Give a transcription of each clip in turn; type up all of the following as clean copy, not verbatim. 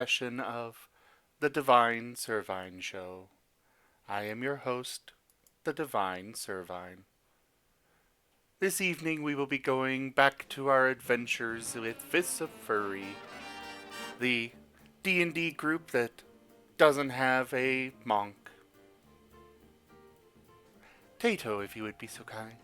session of the Divine Servine Show. I am your host, the Divine Servine. This evening we will be going back to our adventures with Fists of Furry, the D&D group that doesn't have a monk. Tato, if you would be so kind.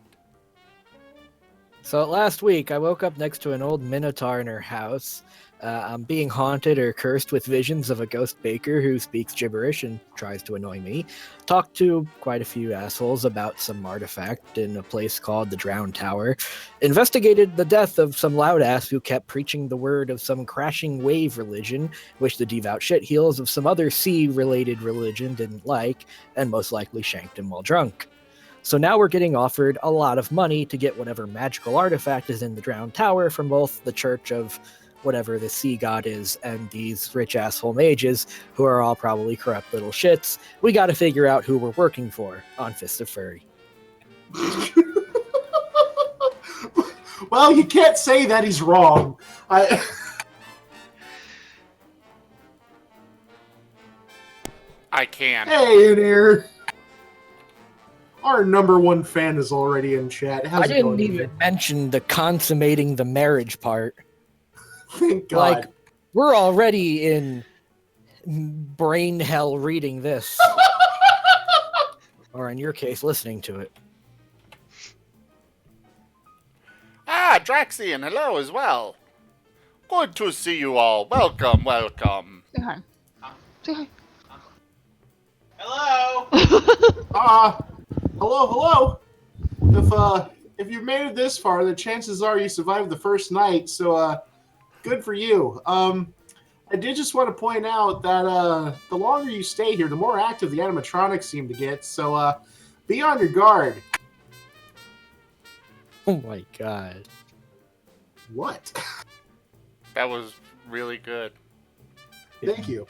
So last week, I woke up next to an old minotaur in her house. I'm being haunted or cursed with visions of a ghost baker who speaks gibberish and tries to annoy me. Talked to quite a few assholes about some artifact in a place called the Drowned Tower. Investigated the death of some loud ass who kept preaching the word of some crashing wave religion, which the devout shitheels of some other sea-related religion didn't like, and most likely shanked him while drunk. So now we're getting offered a lot of money to get whatever magical artifact is in the Drowned Tower from both the Church of whatever the sea god is and these rich asshole mages, who are all probably corrupt little shits. We gotta figure out who we're working for on Fist of Furry. Well, you can't say that he's wrong. I can. Hey, in here. Our number one fan is already in chat. How's I it didn't going, even Ian? mention the consummating the marriage part. Thank God. Like, we're already in brain hell reading this. Or in your case, listening to it. Ah, Draxian, hello as well. Good to see you all. Welcome, welcome. Say hi. Say hi. Hello! Hello. If you've made it this far, the chances are you survived the first night, so good for you. I did just want to point out that the longer you stay here, the more active the animatronics seem to get, so be on your guard. Oh my god. What? That was really good. Thank you.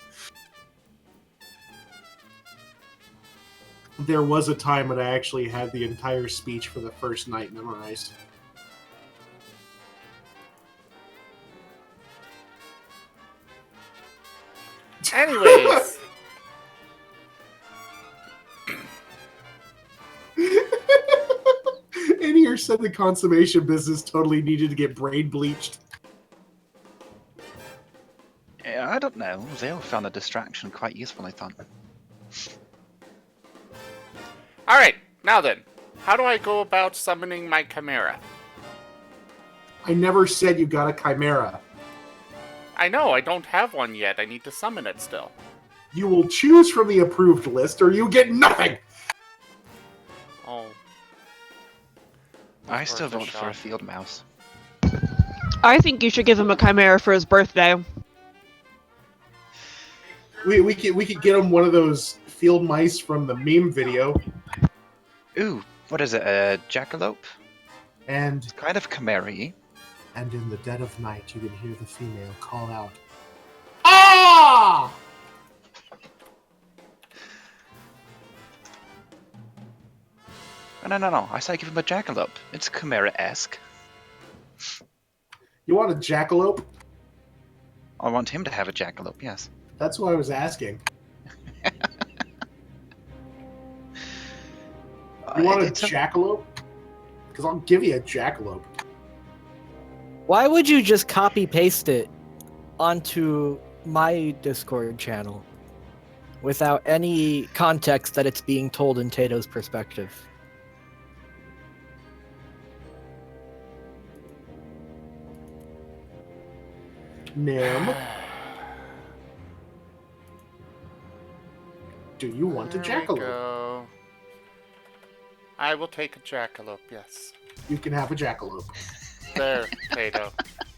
There was a time when I actually had the entire speech for the first night memorized. Anyways, In here said the consummation business totally needed to get brain bleached. Yeah, I don't know. They all found a distraction quite useful, I thought. alright, now then, how do I go about summoning my chimera? I never said you got a chimera. I know, I don't have one yet. I need to summon it still. You will choose from the approved list or you get nothing! Oh. I still Worth a vote for a shot. field mouse. I think you should give him a chimera for his birthday. We could get him one of those field mice from the meme video, Ooh, what is it? A jackalope? and Kind of chimera-y. in the dead of night you can hear the female call out, "Ah!" No. I say give him a jackalope. It's chimera-esque. You want a jackalope? I want him to have a jackalope, yes. That's what I was asking. You want a It's jackalope? Because I'll give you a jackalope. Why would you just copy paste it onto my Discord channel without any context that it's being told in Tato's perspective? Nim, do you want a There we jackalope? go. I will take a jackalope, yes. You can have a jackalope. There, Tato.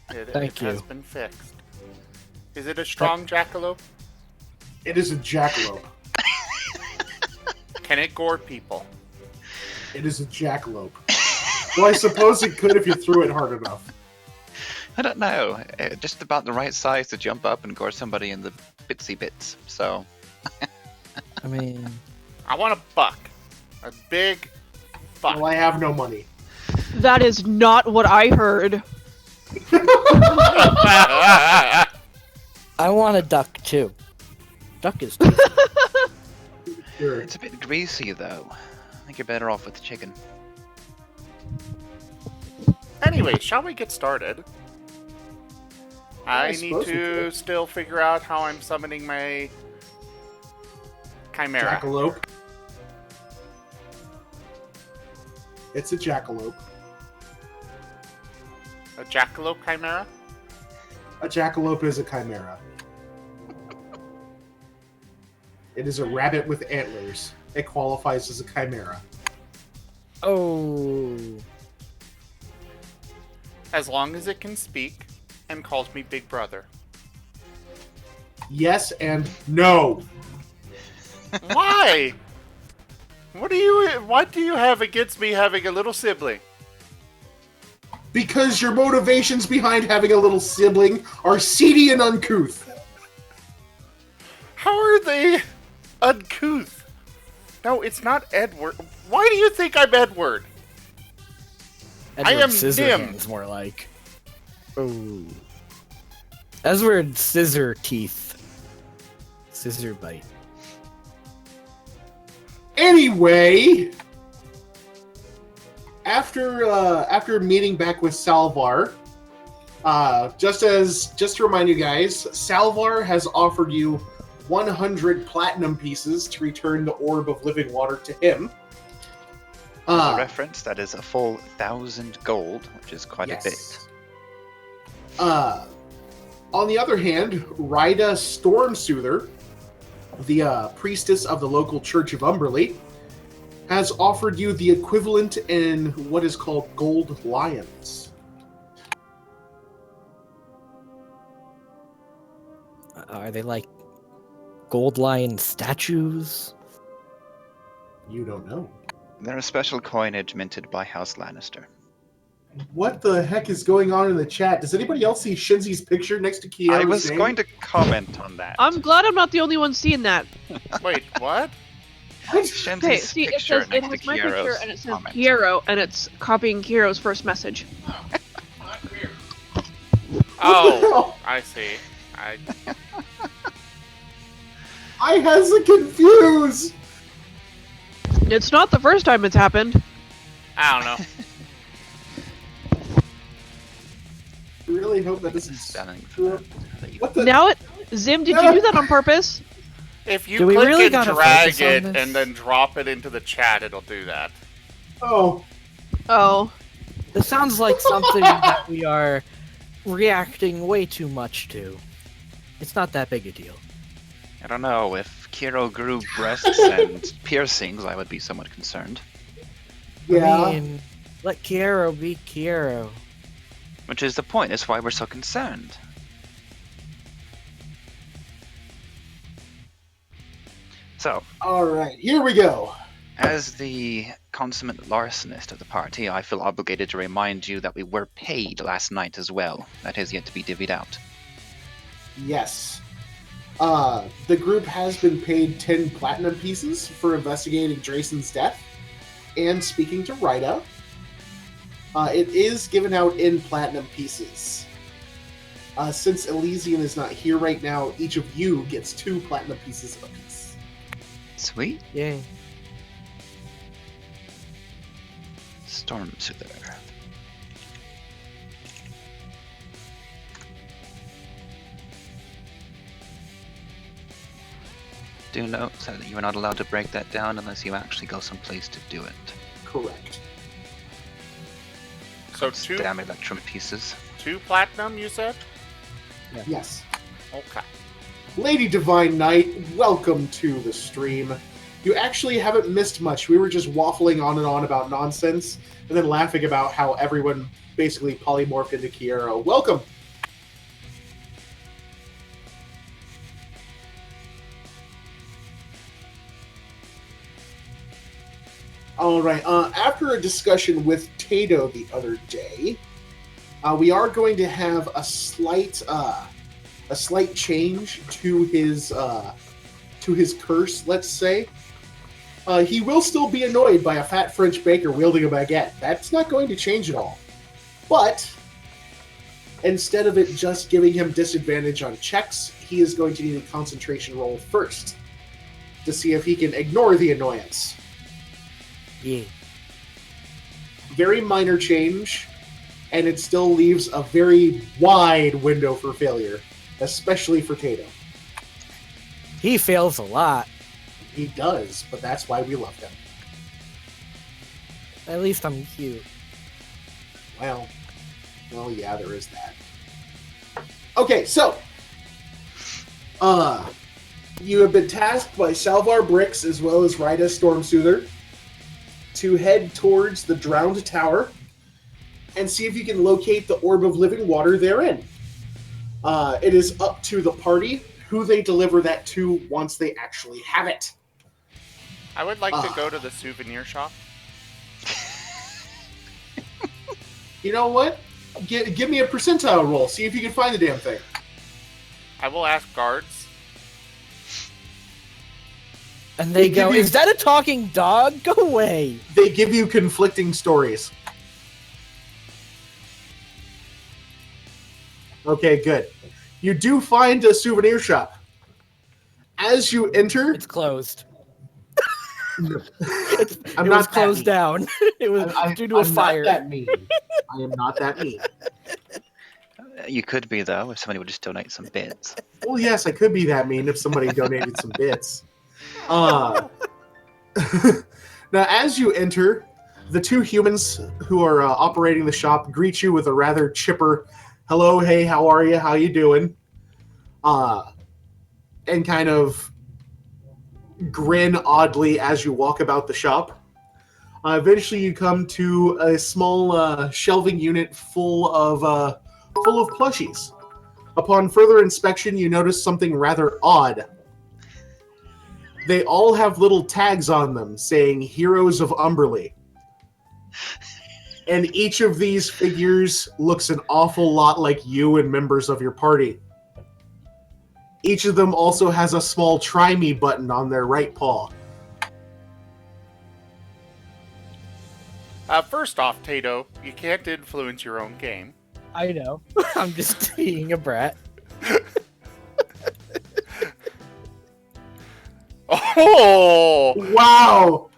Thank it has you. been fixed. Is it a strong jackalope? It is a jackalope. Can it gore people? It is a jackalope. Well, I suppose it could if you threw it hard enough. I don't know. Just about the right size to jump up and gore somebody in the bitsy bits. So, I mean, I want a buck. A big buck. Well, I have no money. That is not what I heard. I want a duck too. Duck is tasty. Sure. It's a bit greasy, though. I think you're better off with the chicken. Anyway, shall we get started? I need suppose we to could. still figure out how I'm summoning my chimera. Jackalope. It's a jackalope. A jackalope chimera? A jackalope is a chimera. It is a rabbit with antlers. It qualifies as a chimera. Oh. As long as it can speak and calls me Big Brother. Yes and no. Why? What do you have against me having a little sibling? Because your motivations behind having a little sibling are seedy and uncouth. How are they uncouth? No, it's not Edward. Why do you think I'm Edward? I am Nim. Scissorhands, more like. Oh. Edward Scissor Teeth. Scissor Bite. Anyway, after meeting back with Salvar, just to remind you guys, Salvar has offered you 100 platinum pieces to return the orb of living water to him. For reference, that is a full 1,000 gold, which is quite a bit. On the other hand, Rida Stormsoother, the priestess of the local Church of Umberley, has offered you the equivalent in what is called gold lions. Are they like gold lion statues? You don't know. They're a special coinage minted by House Lannister. What the heck is going on in the chat? Does anybody else see Shinzi's picture next to Kiyo's I was name? going to comment on that. I'm glad I'm not the only one seeing that. Wait, what? Shenzi's Okay, see, it picture says it next has to my picture Kiero's and it says comment. Kiero, and it's copying Kiero's first message. Oh, I see. I has a confused. It's not the first time it's happened. I don't know. I really hope that doesn't Stunning. screw up. What the? Now Zim, did you do that on purpose? If you Do we click really and gotta drag focus on it this? and then drop it into the chat, it'll do that. Oh, Oh. This sounds like something that we are reacting way too much to. It's not that big a deal. I don't know, if Kiero grew breasts and piercings, I would be somewhat concerned. yeah. I mean, let Kiero be Kiero. Which is the point, that's why we're so concerned. So, All right, here we go. as the consummate larcenist of the party, I feel obligated to remind you that we were paid last night as well. That has yet to be divvied out. Yes. The group has been paid 10 platinum pieces for investigating Drayson's death and speaking to Rida. It is given out in platinum pieces. Since Elysian is not here right now, each of you gets 2 platinum pieces apiece. Sweet. Yay. Stormsoother. Do note that you are not allowed to break that down unless you actually go someplace to do it. Correct. So It's two damn electrum pieces. platinum, you said? Yes. Okay. Lady Divine Knight, welcome to the stream. You actually haven't missed much. We were just waffling on and on about nonsense, and then laughing about how everyone basically polymorphed into Kiero. Welcome! Alright, after a discussion with Tato the other day, we are going to have a slight change to his curse, let's say. He will still be annoyed by a fat French baker wielding a baguette. That's not going to change at all. But Instead of it just giving him disadvantage on checks, he is going to need a concentration roll first to see if he can ignore the annoyance. Yeah. Very minor change, and it still leaves a very wide window for failure, especially for Tato. He fails a lot. He does, but that's why we love him. At least I'm cute. Well, yeah, there is that. Okay, so, you have been tasked by Salvar Bricks as well as Rida Stormsoother to head towards the drowned tower and see if you can locate the orb of living water therein. It is up to the party who they deliver that to once they actually have it. I would like to go to the souvenir shop. You know what? Give me a percentile roll. See if you can find the damn thing. I will ask guards. And they go, give you- is that a talking dog? Go away. They give you conflicting stories. Okay, good. You do find a souvenir shop. As you enter, It's closed. I'm It not was that closed mean. down. It was due to a fire. Not that mean. I am not that mean. You could be, though, if somebody would just donate some bits. Well, yes, I could be that mean if somebody donated some bits. Now, as you enter, the two humans who are operating the shop greet you with a rather chipper, "Hello, hey, how are you? How you doing?" And kind of grin oddly as you walk about the shop. Eventually, you come to a small shelving unit full of plushies. Upon further inspection, you notice something rather odd. They all have little tags on them saying Heroes of Umberley. And each of these figures looks an awful lot like you and members of your party. Each of them also has a small try me button on their right paw. First off, Tato, you can't influence your own game. I know. I'm just being a brat. Oh! Wow!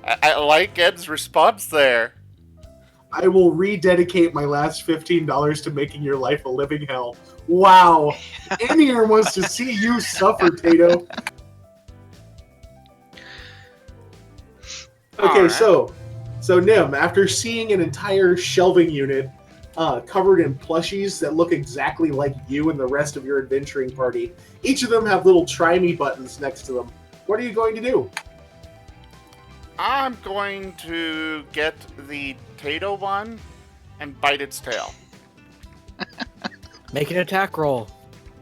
I like Ed's response there. I will rededicate my last $15 to making your life a living hell. Wow! Anier wants to see you suffer, Tato. Okay, Alright. so Nim, after seeing an entire shelving unit covered in plushies that look exactly like you and the rest of your adventuring party, each of them have little try me buttons next to them. What are you going to do? I'm going to get the Tato one and bite its tail. Make an attack roll.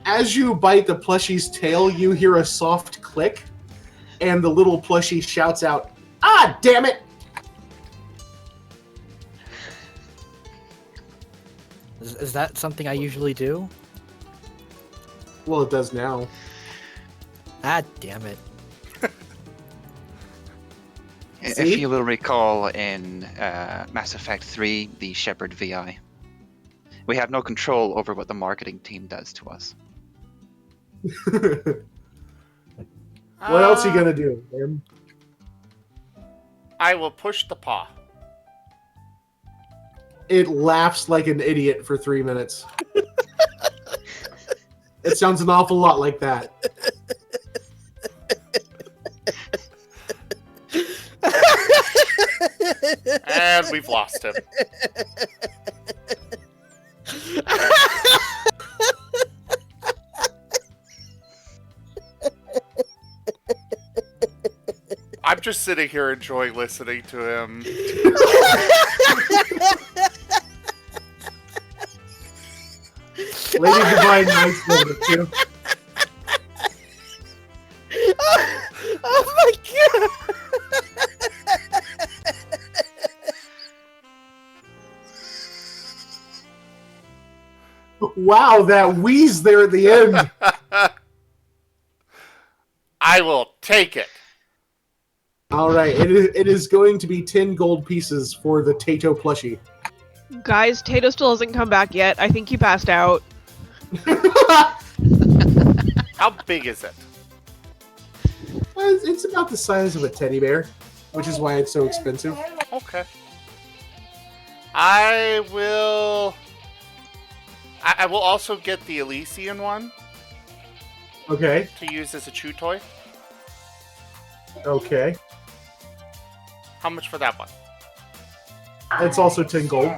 As you bite the plushie's tail, you hear a soft click, and the little plushie shouts out, "Ah, damn it!" Is that something I usually do? Well, it does now. Ah, damn it. If See? you will recall in Mass Effect 3, the Shepard VI, we have no control over what the marketing team does to us. What else are you gonna do, Nim? I will push the paw. It laughs like an idiot for 3 minutes. It sounds an awful lot like that. And we've lost him. I'm just sitting here enjoying listening to him. Lady Divine Knights number 2. Oh my god! Wow, that wheeze there at the end. I will take it. All right, it is going to be 10 gold pieces for the Tato plushie. Guys, Tato still hasn't come back yet. I think he passed out. How big is it? It's about the size of a teddy bear, which is why it's so expensive. Okay. I will also get the Elysian one Okay. to use as a chew toy. Okay. How much for that one? It's also 10 gold.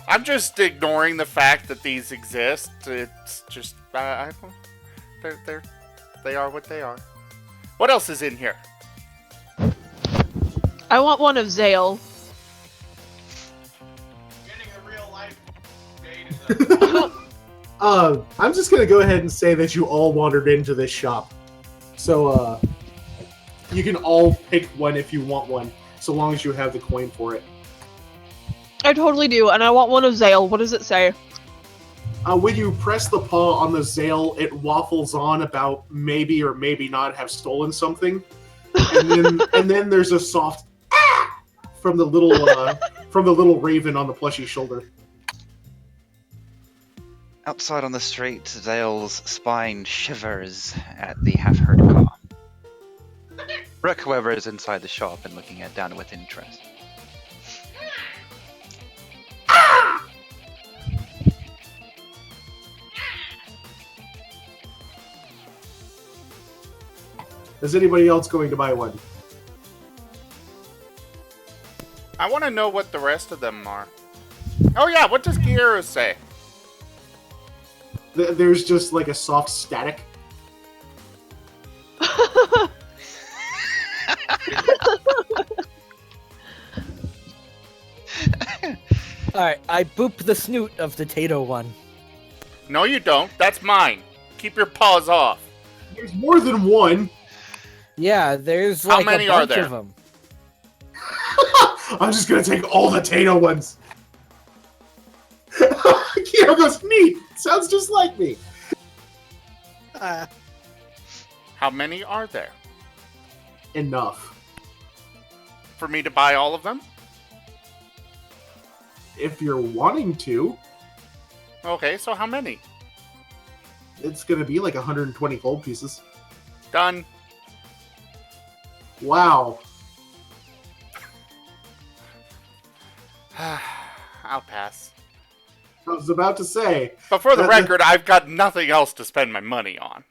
I'm just ignoring the fact that these exist. It's just I don't. They are what they are. What else is in here? I want one of Zale. I'm just gonna go ahead and say that you all wandered into this shop. So, you can all pick one if you want one, so long as you have the coin for it. I totally do, and I want one of Zale. What does it say? When you press the paw on the Zale, it waffles on about maybe or maybe not have stolen something, and then there's a soft ah! from the little raven on the plushie shoulder. Outside on the street, Zale's spine shivers at the half-heard caw. Rook, however, is inside the shop and looking down with interest. Is anybody else going to buy one? I want to know what the rest of them are. Oh yeah, what does Gyero say? There's just like a soft static. Alright, I boop the snoot of the Tato one. No, you don't. That's mine. Keep your paws off. There's more than one. Yeah, there's How like many a are bunch there? of them. I'm just gonna take all the Tato ones. Kiro goes, neat. Sounds just like me. How many are there? Enough. For me to buy all of them? If you're wanting to, Okay, so how many? it's gonna be like 120 gold pieces. Done. Wow. I'll pass. I was about to say. But for the That- record, I've got nothing else to spend my money on.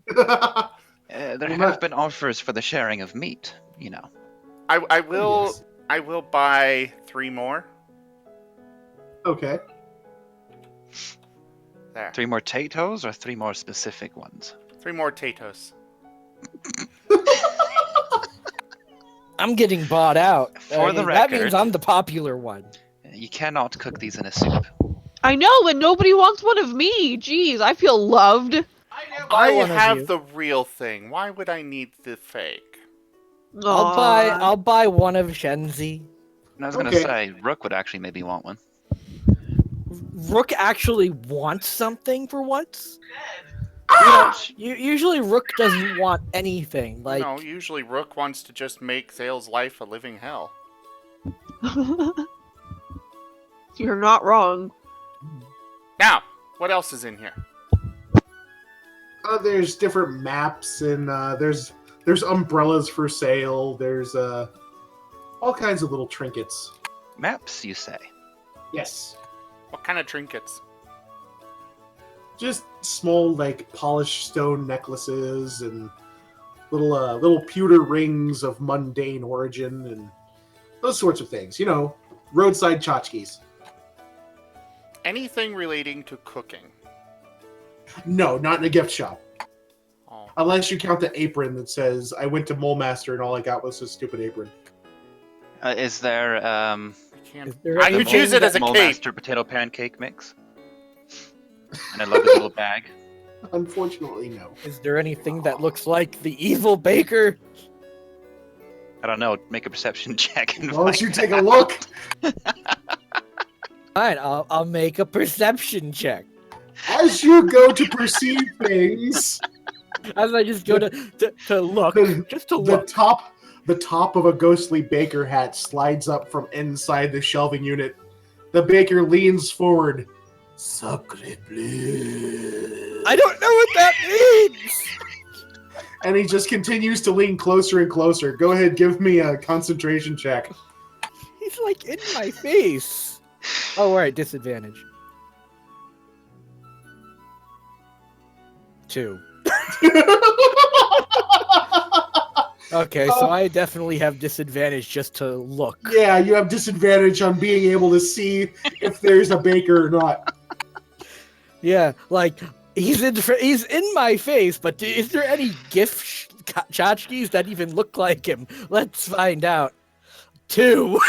There Well, have been offers for the sharing of meat, you know. I will Yes. I will buy 3 more. Okay. There. 3 more Tatos or 3 more specific ones? 3 more Tatos. I'm getting bought out. For the that means record- I'm the popular one. You cannot cook these in a soup. I know, and nobody wants one of me. Jeez, I feel loved. I one of have you. the real thing. Why would I need the fake? I'll buy one of Shenzi. And I was gonna Okay. say, Rook would actually maybe want one. Rook actually wants something for once. Usually Rook doesn't want anything. Like No, usually Rook wants to just make Zale's life a living hell. You're not wrong. Now, what else is in here? There's different maps and there's umbrellas for sale. There's all kinds of little trinkets. Maps, you say? Yes. What kind of trinkets? Just small, like, polished stone necklaces and little pewter rings of mundane origin and those sorts of things. You know, roadside tchotchkes. Anything relating to cooking. No, not in a gift shop. Oh. Unless you count the apron that says, I went to Mole Master and all I got was this stupid apron. Is there I can't. Is there I could anything use it as a Mole cape. Master potato pancake mix? And I love his little bag. Unfortunately, no. is there anything that looks like the evil baker? I don't know. Make a perception check. And Why don't find you take a out. look? Fine, I'll make a perception check. As you go to perceive things, As I just go to look, just to the look. the top of a ghostly baker hat slides up from inside the shelving unit. The baker leans forward. Sacre bleu. I don't know what that means! And he just continues to lean closer and closer. Go ahead, give me a concentration check. He's like in my face. Oh, right, disadvantage. 2. Okay, so I definitely have disadvantage just to look. Yeah, you have disadvantage on being able to see if there's a baker or not. Yeah, like he's in my face, but is there any gift tchotchkes that even look like him? Let's find out. 2.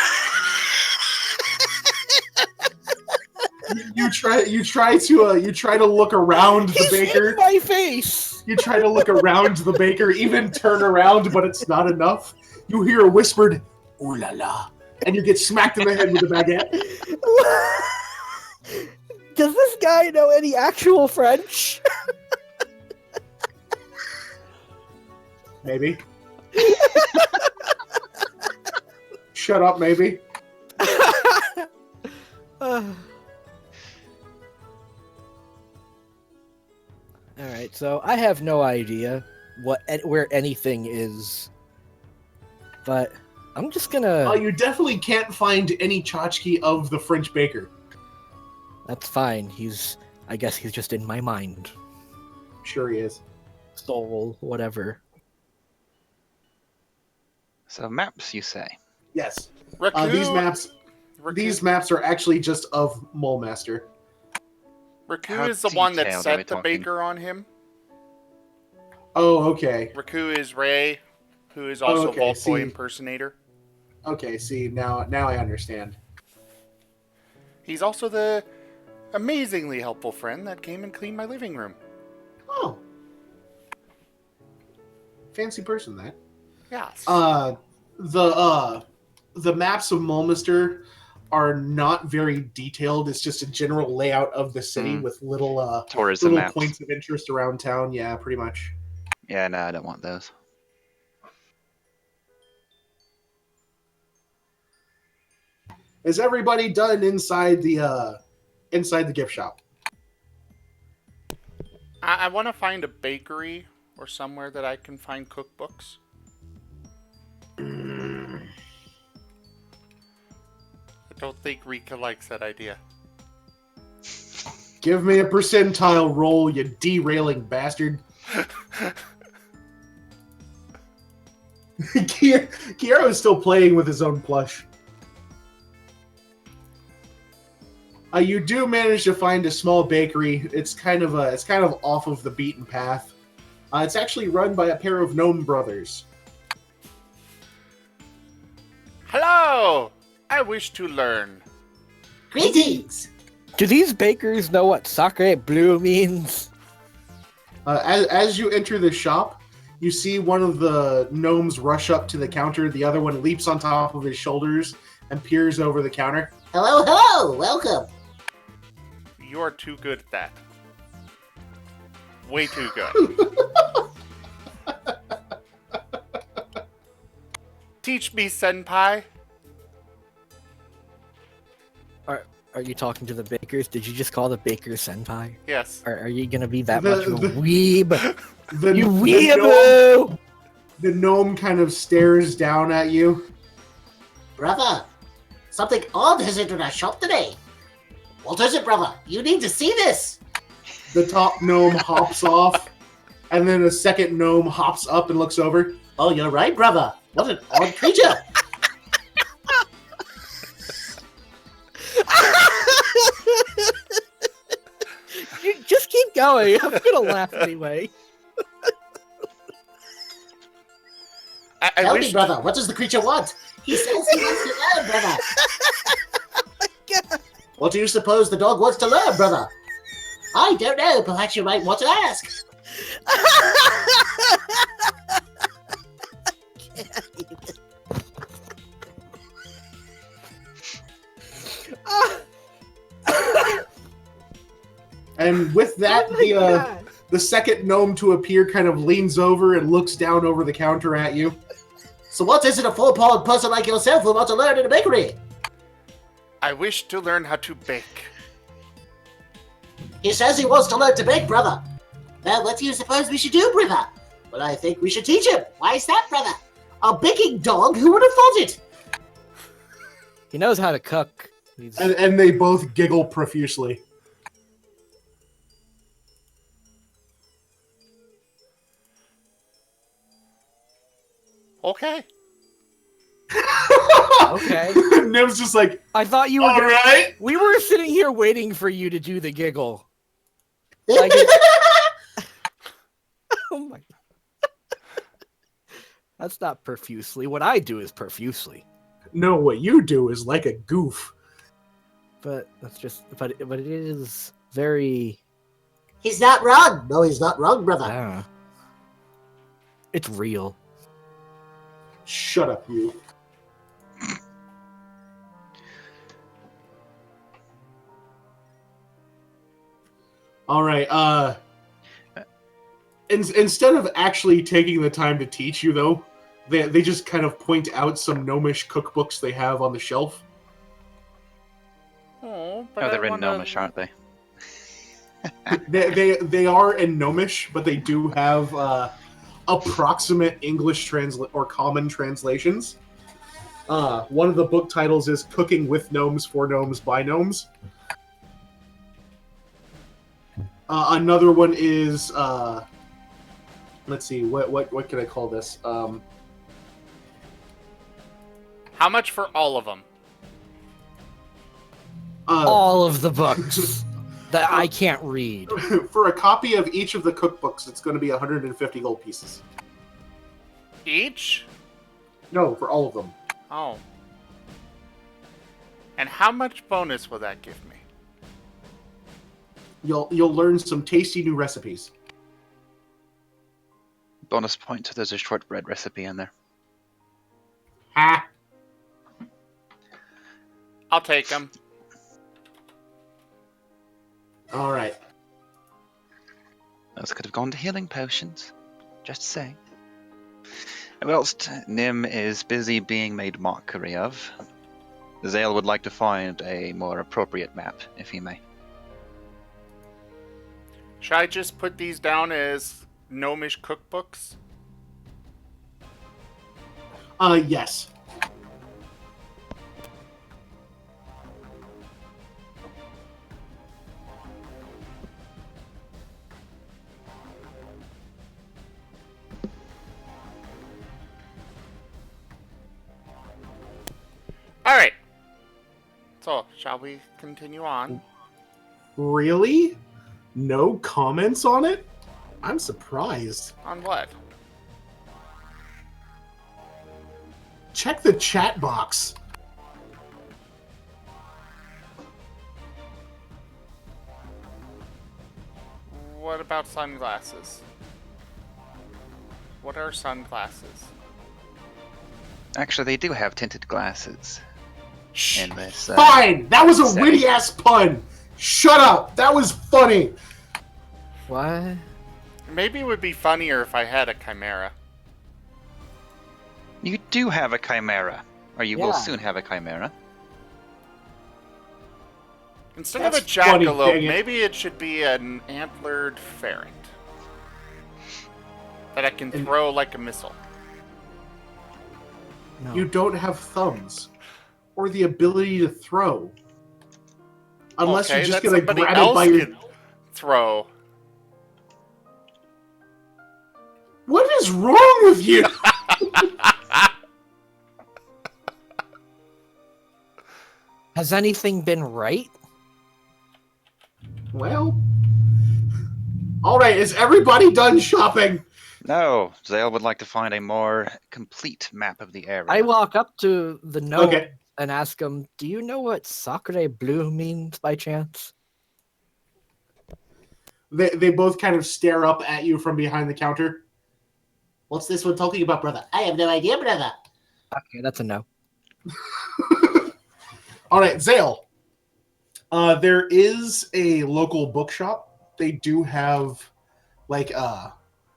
You try to look around the He's baker. in my face. You try to look around the baker, even turn around, but it's not enough. You hear a whispered, "Ooh la la," and you get smacked in the head with a baguette. Does this guy know any actual French? Maybe. Shut up, maybe. Alright, so I have no idea where anything is. But I'm just gonna... You definitely can't find any tchotchke of the French baker. That's fine. I guess he's just in my mind. Sure he is. Soul, whatever. So maps, you say? Yes. Raku, These maps are actually just of Mole Master. Raku How is the one that detailed are we set the talking? baker on him. Oh, okay. Raku is Ray, who is also Okay, Vault Boy see. impersonator. Okay, see, now I understand. He's also the amazingly helpful friend that came and cleaned my living room. Oh. Fancy person, that. Yes. The maps of Mulmister are not very detailed. It's just a general layout of the city with little Tourism maps. points of interest around town. Yeah, pretty much. Yeah, no, I don't want those. Is everybody done inside the gift shop? I want to find a bakery or somewhere that I can find cookbooks. I don't think Rika likes that idea. Give me a percentile roll, you derailing bastard. Kiero is still playing with his own plush. You do manage to find a small bakery. It's kind of off of the beaten path. It's actually run by a pair of gnome brothers. Hello! I wish to learn. Greetings. Do these bakers know what sacre bleu means? As you enter the shop, you see one of the gnomes rush up to the counter. The other one leaps on top of his shoulders and peers over the counter. Hello, hello, welcome. You are too good at that. Way too good. Teach me, senpai. Are you talking to the bakers? Did you just call the baker senpai? Yes. Are you gonna be that much of a weeb? The, You the weeaboo! gnome- The gnome kind of stares down at you. Brother, something odd has entered our shop today. What is it, brother? You need to see this. The top gnome hops off, and then a second gnome hops up and looks over. Oh, you're right, brother. What an odd creature. You just keep going. I'm gonna laugh anyway. I Tell wish me, brother, what does the creature want? He says he wants to learn, brother. God. What do you suppose the dog wants to learn, brother? I don't know. Perhaps you might want to ask. And with that, the second gnome to appear kind of leans over and looks down over the counter at you. So what is it a full-powered person like yourself who wants to learn in a bakery? I wish to learn how to bake. He says he wants to learn to bake, brother. Well, what do you suppose we should do, brother? Well, I think we should teach him. Why is that, brother? A baking dog? Who would have thought it? He knows how to cook. And they both giggle profusely. Okay. Okay. Nim's just like, I thought you were all gonna... right. We were sitting here waiting for you to do the giggle. Like it... Oh my... That's not profusely. What I do is profusely. No, what you do is like a goof. But that's just... But it is very... He's not wrong. No, he's not wrong, brother. I don't know. It's real. Shut up, you. All right. Instead of actually taking the time to teach you, though, they just kind of point out some gnomish cookbooks they have on the shelf. Oh, but Oh, they're in wanna... Gnomish, aren't they? They are in gnomish, but they do have approximate English or common translations. One of the book titles is "Cooking with Gnomes, for Gnomes, by Gnomes." Another one is let's see, what can I call this? How much for all of them? All of the books that I can't read. For a copy of each of the cookbooks, it's going to be 150 gold pieces. Each? No, for all of them. Oh. And how much bonus will that give me? You'll learn some tasty new recipes. Bonus point, there's a shortbread recipe in there. Ha! I'll take them. All right. Those could have gone to healing potions. Just saying. Whilst Nim is busy being made mockery of, Zale would like to find a more appropriate map, if he may. Should I just put these down as gnomish cookbooks? Yes. Alright. So, shall we continue on? Really? No comments on it? I'm surprised. On what? Check the chat box. What about sunglasses? What are sunglasses? Actually, they do have tinted glasses Shh. in this. Fine! That was a setting. witty ass pun! Shut up! That was funny! What? Maybe it would be funnier if I had a chimera. You do have a chimera, or you will Yeah. soon have a chimera. Instead That's of a funny, jackalope, dang it. maybe it should be an antlered ferret. That I can throw like a missile. No. You don't have thumbs. Or the ability to throw. Unless Okay, you're just that gonna somebody grab it else by your... can throw. What is wrong with you? Has anything been right? Well... Alright, is everybody done shopping? No, Zale would like to find a more complete map of the area. I walk up to the gnome Okay. and ask him, "Do you know what Sacre Bleu means by chance?" They both kind of stare up at you from behind the counter. What's this one talking about, brother? I have no idea, brother. Okay, that's a no. Alright, Zale. There is a local bookshop. They do have, like,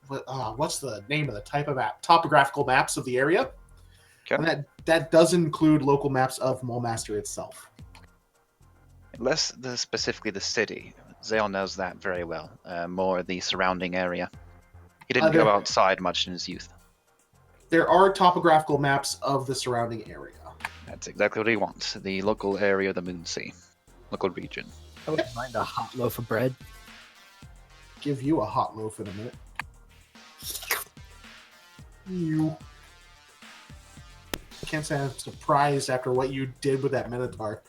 what's the name of the type of map? Topographical maps of the area. And that does include local maps of Mulemaster itself. Specifically the city. Zale knows that very well. More the surrounding area. He didn't go outside much in his youth. There are topographical maps of the surrounding area. That's exactly what he wants. The local area of the Moonsea. Local region. I wouldn't mind a hot loaf of bread. Give you a hot loaf in a minute. You. Can't say I'm surprised after what you did with that Minotaur.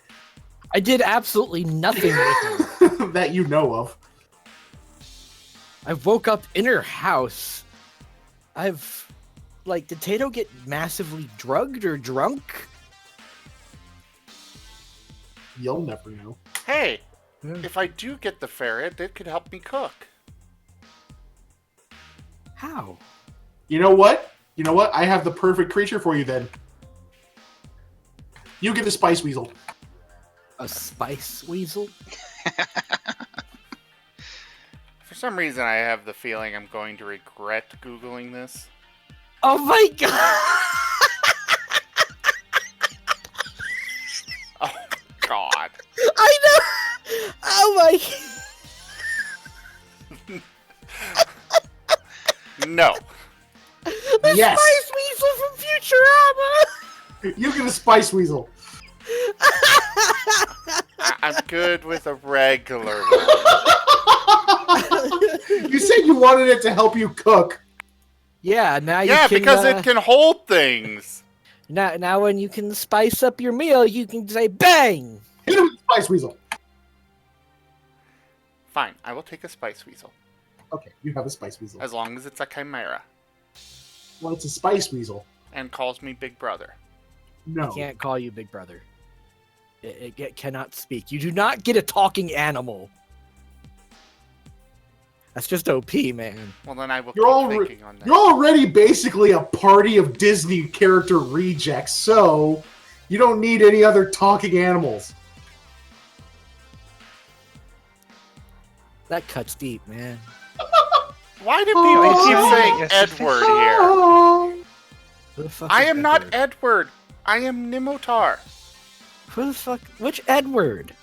I did absolutely nothing with it. That you know of. I woke up in her house. Did Tato get massively drugged or drunk? You'll never know. Hey, if I do get the ferret, it could help me cook. How? You know what? I have the perfect creature for you then. You get the Spice Weasel. A spice weasel? For some reason, I have the feeling I'm going to regret Googling this. Oh my god! Oh, God. I know! Oh my... No. The Yes. Spice Weasel from Futurama! You get a Spice Weasel. I'm good with a regular one. You said you wanted it to help you cook. Yeah, now you Yeah, can... because it can hold things. Now when you can spice up your meal, you can say bang! Hit him with the Spice Weasel. Fine, I will take a Spice Weasel. Okay, you have a Spice Weasel. As long as it's a chimera. Well, it's a Spice Weasel. And calls me Big Brother. No. I can't call you Big Brother. It cannot speak. You do not get a talking animal. That's just OP, man. Well, then I will You're keep thinking on that. You're already basically a party of Disney character rejects, so you don't need any other talking animals. That cuts deep, man. Why do people keep saying Yes, Edward here? Who the fuck I is am not Edward? Edward. I am Nimotar. Who the fuck? Which Edward?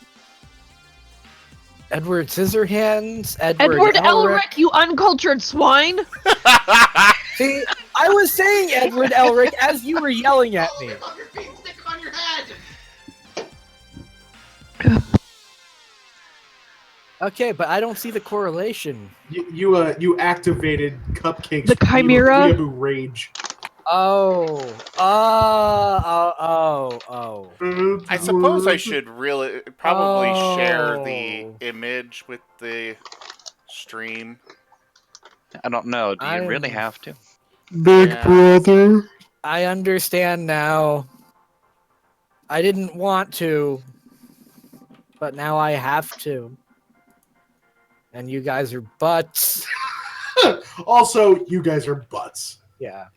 Edward Scissorhands? Edward Elric, you uncultured swine! See, I was saying Edward Elric as you were yelling at me. Up your feet, stick them on your head. Okay, but I don't see the correlation. You activated Cupcake's The Chimera? Weeaboo Rage. Oh. I suppose I should probably share the Oh. image with the stream. I don't know. Do you really I'm- have to? Big Yeah. brother. I understand now. I didn't want to, but now I have to. And you guys are butts. Also, you guys are butts. Yeah.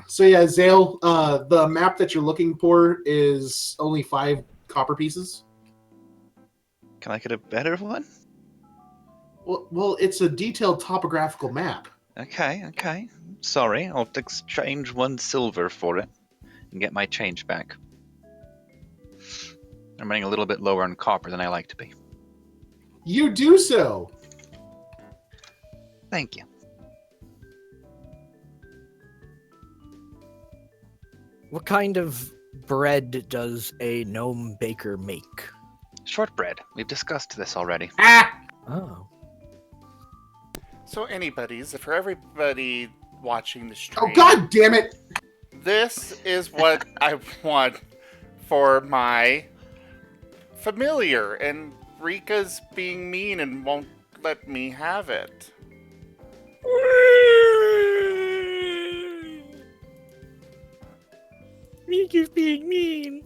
So yeah, Zale, the map that you're looking for is only 5 copper pieces. Can I get a better one? Well, it's a detailed topographical map. Okay. Sorry, I'll exchange 1 silver for it and get my change back. I'm running a little bit lower on copper than I like to be. You do so. Thank you. What kind of bread does a gnome baker make? Shortbread. We've discussed this already. Ah! Oh. So for everybody watching the Oh, stream, god damn it! this is what I want for my familiar, and Rika's being mean and won't let me have it. Rika's being mean.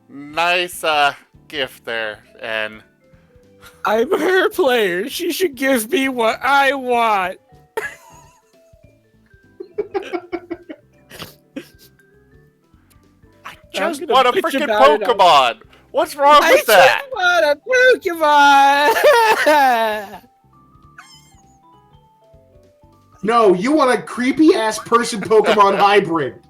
Nice gift there, and I'm her player. She should give me what I want. I just gonna want a bitch freaking about it on- Pokemon. What's wrong I with that? just want a Pokemon! No, you want a creepy ass person Pokemon hybrid.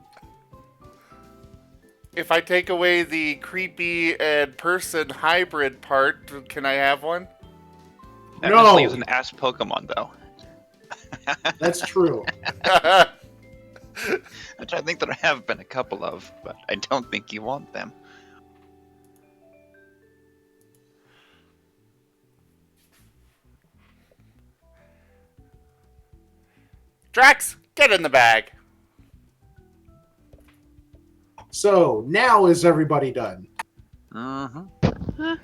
If I take away the creepy and person hybrid part, can I have one? That No. just leaves an ass Pokemon, though. That's true. Which I think there have been a couple of, but I don't think you want them. Drax, get in the bag. So, now is everybody done? Mm-hmm.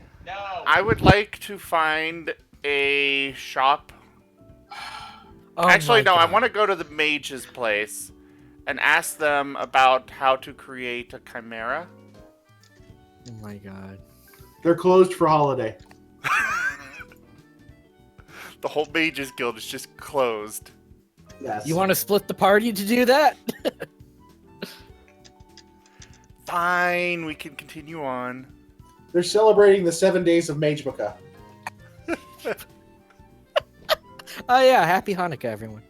I would like to find a shop. Oh Actually, my no, I God. want to go to the mage's place and ask them about how to create a chimera. Oh my God. They're closed for holiday. The whole mage's guild is just closed. Yes. You want to split the party to do that? Fine, we can continue on. They're celebrating the 7 days of Magebooka. Oh yeah, happy Hanukkah, everyone.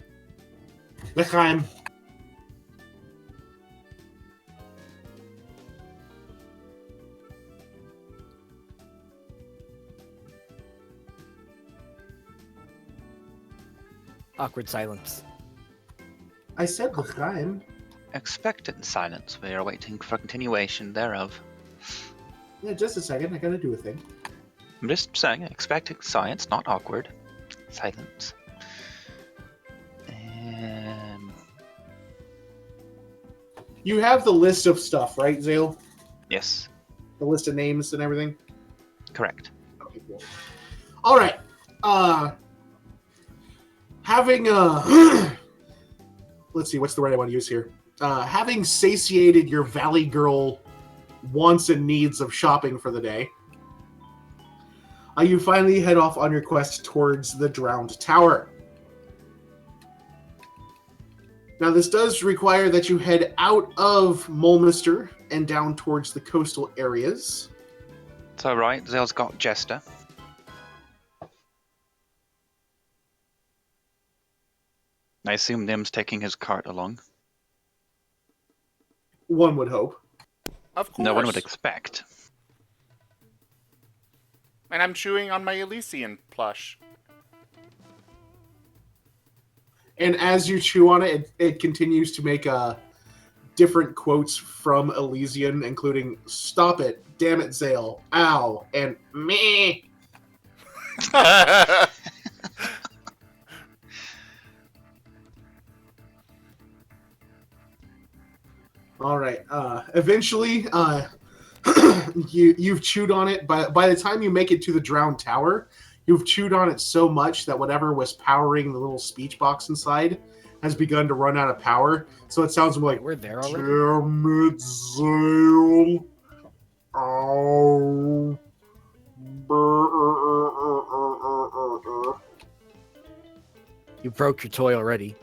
L'chaim. Awkward silence. I said L'chaim. Expectant silence. We are waiting for continuation thereof. Yeah, just a second. I gotta do a thing. I'm just saying, expectant silence, not awkward. Silence. You have the list of stuff, right, Zale? Yes, The list of names and everything? correct. Okay, cool. All right. Having let's see, what's the word I want to use here? Having satiated your Valley Girl wants and needs of shopping for the day, you finally head off on your quest towards the Drowned Tower. Now, this does require that you head out of Mulmister and down towards the coastal areas. It's alright, Zale's got Jester. I assume Nim's taking his cart along. One would hope. Of course. No one would expect. And I'm chewing on my Elysian plush. And as you chew on it, it continues to make different quotes from Elysian, including "Stop it, damn it, Zale, ow," and "meh." All right. Eventually, you've chewed on it. By the time you make it to the Drowned Tower, you've chewed on it so much that whatever was powering the little speech box inside has begun to run out of power. So it sounds more like, We're there already. "Damn it, Zale. Ow. You broke your toy already.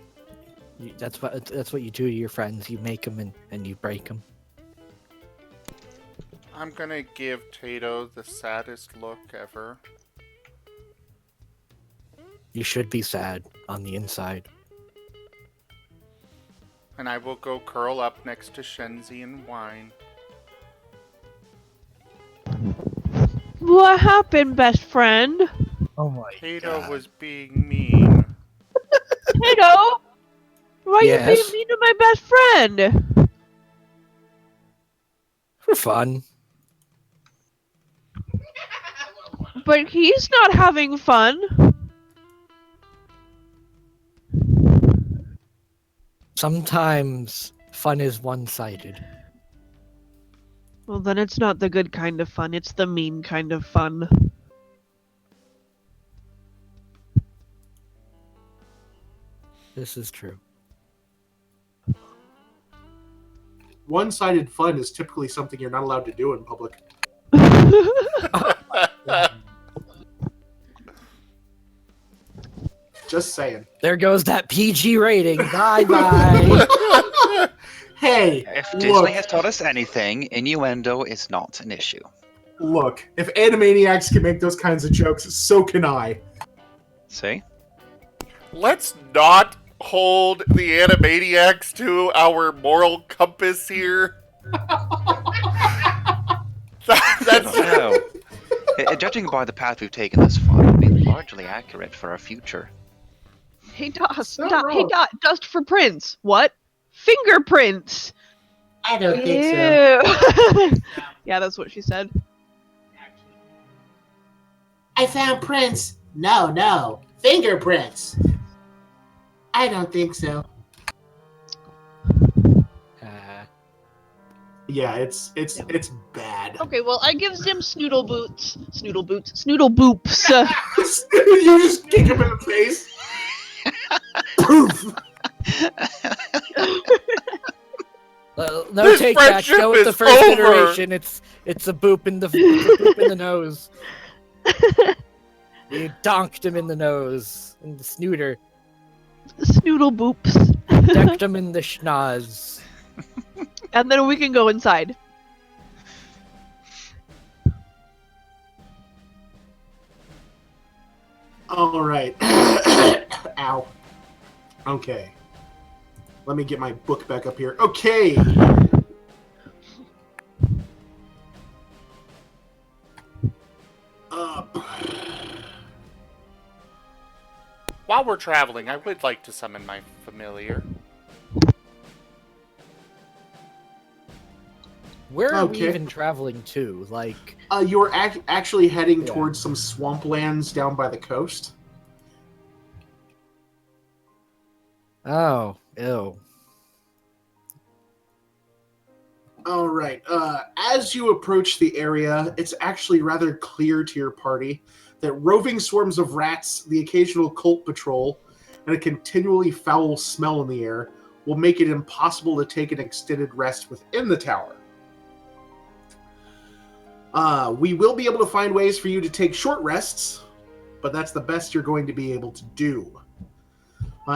That's what you do to your friends. You make them and you break them. I'm gonna give Tato the saddest look ever. You should be sad on the inside. And I will go curl up next to Shenzi and whine. What happened, best friend? Oh my Tato was being mean. Tato? Why are you Yes? being mean to my best friend? For fun. But he's not having fun. Sometimes fun is one-sided. Well, then it's not the good kind of fun, it's the mean kind of fun. This is true. One-sided fun is typically something you're not allowed to do in public. Just saying. There goes that PG rating. Bye-bye. Hey, If look. Disney has taught us anything, innuendo is not an issue. Look, if Animaniacs can make those kinds of jokes, so can I. See? Let's not hold the Animaniacs to our moral compass here. That's No. Judging by the path we've taken thus far, it would be largely accurate for our future. Hey, Dust. Not Hey, wrong. Dust for prints. What? Fingerprints. I don't think so. Ew. Yeah, that's what she said. I found prints. No. Fingerprints. I don't think so. Yeah, it's bad. Okay, well, I give Zim Snoodle boots. Snoodle boops. You just kick him in the face. Poof. No This take back. friendship Go with the is first over. iteration. It's a boop in the nose. You donked him in the nose, in the snooter. Snoodle boops. Decked him in the schnoz. And then we can go inside. All right. Ow. Okay. Let me get my book back up here. Okay. While we're traveling, I would like to summon my familiar. Where are we Okay. even traveling to? Like, You're actually heading Yeah. towards some swamplands down by the coast. oh, ew. All right. As you approach the area, it's actually rather clear to your party that roving swarms of rats, the occasional cult patrol, and a continually foul smell in the air will make it impossible to take an extended rest within the tower. We will be able to find ways for you to take short rests, but that's the best you're going to be able to do.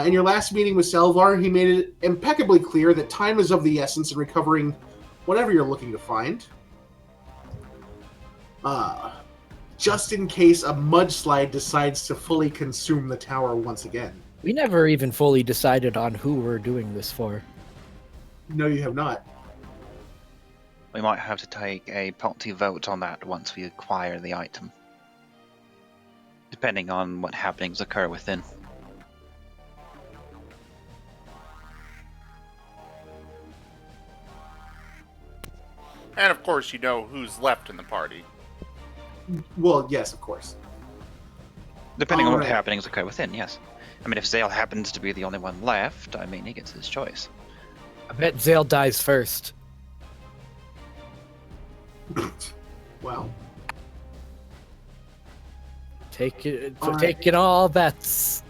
In your last meeting with Salvar, he made it impeccably clear that time is of the essence in recovering whatever you're looking to find. Just in case a mudslide decides to fully consume the tower once again. We never even fully decided on who we're doing this for. No, you have not. We might have to take a party vote on that once we acquire the item. Depending on what happenings occur within. And of course, you know who's left in the party. Well, yes, of course. Depending on what Alright. happenings occur within, yes. I mean, if Zale happens to be the only one left, I mean, he gets his choice. I bet Zale dies first. Well, Alright. Taking all bets.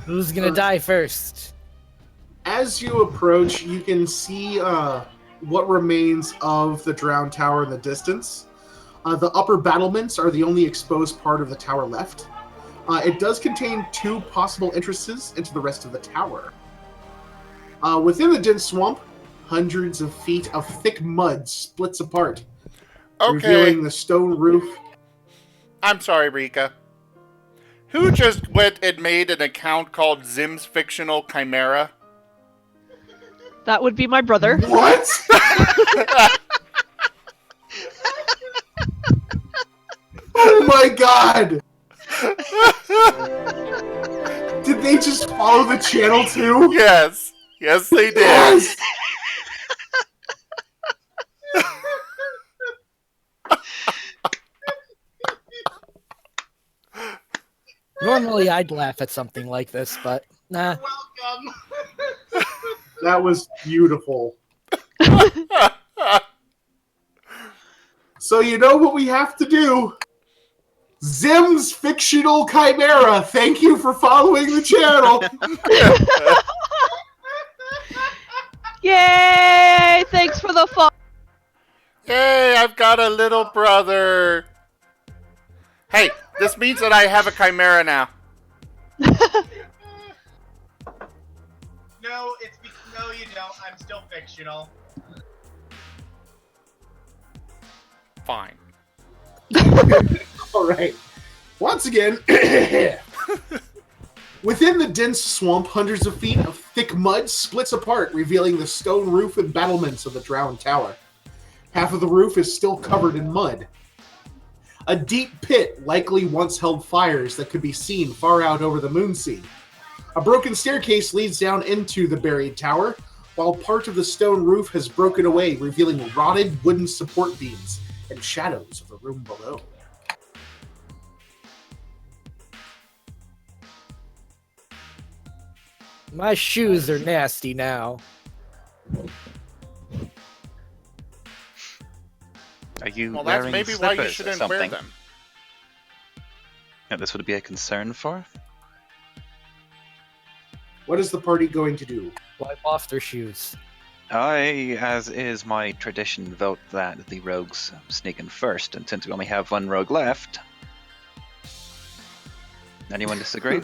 Who's gonna die first? as you approach, you can see what remains of the drowned tower in the distance. The upper battlements are the only exposed part of the tower left. It does contain two possible entrances into the rest of the tower. Within the dense swamp, hundreds of feet of thick mud splits apart, Okay, revealing the stone roof. I'm sorry, Rika. Who just went and made an account called Zim's Fictional Chimera? That would be my brother. What? Oh my god! Did they just follow the channel too? Yes. Yes, they did. Yes! Normally, I'd laugh at something like this, but nah. Welcome. That was beautiful. So you know what we have to do? Zim's Fictional Chimera. Thank you for following the channel. Yay! Thanks for the fun. Yay, I've got a little brother. Hey, this means that I have a chimera now. No, no, you don't. I'm still fictional. Fine. All right. Once again, within the dense swamp, hundreds of feet of thick mud splits apart, revealing the stone roof and battlements of the drowned tower. Half of the roof is still covered in mud. A deep pit likely once held fires that could be seen far out over the Moonsea. A broken staircase leads down into the buried tower, while part of the stone roof has broken away, revealing rotted wooden support beams and shadows of the room below. My shoes are nasty now. Are you Well, that's wearing maybe why you slippers or shouldn't wear something? them. Yeah, this would be a concern for? What is the party going to do? Wipe off their shoes. I, as is my tradition, vote that the rogues sneak in first, and since we only have one rogue left... Anyone disagree?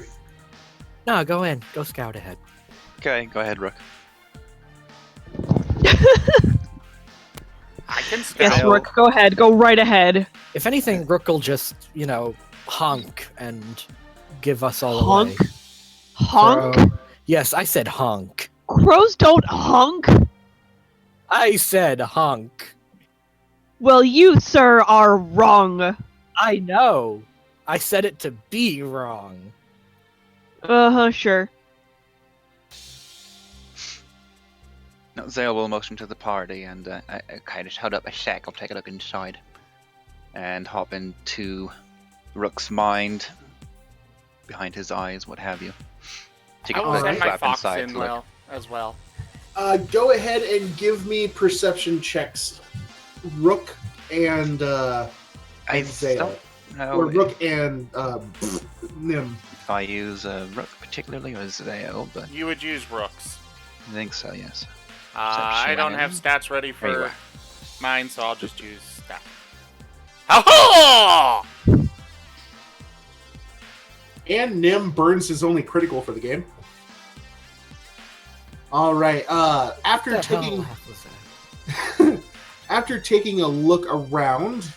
No, go in. Go scout ahead. Okay, go ahead, Rook. I can scout. Yes, Fail. Rook, go ahead. Go right ahead. If anything, Rook will just, honk and give us all Honk? away. Honk? Crow. Yes, I said honk. Crows don't honk? I said honk. Well, you, sir, are wrong. I know. I said it to be wrong. Uh-huh, sure. No, Zale will motion to the party and I kind of hold up a sec. I'll take a look inside and hop into Rook's mind, behind his eyes, what have you. Take I a will quick send my flap fox inside in to look. as well. Go ahead and give me perception checks, Rook and I Zale. don't know Or Rook and Nim. if I use Rook particularly or Zale, but You would use rooks. I think so, yes. I don't have Perception. stats ready There you for are. mine, so I'll just use stat. Ha-ha! And Nim burns his only critical for the game. All right. After What the hell taking was that? after taking a look around,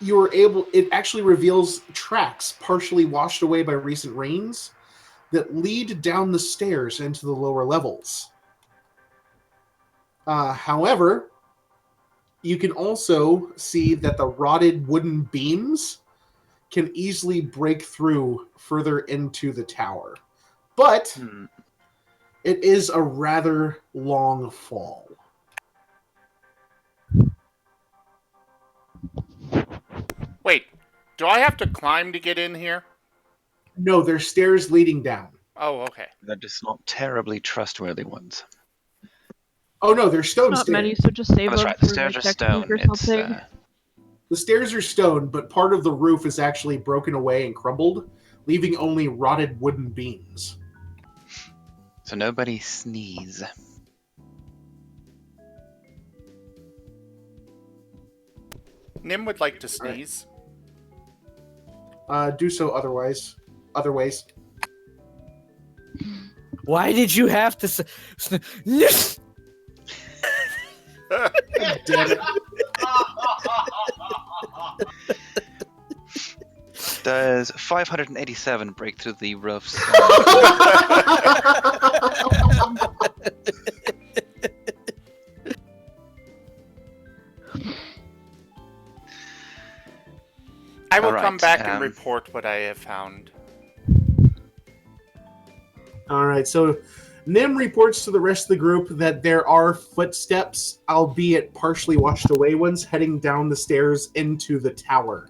you were able. It actually reveals tracks partially washed away by recent rains that lead down the stairs into the lower levels. However, you can also see that the rotted wooden beams can easily break through further into the tower. But it is a rather long fall. Wait, do I have to climb to get in here? No, there's stairs leading down. Oh, okay. They're just not terribly trustworthy ones. Oh no, there's stone Not stairs. many, so just save Oh, that's them right, the for stairs like are next stone. week or It's, something. The stairs are stone, but part of the roof is actually broken away and crumbled, leaving only rotted wooden beams. so nobody sneeze. Nim would like to sneeze. Do so other ways. Why did you have to say... Damn it. Does 587 break through the roofs? I will Alright, come back and report what I have found. All right, so Nim reports to the rest of the group that there are footsteps, albeit partially washed away ones, heading down the stairs into the tower.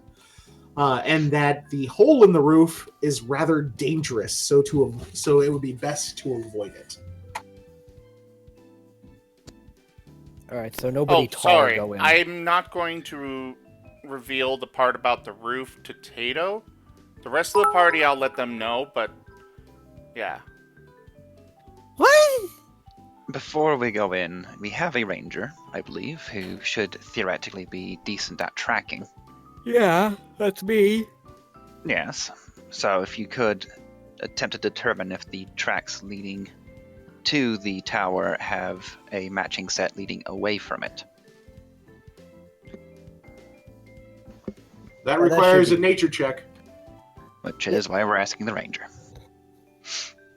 And that the hole in the roof is rather dangerous, so it would be best to avoid it. All right, so nobody Oh, tall sorry. go in. I'm not going to reveal the part about the roof to Tato. The rest of the party, I'll let them know, but yeah. What? Before we go in, we have a ranger, I believe, who should theoretically be decent at tracking. Yeah, that's me. Yes. So if you could attempt to determine if the tracks leading to the tower have a matching set leading away from it. That Oh, that requires should a be- nature check. Which is why we're asking the ranger.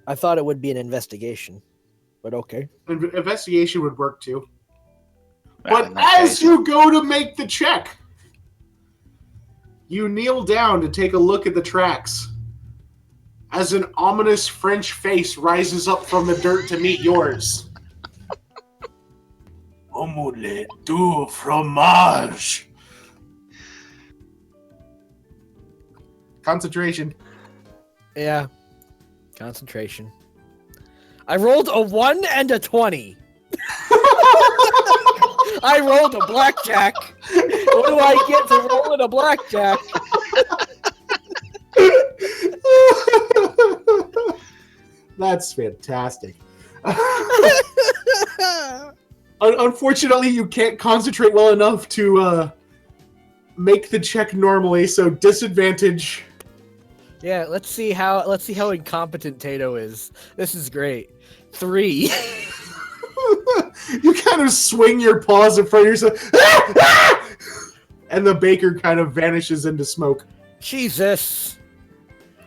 I thought it would be an investigation, but okay. Investigation would work too. Well, But in that as case, you go to make the check, you kneel down to take a look at the tracks. As an ominous French face rises up from the dirt to meet yours. Omelette du fromage. Concentration. Yeah. Concentration. I rolled a 1 and a 20. I rolled a blackjack. What do I get for rolling a blackjack? That's fantastic. Unfortunately, you can't concentrate well enough to make the check normally, so disadvantage. Yeah, let's see how incompetent Tato is. This is great. 3. You kind of swing your paws in front of yourself, and the baker kind of vanishes into smoke. Jesus.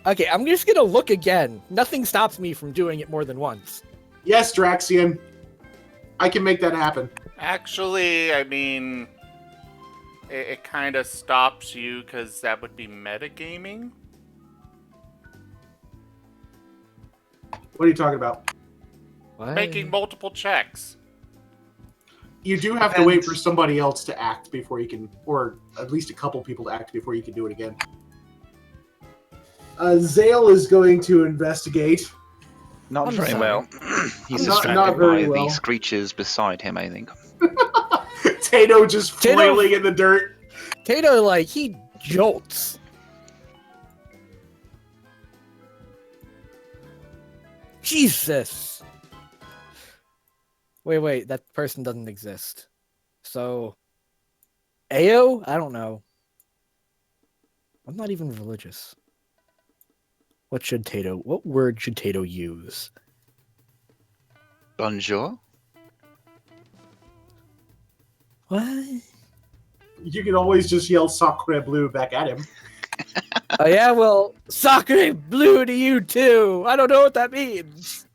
Okay, I'm just gonna look again. Nothing stops me from doing it more than once. Yes, Draxian, I can make that happen. Actually, I mean, it kind of stops you because that would be metagaming. What are you talking about? What? Making multiple checks. You do have to wait for somebody else to act before you can, or at least a couple people to act before you can do it again. Zale is going to investigate. not I'm very sorry. well. He's Not distracted very by well. the screeches beside him, I think. Tato just Tato- flailing in the dirt. Tato, like, he jolts. Jesus. Wait, that person doesn't exist. So, Ao? I don't know. I'm not even religious. What word should Tato use? Bonjour? What? You can always just yell Sacre Bleu back at him. Oh yeah, well, sacre blue to you too. I don't know what that means.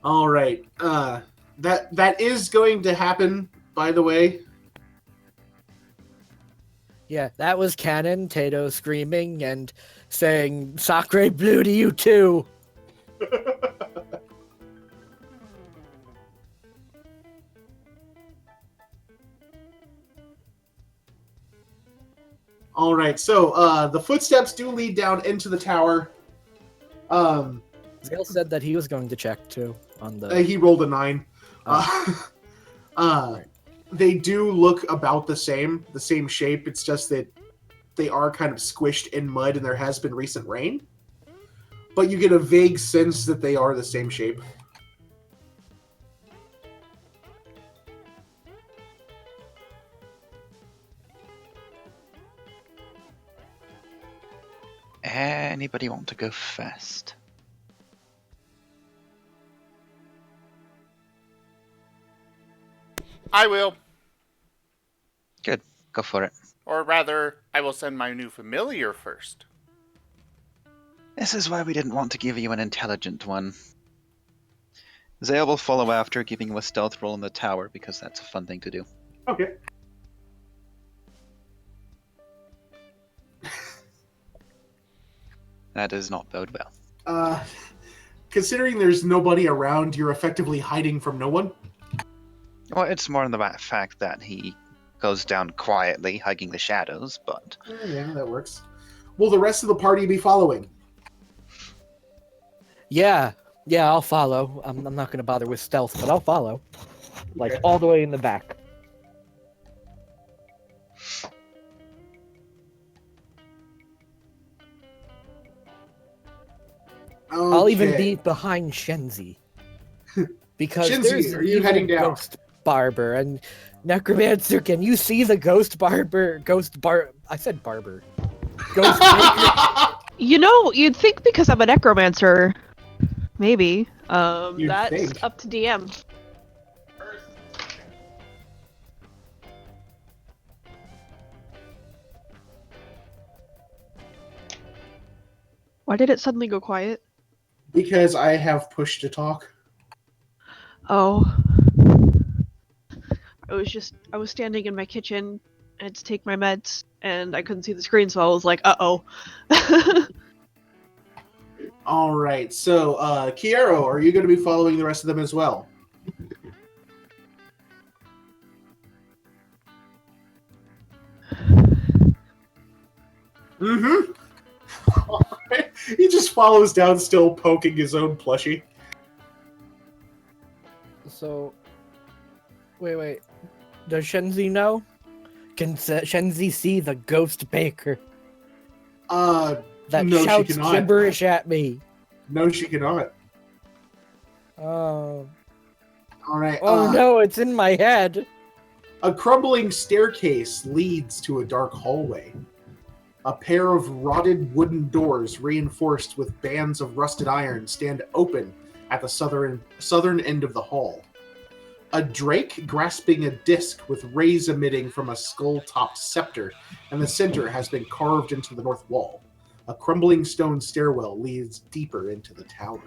All right. That is going to happen, by the way. Yeah, that was canon. Tato screaming and saying sacre blue to you too. All right. So the footsteps do lead down into the tower. Zale said that he was going to check too on the. He rolled a 9. They do look about the same shape. It's just that they are kind of squished in mud and there has been recent rain. But you get a vague sense that they are the same shape. Anybody want to go first? I will. Good. Go for it. Or rather, I will send my new familiar first. This is why we didn't want to give you an intelligent one. Zale will follow after, giving you a stealth roll in the tower, because that's a fun thing to do. Okay. That does not bode well. Considering there's nobody around, you're effectively hiding from no one. Well, it's more in the fact that he goes down quietly, hugging the shadows, but... Yeah, that works. Will the rest of the party be following? Yeah, I'll follow. I'm not going to bother with stealth, but I'll follow. Like, Okay. all the way in the back. I'll even Okay. be behind Shenzi. Because Shenzi, there's are an you evil heading down? ghost barber, and Necromancer, can you see the ghost barber? I said barber. Ghost baker. You know, you'd think because I'm a necromancer, maybe. You'd That's think. up to DM. Why did it suddenly go quiet? Because I have push to talk. Oh. I was standing in my kitchen. I had to take my meds, and I couldn't see the screen, so I was like, uh-oh. All right. So, Kiero, are you going to be following the rest of them as well? Mm-hmm. All right. He just follows down, still poking his own plushie. So, wait. Does Shenzi know? Can Shenzi see the ghost baker that No, she shouts cannot. gibberish at me? No, she cannot. Oh. All right. Oh no, it's in my head. A crumbling staircase leads to a dark hallway. A pair of rotted wooden doors reinforced with bands of rusted iron stand open at the southern end of the hall. A drake grasping a disc with rays emitting from a skull-topped scepter in the center has been carved into the north wall. A crumbling stone stairwell leads deeper into the tower.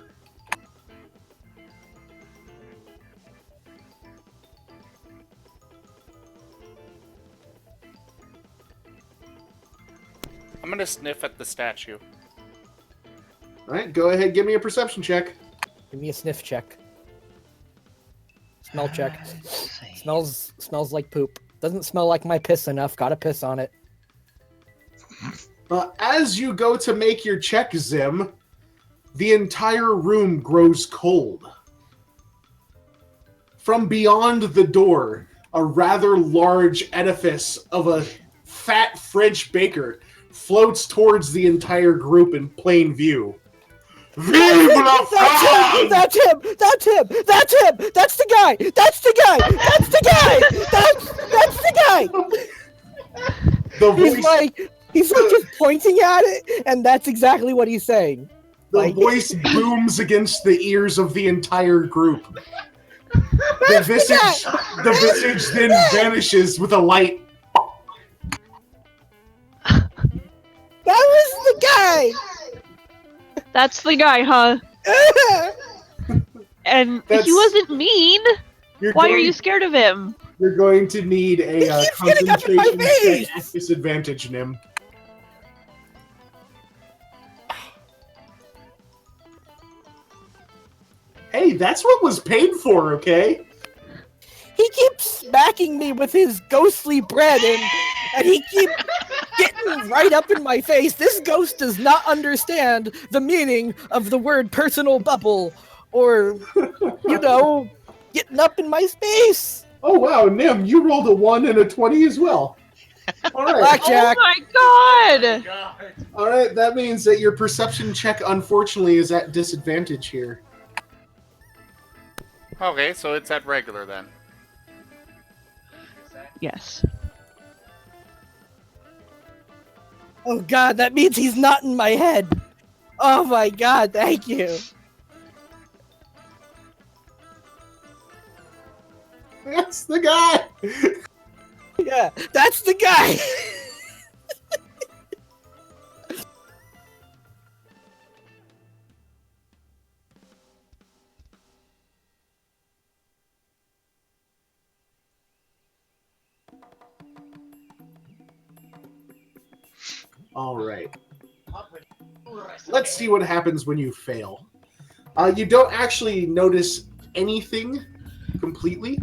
I'm gonna sniff at the statue. All right, go ahead, give me a perception check. Give me a sniff check. Smell check. Let's see. Smells like poop. Doesn't smell like my piss enough. Gotta piss on it. As you go to make your check, Zim, the entire room grows cold. From beyond the door, a rather large edifice of a fat French baker floats towards the entire group in plain view. Vive la France! That's him! That's him! That's him! That's the guy! That's the guy! That's the guy! That's the guy! The He's like just pointing at it, and that's exactly what he's saying. The voice booms against the ears of the entire group. The visage then vanishes with a light. That was the guy! That's the guy, huh? And he wasn't mean. Why are you scared of him? You're going to need a keeps getting up in my concentration check face! at disadvantage, Nim. Hey, that's what was paid for, okay? He keeps smacking me with his ghostly bread, and he keeps getting right up in my face. This ghost does not understand the meaning of the word personal bubble, or, getting up in my space. Oh wow, Nim, you rolled a 1 and a 20 as well. All right. Blackjack. Oh my god! All right, that means that your perception check, unfortunately, is at disadvantage here. Okay, so it's at regular then. Yes. Oh god, that means he's not in my head. Oh my god, thank you. That's the guy. Yeah, that's the guy. All right. Let's see what happens when you fail. You don't actually notice anything completely.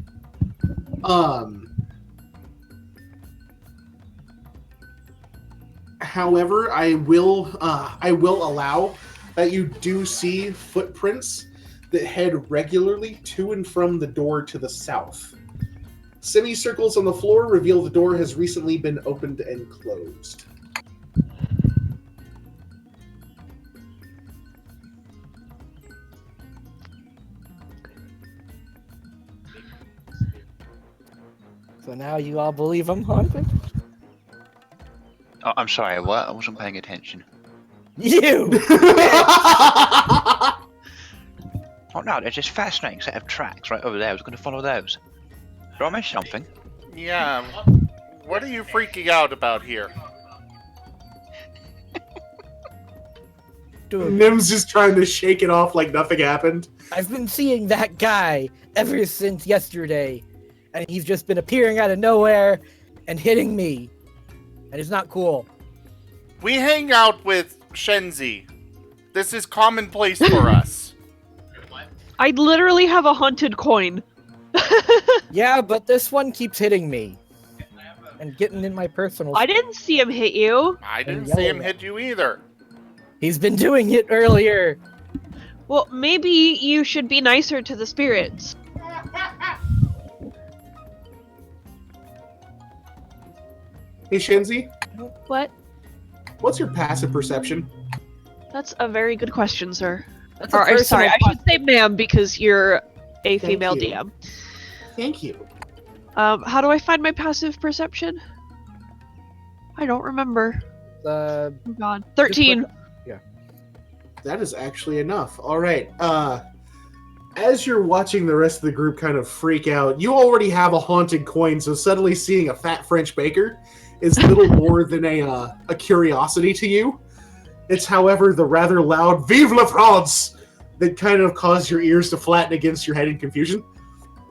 However, I will allow that you do see footprints that head regularly to and from the door to the south. Semicircles on the floor reveal the door has recently been opened and closed. So now you all believe I'm haunted? Oh, I'm sorry, what? I wasn't paying attention. You! Oh no, there's this fascinating set of tracks right over there. I was going to follow those. Did I miss something? Yeah. What are you freaking out about here? Dude, Nim's just trying to shake it off like nothing happened. I've been seeing that guy ever since yesterday, and he's just been appearing out of nowhere and hitting me, and it's not cool. We hang out with Shenzi. This is commonplace for us. I literally have a haunted coin. Yeah, but this one keeps hitting me and getting in my personal. I didn't see him hit you. I didn't yelling see him at hit you either. He's been doing it earlier. Well, maybe you should be nicer to the spirits. Hey, Shenzi, What? what's your passive perception? That's a very good question, sir. That's a Or, I'm sorry, personal I should say ma'am because you're a Thank female you. DM. Thank you. How do I find my passive perception? I don't remember. Uh, Oh god. 13. That is actually enough. All right. As you're watching the rest of the group kind of freak out, you already have a haunted coin, so suddenly seeing a fat French baker is little more than a curiosity to you. It's, however, the rather loud "Vive la France" that kind of caused your ears to flatten against your head in confusion.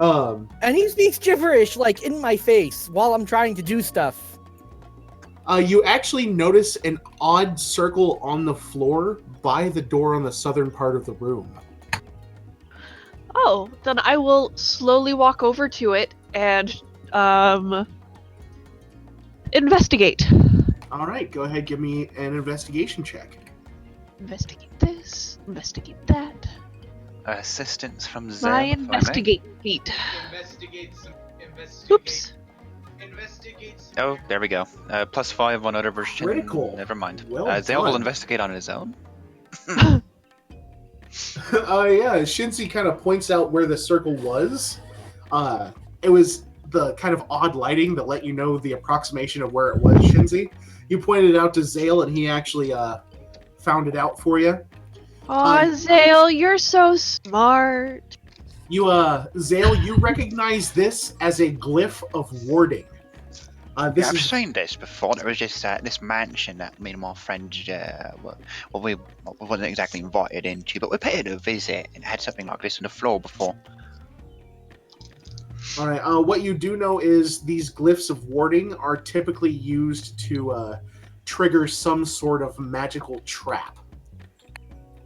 and he speaks gibberish, like, in my face while I'm trying to do stuff. You actually notice an odd circle on the floor by the door on the southern part of the room. Oh, then I will slowly walk over to it and investigate. All right, go ahead, give me an investigation check. Investigate this, investigate that. Assistance from Zeb. My if I may. investigate feat. Investigate. Oops. Investigate. Oh, there we go. +5 on other version. Critical. Never mind. Well Zale will done. investigate on his own. Yeah, Shinzi kind of points out where the circle was. It was the kind of odd lighting that let you know the approximation of where it was, Shinzi. You pointed it out to Zale, and he actually found it out for you. Aw, Zale, you're so smart. Zale, you recognize this as a glyph of warding. This I've is seen this before. It was just this mansion that me and my friends, we wasn't exactly invited into, but we paid a visit and had something like this on the floor before. all right. What you do know is these glyphs of warding are typically used to trigger some sort of magical trap,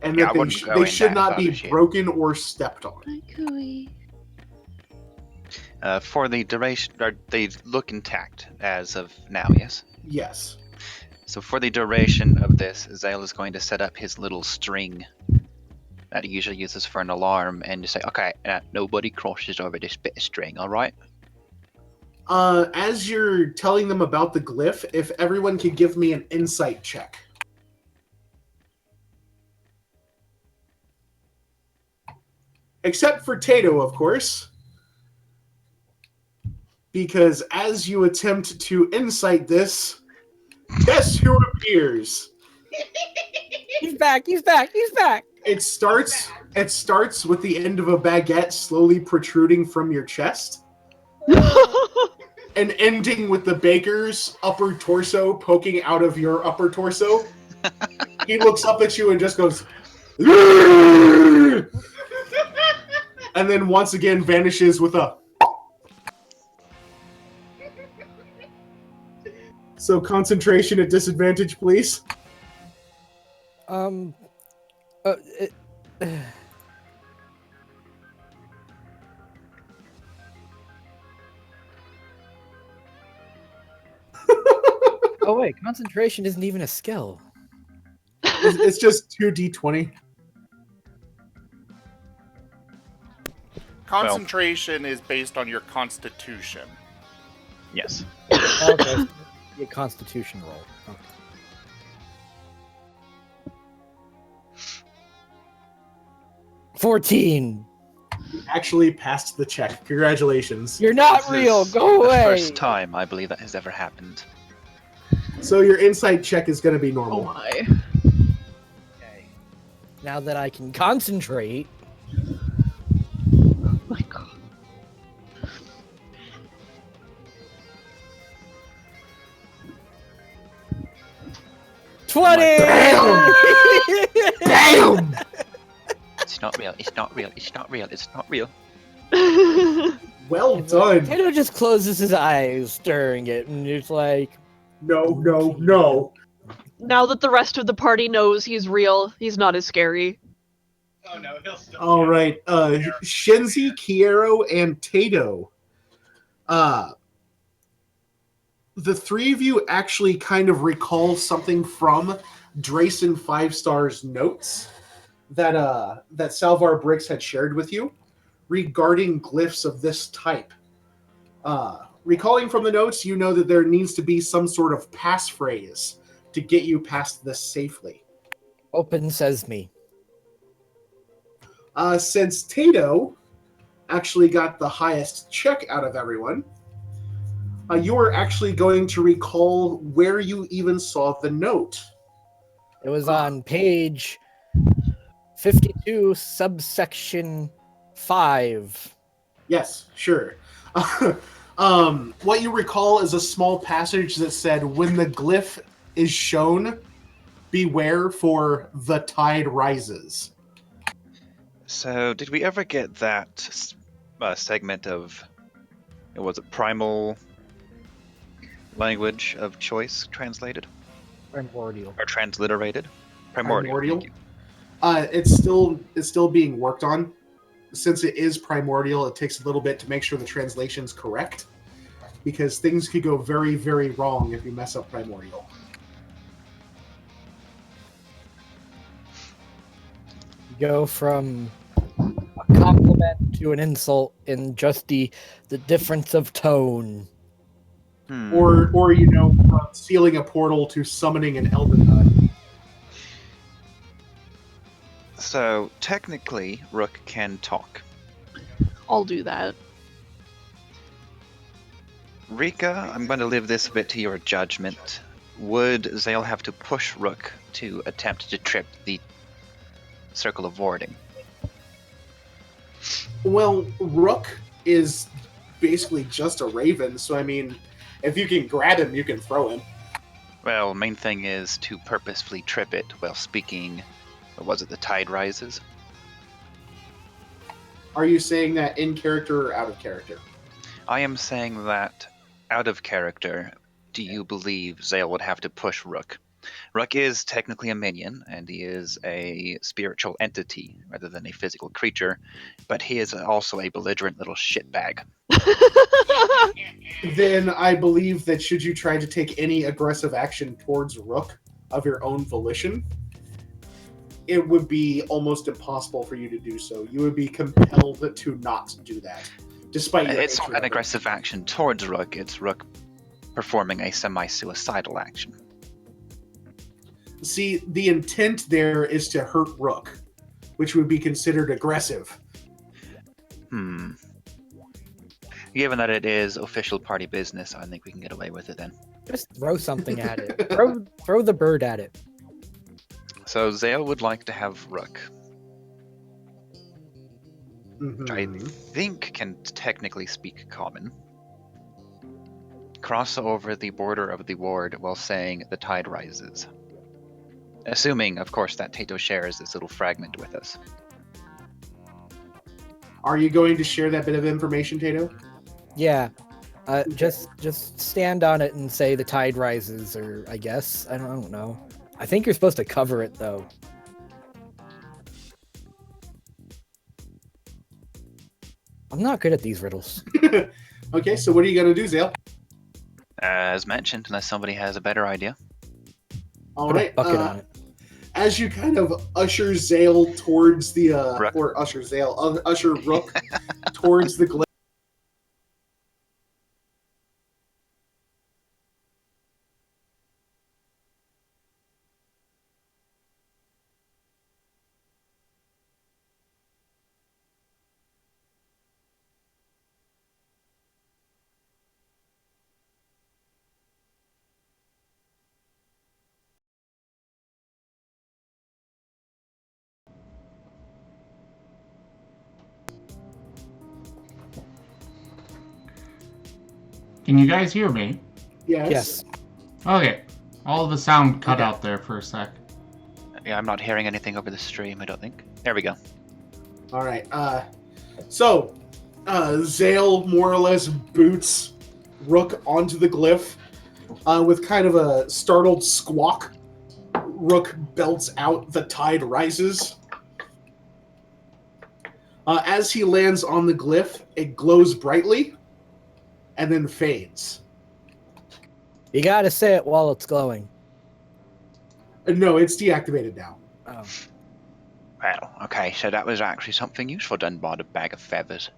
and Yeah, I that wouldn't go they in should that not sort be of shit. broken or stepped on. My cooey. For the duration, they look intact as of now, yes? Yes. So for the duration of this, Zale is going to set up his little string that he usually uses for an alarm and just say, okay, nobody crosses over this bit of string, alright? As you're telling them about the glyph, if everyone could give me an insight check. Except for Tato, of course. Because as you attempt to insight this, guess who appears? He's back, he's back, he's back! It starts with the end of a baguette slowly protruding from your chest, and ending with the baker's upper torso poking out of your upper torso. He looks up at you and just goes, and then once again vanishes with a. So concentration at disadvantage, please. Uh, it, oh wait, concentration isn't even a skill. It's just 2d20. Concentration is based on your constitution. Yes. Okay, a constitution roll. Okay. $14. Actually passed the check. Congratulations. You're not This real. is Go the away. first time I believe that has ever happened. So your insight check is going to be Oh normal. my. Okay. Now that I can concentrate, Oh my god. 20! Damn! It's not real. It's not real. It's not real. It's not real. Well done. Tato just closes his eyes during it, and it's like, No, no, no. Now that the rest of the party knows he's real, he's not as scary. Oh no, he'll still. All right, Shinzi, Kiero, and Tato. The three of you actually kind of recall something from Drayson 5-Star's notes that Salvar Briggs had shared with you regarding glyphs of this type. Recalling from the notes, you know that there needs to be some sort of passphrase to get you past this safely. open sesame. Since Tato actually got the highest check out of everyone, you are actually going to recall where you even saw the note. It was on page 52, subsection 5. Yes, sure. What you recall is a small passage that said, when the glyph is shown, beware for the tide rises. So, did we ever get that segment of, was it primal language of choice translated Primordial. or transliterated? Primordial. Thank you. It's still being worked on. Since it is primordial, it takes a little bit to make sure the translation's correct, because things could go very, very wrong if you mess up primordial. Go from a compliment to an insult in just the difference of tone. Or from sealing a portal to summoning an elven god. So, technically, Rook can talk. I'll do that. Rika, I'm going to leave this a bit to your judgment. Would Zale have to push Rook to attempt to trip the circle of warding? Well, Rook is basically just a raven, so I mean, if you can grab him, you can throw him. Well, main thing is to purposefully trip it while speaking. Or was it the tide rises? Are you saying that in character or out of character? I am saying that out of character. Do you believe Zale would have to push Rook? Rook is technically a minion, and he is a spiritual entity rather than a physical creature, but he is also a belligerent little shitbag. Then I believe that should you try to take any aggressive action towards Rook of your own volition, it would be almost impossible for you to do so. You would be compelled to not do that, despite your It's hatred not an of it. aggressive action towards Rook, it's Rook performing a semi-suicidal action. See, the intent there is to hurt Rook, which would be considered aggressive. Given that it is official party business, I think we can get away with it then. Just throw something at it. Throw the bird at it. So Zale would like to have Rook, which I Mhm. think can technically speak common, cross over the border of the ward while saying the tide rises. Assuming, of course, that Tato shares this little fragment with us. Are you going to share that bit of information, Tato? Yeah. Just stand on it and say the tide rises, or I guess. I don't know. I think you're supposed to cover it, though. I'm not good at these riddles. Okay, so what are you going to do, Zale? As mentioned, unless somebody has a better idea. All Put a right. bucket on it. As you kind of usher Zale towards the Rook. or usher Rook towards the glyph. Can you guys hear me? Yes. Yes. Okay. All of the sound cut out there for a sec. Yeah, I'm not hearing anything over the stream, I don't think. There we go. All right. So Zale more or less boots Rook onto the glyph with kind of a startled squawk. Rook belts out, the tide rises. As he lands on the glyph, it glows brightly and then fades. You gotta say it while it's glowing. No, it's deactivated now. Oh. Well, okay, so that was actually something useful done by the bag of feathers.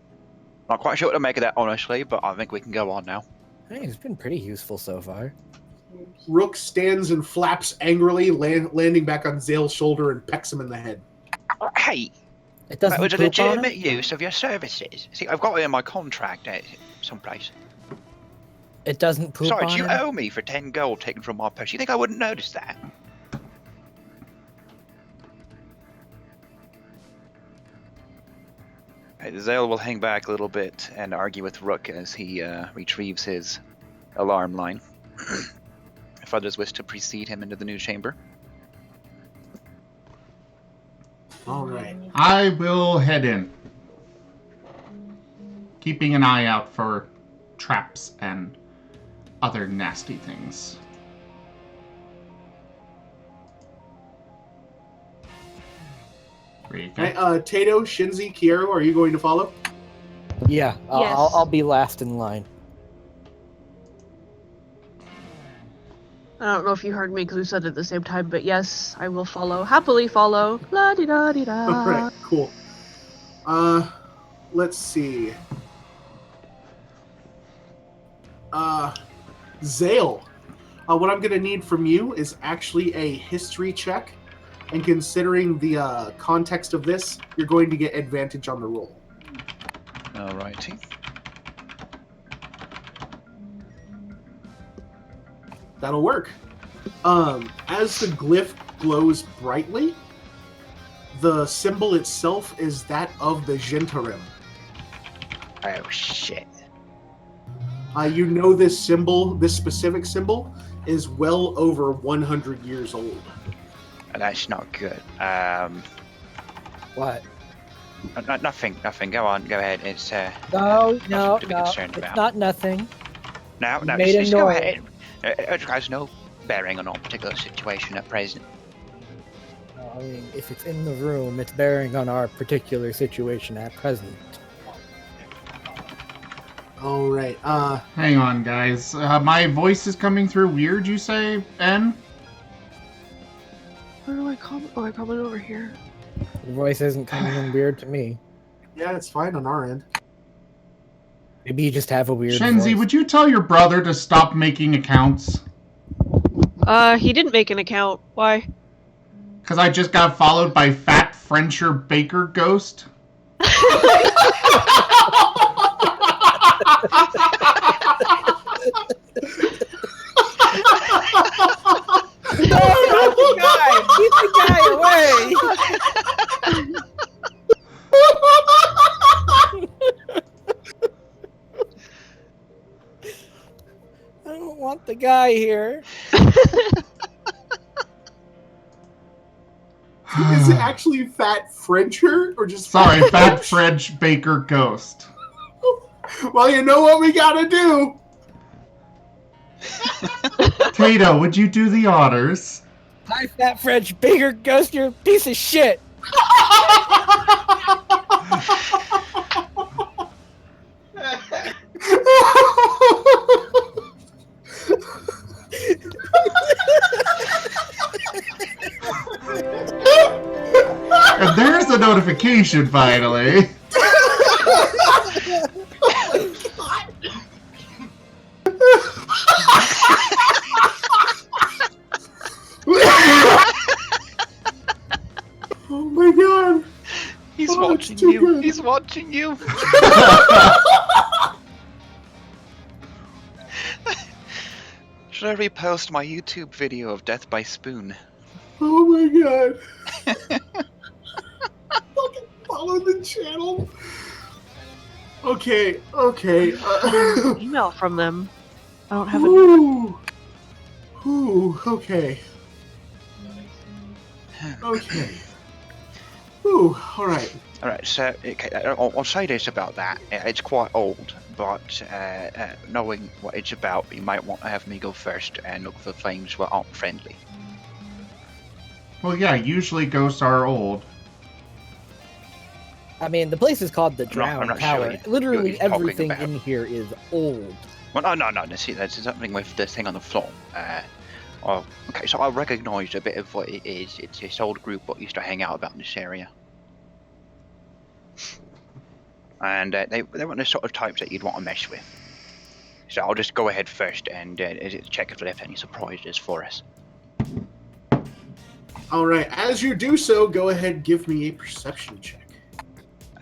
Not quite sure what to make of that, honestly, but I think we can go on now. Hey, it's been pretty useful so far. Rook stands and flaps angrily, landing back on Zale's shoulder and pecks him in the head. Hey, It that doesn't was a poop on legitimate it? use of your services. See, I've got it in my contract someplace. It doesn't poop Besides, on you him? owe me for 10 gold taken from my purse. You think I wouldn't notice that? Zale will hang back a little bit and argue with Rook as he retrieves his alarm line. If others wish to precede him into the new chamber. All right. I will head in, keeping an eye out for traps and other nasty things. There you go. Hey, Tato, Shinzi, Kiero, are you going to follow? Yeah, Yes. I'll be last in line. I don't know if you heard me because we said it at the same time, but yes, I will follow. Happily follow. La di da di da. All right, cool. Let's see. Zale, what I'm gonna need from you is actually a history check, and considering the context of this, you're going to get advantage on the roll. Alrighty. That'll work. As the glyph glows brightly, the symbol itself is that of the Jentarim. Oh shit. You know this symbol, this specific symbol, is well over 100 years old. That's not good. What? Nothing. Go on. Go ahead. It's No, no, to be no. concerned It's about. not nothing. No, made a just go noise. ahead. It has no bearing on our particular situation at present. I mean, if it's in the room, it's bearing on our particular situation at present. All right. Hang on, guys. My voice is coming through weird, you say, N? Where do I comment? Oh, I commented over here. Your voice isn't coming in weird to me. Yeah, it's fine on our end. Maybe you just have a weird Shenzi, voice. would you tell your brother to stop making accounts? He didn't make an account. Why? Because I just got followed by Fat Frencher Baker Ghost. No, not the guy! Keep the guy away! I don't want the guy here. Is it actually Fat Frencher or just Sorry, Fat Fat French? French Baker Ghost. Well, you know what we gotta do. Tato, would you do the honors? Hi, Fat French Baker Ghost, you're a piece of shit! And there's the notification, finally. Oh my god. He's Oh, it's watching too you. good. He's watching you. Should I repost my YouTube video of Death by Spoon? Oh my god. Fucking follow the channel. Okay. Email from them. I don't have it. Ooh. Ooh, okay. Okay. Ooh, alright. Alright, so okay, I'll say this about that. It's quite old, but knowing what it's about, you might want to have me go first and look for things that aren't friendly. Well, yeah, usually ghosts are old. I mean, the place is called the I'm Drowned not Tower. sure what Literally you're talking everything about. in here is old. Well, no. See, there's something with the thing on the floor. Okay, so I recognise a bit of what it is. It's this old group that used to hang out about in this area. And they weren't the sort of types that you'd want to mess with. So I'll just go ahead first and check if they have any surprises for us. Alright, as you do so, go ahead and give me a perception check.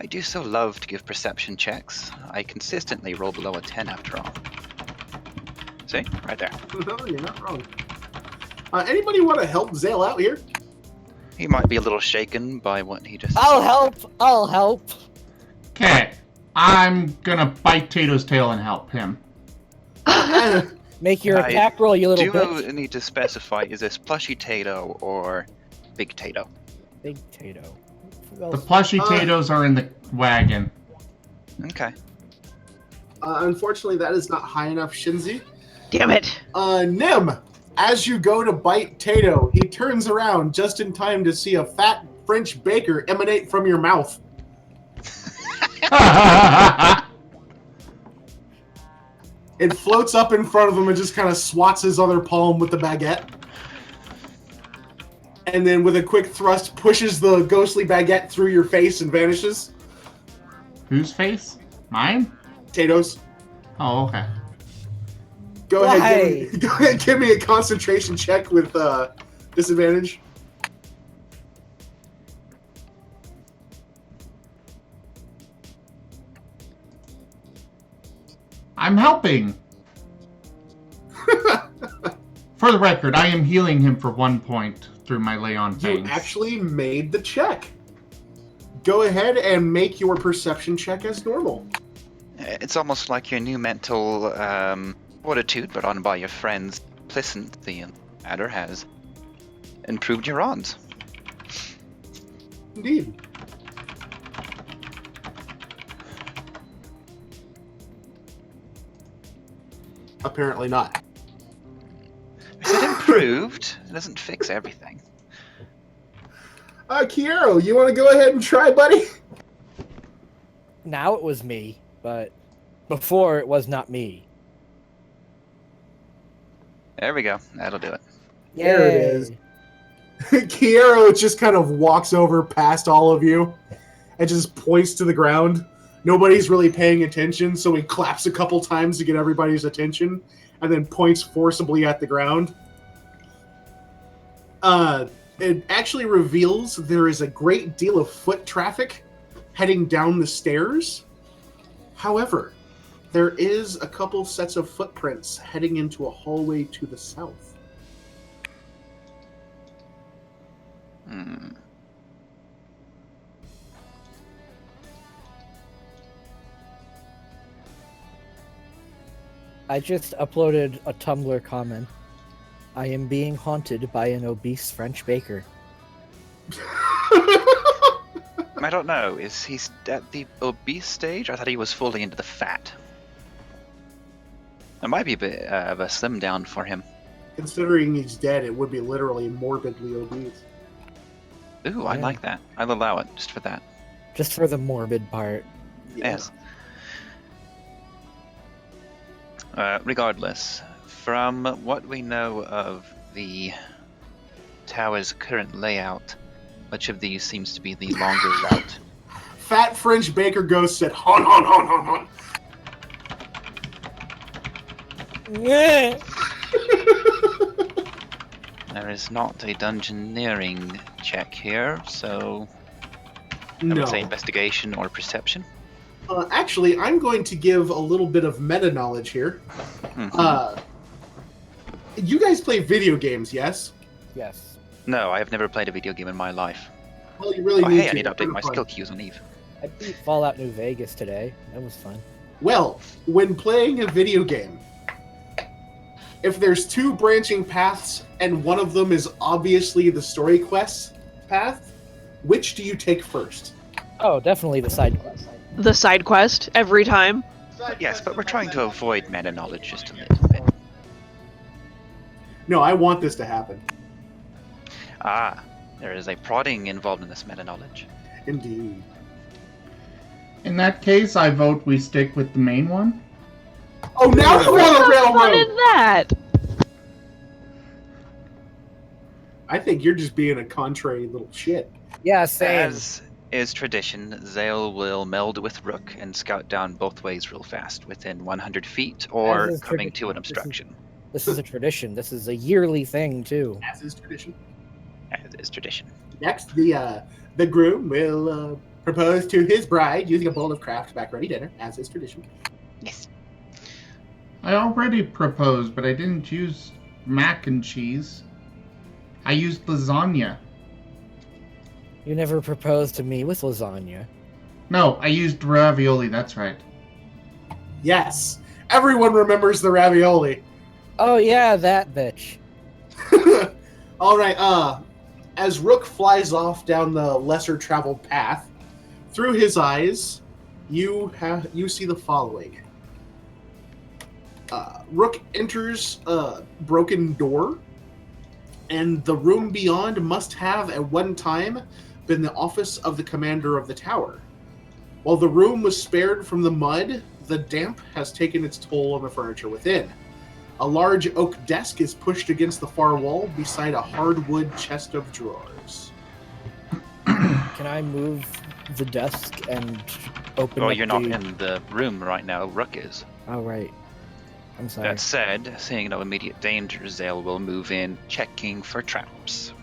I do so love to give perception checks. I consistently roll below a 10 after all. See? Right there. No, you're not wrong. Anybody want to help Zale out here? He might be a little shaken by what he just I'll saw. help. Okay, I'm gonna bite Tato's tail and help him. Make your I attack roll, you little Do bitch. need to specify, is this plushy Tato or big Tato? Big Tato. Who The else? plushy Tatos are in the wagon. Okay. Unfortunately, that is not high enough, Shinzi. Damn it! Nim, as you go to bite Tato, he turns around just in time to see a fat French baker emanate from your mouth. It floats up in front of him and just kind of swats his other palm with the baguette. And then with a quick thrust, pushes the ghostly baguette through your face and vanishes. Whose face? Mine? Tato's. Oh, okay. Go ahead, give me a concentration check with disadvantage. I'm helping! For the record, I am healing him for 1 point through my lay on You things. actually made the check. Go ahead and make your perception check as normal. It's almost like your new mental fortitude, but on by your friends, Pleasant the Adder has improved your odds. Indeed. Apparently not. Is it improved? It doesn't fix everything. Kiero, you want to go ahead and try, buddy? Now it was me, but before it was not me. There we go. That'll do it. There it is. Kiero just kind of walks over past all of you and just points to the ground. Nobody's really paying attention, so he claps a couple times to get everybody's attention and then points forcibly at the ground. It actually reveals there is a great deal of foot traffic heading down the stairs. However, there is a couple sets of footprints heading into a hallway to the south. I just uploaded a Tumblr comment. I am being haunted by an obese French baker. I don't know. Is he at the obese stage? I thought he was fully into the fat. It might be a bit of a slim down for him. Considering he's dead, it would be literally morbidly obese. Ooh, I Yeah. like that. I'll allow it just for that. Just for the morbid part. Yes. Regardless, from what we know of the tower's current layout, which of these seems to be the longer route? Fat French baker ghost said, hon, hon, hon, hon, hon. There is not a dungeoneering check here, so I No. would say investigation or perception. Actually, I'm going to give a little bit of meta knowledge here. Mhm. You guys play video games, yes? Yes. No, I have never played a video game in my life. Well, you really Oh, need hey, to. I need to It's update kinda my fun. skill queues on Eve. I beat Fallout New Vegas today. That was fun. Well, when playing a video game, if there's two branching paths and one of them is obviously the story quest path, which do you take first? Oh, definitely the side quest. The side quest every time. Yes, but we're trying to avoid meta knowledge just a little bit. No, I want this to happen. Ah, there is a prodding involved in this meta knowledge. Indeed. In that case, I vote we stick with the main one. Oh, now you want a What railroad! is that? I think you're just being a contrary little shit. Yeah, same. As is tradition, Zale will meld with Rook and scout down both ways real fast, within 100 feet or As is coming to tradition. an obstruction. This is a tradition. This is a yearly thing, too. As is tradition. As is tradition. Next, the groom will propose to his bride using a bowl of Kraft back-ready dinner, as is tradition. Yes. I already proposed, but I didn't use mac and cheese. I used lasagna. You never proposed to me with lasagna. No, I used ravioli, that's right. Yes, everyone remembers the ravioli. Oh, yeah, that bitch. All right. As Rook flies off down the lesser traveled path, through his eyes, you see the following. Rook enters a broken door, and the room beyond must have at one time been the office of the commander of the tower. While the room was spared from the mud, the damp has taken its toll on the furniture within. A large oak desk is pushed against the far wall beside a hardwood chest of drawers. Can I move the desk and open Well, up you're not the... in the room right now, Rook is. Oh, right. I'm sorry. That said, seeing no immediate danger, Zale will move in, checking for traps.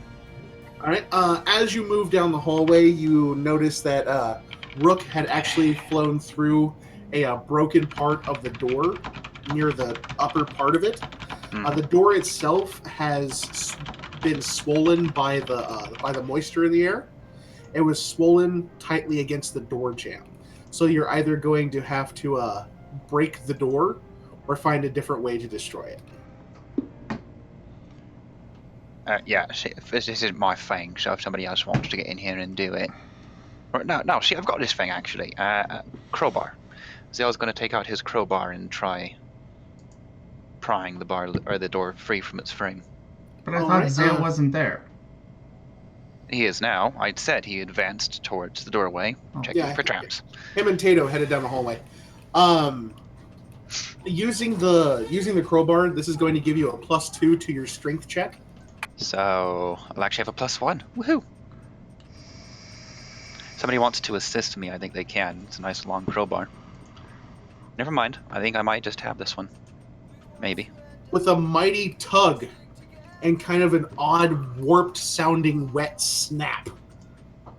All right. As you move down the hallway, you notice that Rook had actually flown through a broken part of the door near the upper part of it. The door itself has been swollen by the moisture in the air. It was swollen tightly against the door jamb. So you're either going to have to break the door or find a different way to destroy it. Yeah, see, this isn't my thing, so if somebody else wants to get in here and do it. Or, no, see, I've got this thing actually. Crowbar. Zale's going to take out his crowbar and try prying the bar or the door free from its frame. But I All thought right, Zale wasn't there. He is now. I'd said he advanced towards the doorway, checking Yeah, for traps. Him and Tato headed down the hallway. Using the crowbar, this is going to give you a +2 to your strength check. So I'll actually have a +1. Woohoo! Somebody wants to assist me, I think they can. It's a nice long crowbar. Never mind. I think I might just have this one. Maybe. With a mighty tug and kind of an odd, warped-sounding wet snap,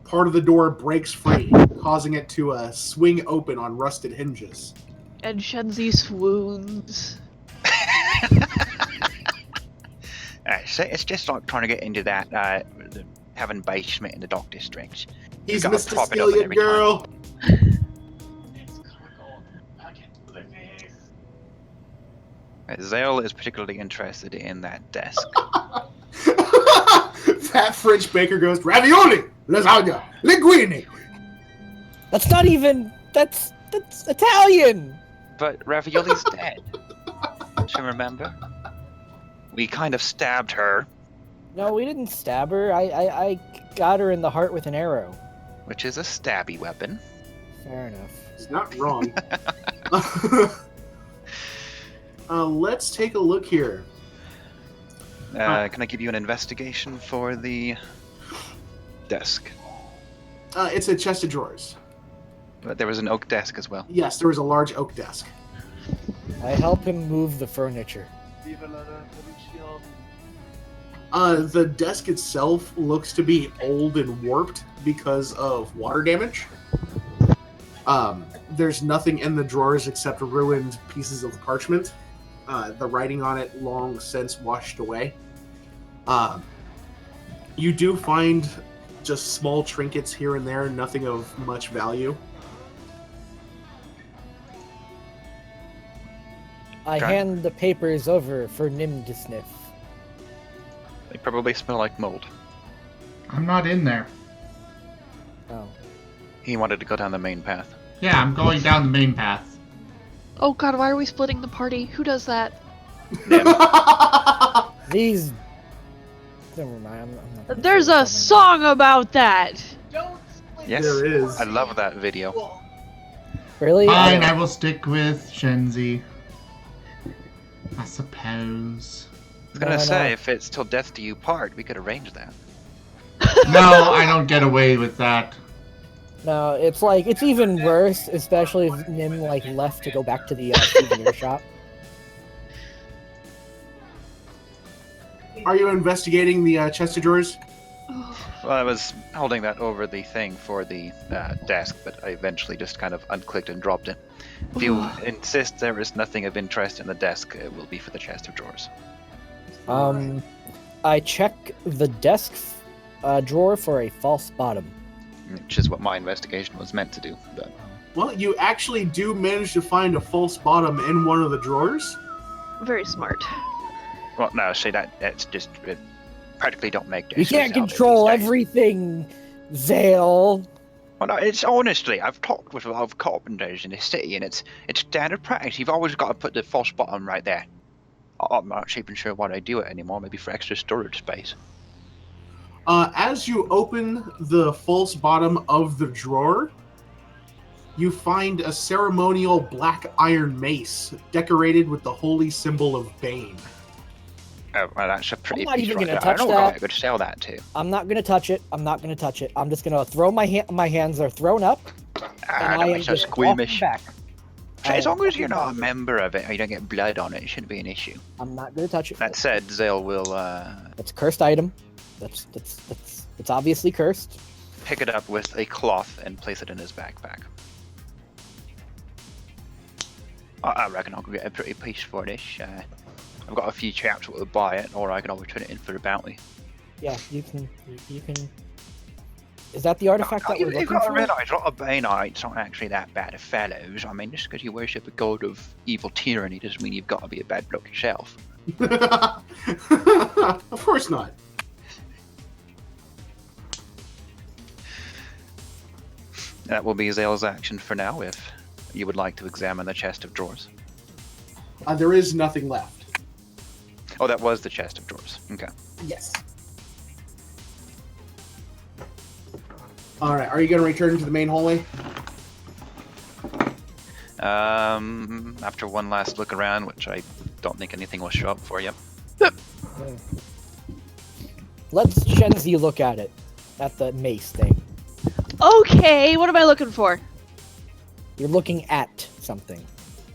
part of the door breaks free, causing it to swing open on rusted hinges. And Shenzi swoons. So it's just like trying to get into that having basement in the Dock District. He's gotta Mr. prop it open Steal Your every time. Girl. Zale is particularly interested in that desk. That French baker goes, ravioli, lasagna, linguine. That's not even... That's Italian! But Ravioli's dead. Don't you remember? We kind of stabbed her, No, we didn't stab her. I got her in the heart with an arrow. which is a stabby weapon. Fair enough. He's not wrong. Let's take a look here. Can I give you an investigation for the desk? It's a chest of drawers. But there was an oak desk as well. Yes, there was a large oak desk. I help him move the furniture. The desk itself looks to be old and warped because of water damage. There's nothing in the drawers except ruined pieces of parchment. The writing on it long since washed away. You do find just small trinkets here and there, nothing of much value. I Okay. hand the papers over for Nim to sniff. They probably smell like mold. I'm not in there. Oh. He wanted to go down the main path. Yeah, I'm going down the main path. Oh god, why are we splitting the party? Who does that? These. Never mind. I'm not gonna There's say a what's song about that! Don't split Yes, There is. I love that video. happening. Really? Fine, I I will stick with Shenzi. I suppose. I was gonna No, say, no. if it's till death do you part, we could arrange that. No, I don't get away with that. No, it's like it's even worse, especially if Nim like left to go back to the souvenir shop. Are you investigating the chest of drawers? Well, I was holding that over the thing for the desk, but I eventually just kind of unclicked and dropped it. If you insist there is nothing of interest in the desk, it will be for the chest of drawers. I check the desk drawer for a false bottom. Which is what my investigation was meant to do. But Well, you actually do manage to find a false bottom in one of the drawers. Very smart. well, no, see that's just it practically don't make You desks can't nowadays control these days. everything, Zale. Well, no, it's honestly, I've talked with a lot of carpenters in the city, and it's standard practice. You've always got to put the false bottom right there. I'm not even sure why they do it anymore. Maybe for extra storage space. As you open the false bottom of the drawer, you find a ceremonial black iron mace decorated with the holy symbol of Bane. Oh, well, that's a pretty not piece even right gonna there. I touch don't know that. I could sell that to. I'm not gonna touch it. I'm not gonna touch it. I'm just gonna throw my hands are thrown up, and I Don't am be so just walking squeamish. back. So as I- long as you're not a member of it, or you don't get blood on it, it shouldn't be an issue. I'm not gonna touch it. That said, Zale will That's a cursed item. That's it's obviously cursed. pick it up with a cloth and place it in his backpack. I reckon I'll get a pretty piece for this. I've got a few chaps that will buy it, or I can always turn it in for a bounty. Yeah, you can. Is that the artifact that we're You've looking got to for? realise a lot of Baneites aren't actually that bad of fellows. I mean, just because you worship a god of evil tyranny doesn't mean you've got to be a bad bloke yourself. Of course not. That will be Zale's action for now, if you would like to examine the chest of drawers. There is nothing left. Oh, that was the chest of drawers. Okay. Yes. All right. Are you going to return to the main hallway? After one last look around, which I don't think anything will show up for you. Let's Shenzi look at it, at the mace thing. Okay, what am I looking for? You're looking at something.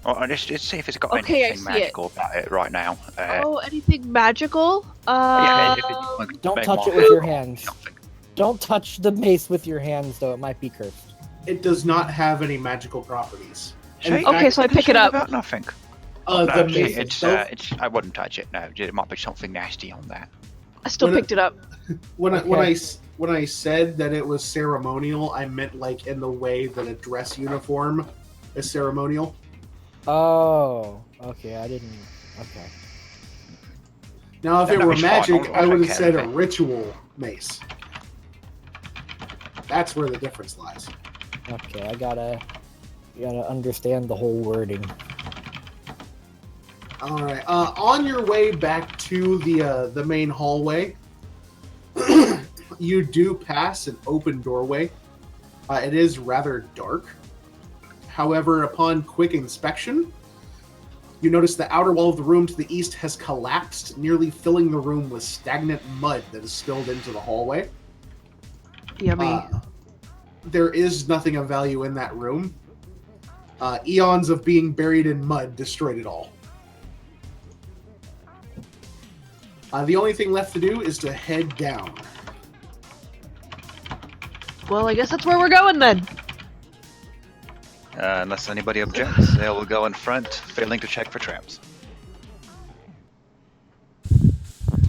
Oh, just see if it's got Okay, I anything see it. magical about it right now. Oh, anything magical? Yeah, if it's like Don't big touch it one, with your hands. something. Don't touch the mace with your hands, though. It might be cursed. It does not have any magical properties. In See? Okay, so I pick it up. About nothing. the No, mace it's itself, I wouldn't touch it. No, it might be something nasty on that. I still When it- picked it up. when Okay. when I said that it was ceremonial, I meant like in the way that a dress uniform is ceremonial. Oh, okay. I didn't. Okay. Now, if No, it no, were it's fine. magic, I'll I would have take said care a of it. ritual mace. That's where the difference lies. Okay, I gotta understand the whole wording. All right. On your way back to the main hallway, you do pass an open doorway. It is rather dark. However, upon quick inspection, you notice the outer wall of the room to the east has collapsed, nearly filling the room with stagnant mud that has spilled into the hallway. Yummy. There is nothing of value in that room. Eons of being buried in mud destroyed it all. The only thing left to do is to head down. Well, I guess that's where we're going then. Unless anybody objects, they will go in front, failing to check for traps.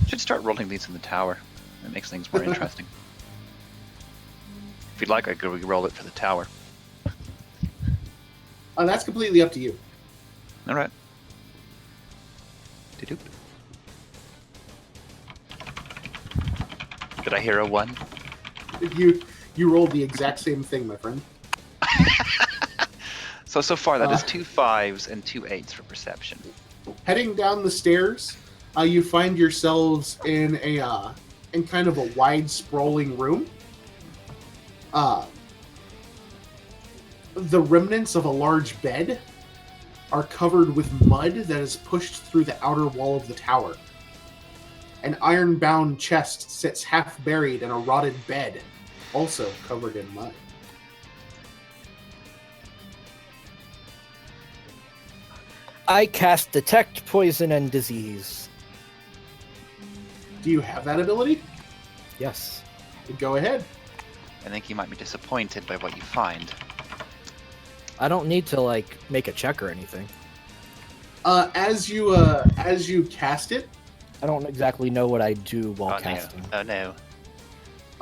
Should start rolling these in the tower. That makes things more interesting. If you'd like, I could re-roll it for the tower. That's completely up to you. All right. Doop. Did I hear a 1? You rolled the exact same thing, my friend. So far that is 2 5s and 2 8s for perception. Heading down the stairs, you find yourselves in kind of a wide, sprawling room. The remnants of a large bed are covered with mud that is pushed through the outer wall of the tower. An iron-bound chest sits half buried in a rotted bed, also covered in mud. I cast Detect Poison and Disease. Do you have that ability? Yes. Go ahead. I think you might be disappointed by what you find. I don't need to, make a check or anything. As you cast it, I don't exactly know what I do while Oh casting. no. Oh no.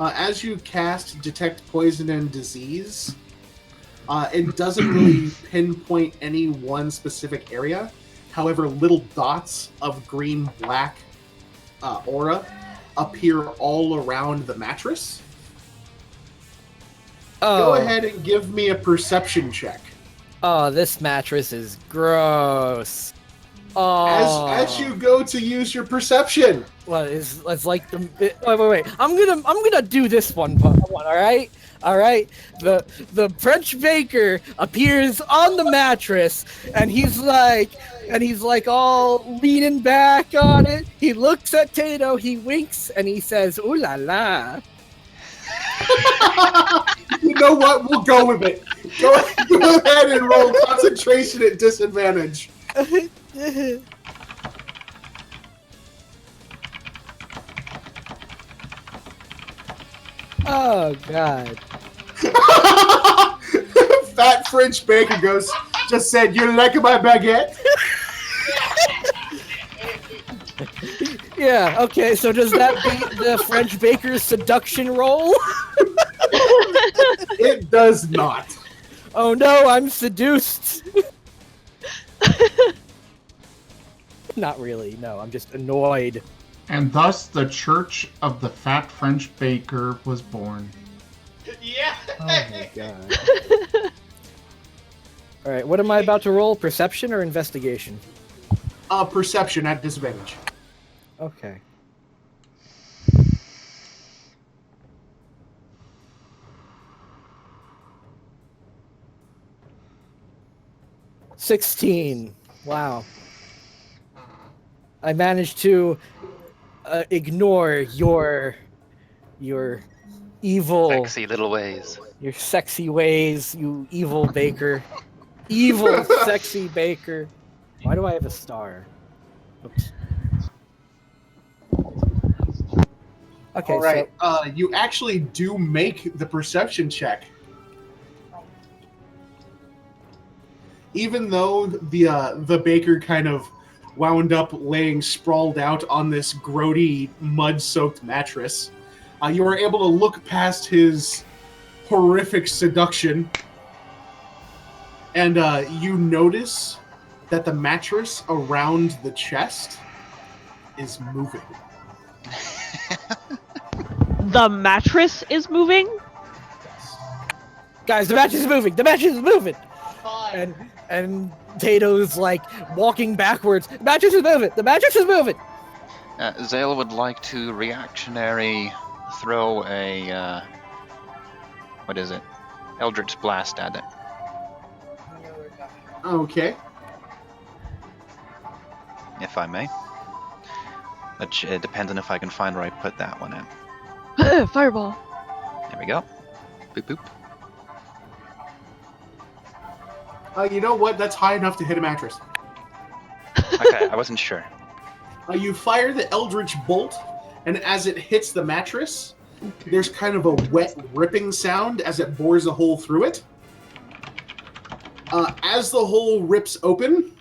as you cast Detect Poison and Disease, it doesn't really pinpoint any one specific area. However, little dots of green-black aura appear all around the mattress. Go ahead and give me a perception check. Oh, this mattress is gross. Oh. As you go to use your perception. Well, it's like the wait. I'm gonna do this one. All right. The French baker appears on the mattress, and he's like all leaning back on it. He looks at Tato, he winks, and he says, "Ooh la la." You know what? We'll go with it. Go ahead and roll concentration at disadvantage. Oh God. Fat French baker just said, "You like my baguette?" Yeah, okay, so does that beat the French baker's seduction roll? It does not. Oh no, I'm seduced. Not really, no, I'm just annoyed. And thus the Church of the Fat French Baker was born. Yeah. Oh my God. Alright, what am I about to roll? Perception or investigation? Perception at disadvantage. Okay. $16. Wow. I managed to ignore your evil, Sexy little ways. your sexy ways, you evil baker. Evil, sexy baker. Why do I have a star? Oops. Okay, All right. You actually do make the perception check. Even though the baker kind of wound up laying sprawled out on this grody, mud-soaked mattress, you were able to look past his horrific seduction, and you notice that the mattress around the chest is moving. The mattress is moving? guys, the match is moving. The match is moving. Fine. And Tato's like walking backwards. The mattress is moving. The mattress is moving. Zale would like to reactionary throw a what is it? Eldritch Blast at it. Okay. If I may. Which it depends on if I can find where I put that one in. Fireball. There we go. Boop boop. You know what? That's high enough to hit a mattress. Okay, I wasn't sure. You fire the Eldritch Bolt, and as it hits the mattress, there's kind of a wet ripping sound as it bores a hole through it. As the hole rips open,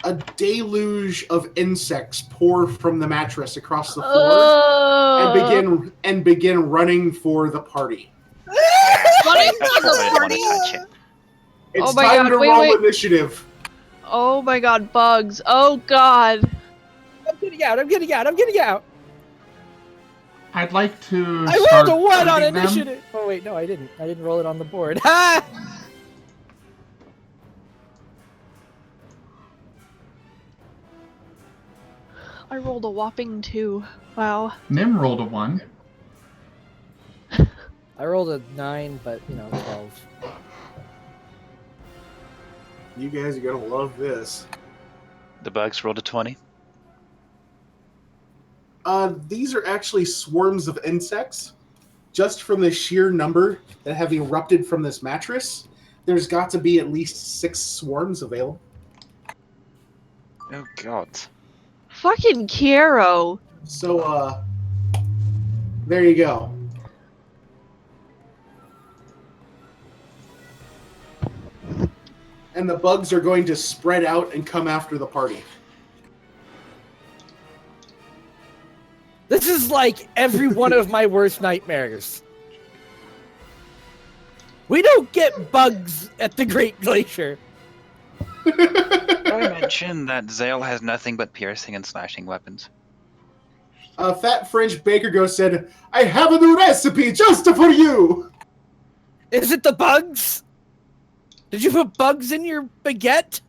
a deluge of insects pour from the mattress across the floor and begin running for the party. Running That's for the why I didn't want party? to touch it. It's Oh my time God, to wait, roll wait. initiative. Oh my god, bugs. Oh god. I'm getting out. I'm getting out. I'm getting out. I'd like to I start rolled a 1 on eating them. initiative. Oh wait, no, I didn't. I didn't roll it on the board. Ha! I rolled a whopping 2. Wow. Nim rolled a 1. I rolled a 9, but 12. You guys are gonna love this. The bugs rolled a 20. These are actually swarms of insects. Just from the sheer number that have erupted from this mattress, there's got to be at least 6 swarms available. Oh god. Fucking Kiero. So, there you go. And the bugs are going to spread out and come after the party. This is like every one of my worst nightmares. We don't get bugs at the Great Glacier. Did I mention that Zale has nothing but piercing and slashing weapons? A fat French baker ghost said, "I have a new recipe just for you!" Is it the bugs? Did you put bugs in your baguette?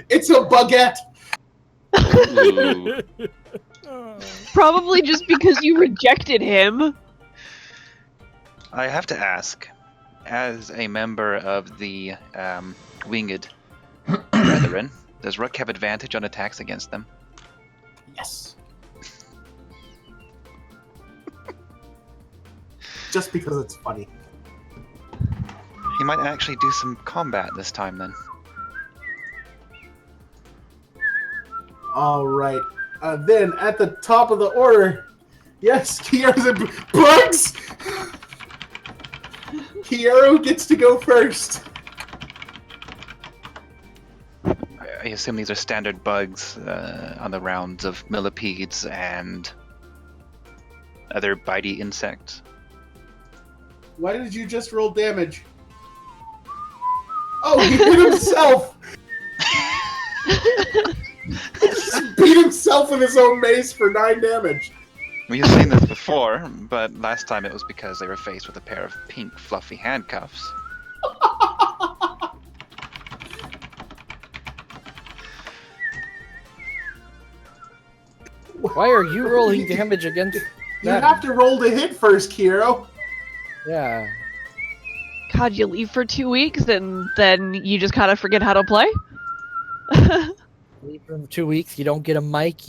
It's a baguette! Ooh. Probably just because you rejected him. I have to ask, as a member of the Winged Brethren, does Rook have advantage on attacks against them? Yes. Just because it's funny. He might actually do some combat this time then. All right. Then at the top of the order, yes, Kiero's in bugs. Kiero gets to go first. I assume these are standard bugs on the rounds of millipedes and other bitey insects. Why did you just roll damage? Oh, he hit himself. He just beat himself with his own mace for 9 damage. We've seen this before, but last time it was because they were faced with a pair of pink fluffy handcuffs. Why are you rolling damage against You that? have to roll to hit first, Kiero. Yeah. God, you leave for 2 weeks and then you just kind of forget how to play? Leave for 2 weeks, you don't get a mic.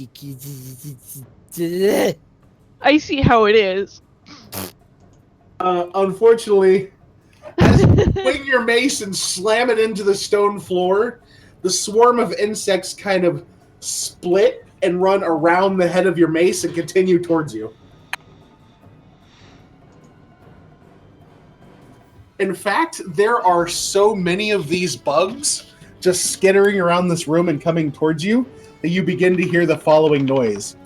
I see how it is. Unfortunately, as you swing your mace and slam it into the stone floor, the swarm of insects kind of split and run around the head of your mace and continue towards you. In fact, there are so many of these bugs just skittering around this room and coming towards you that you begin to hear the following noise.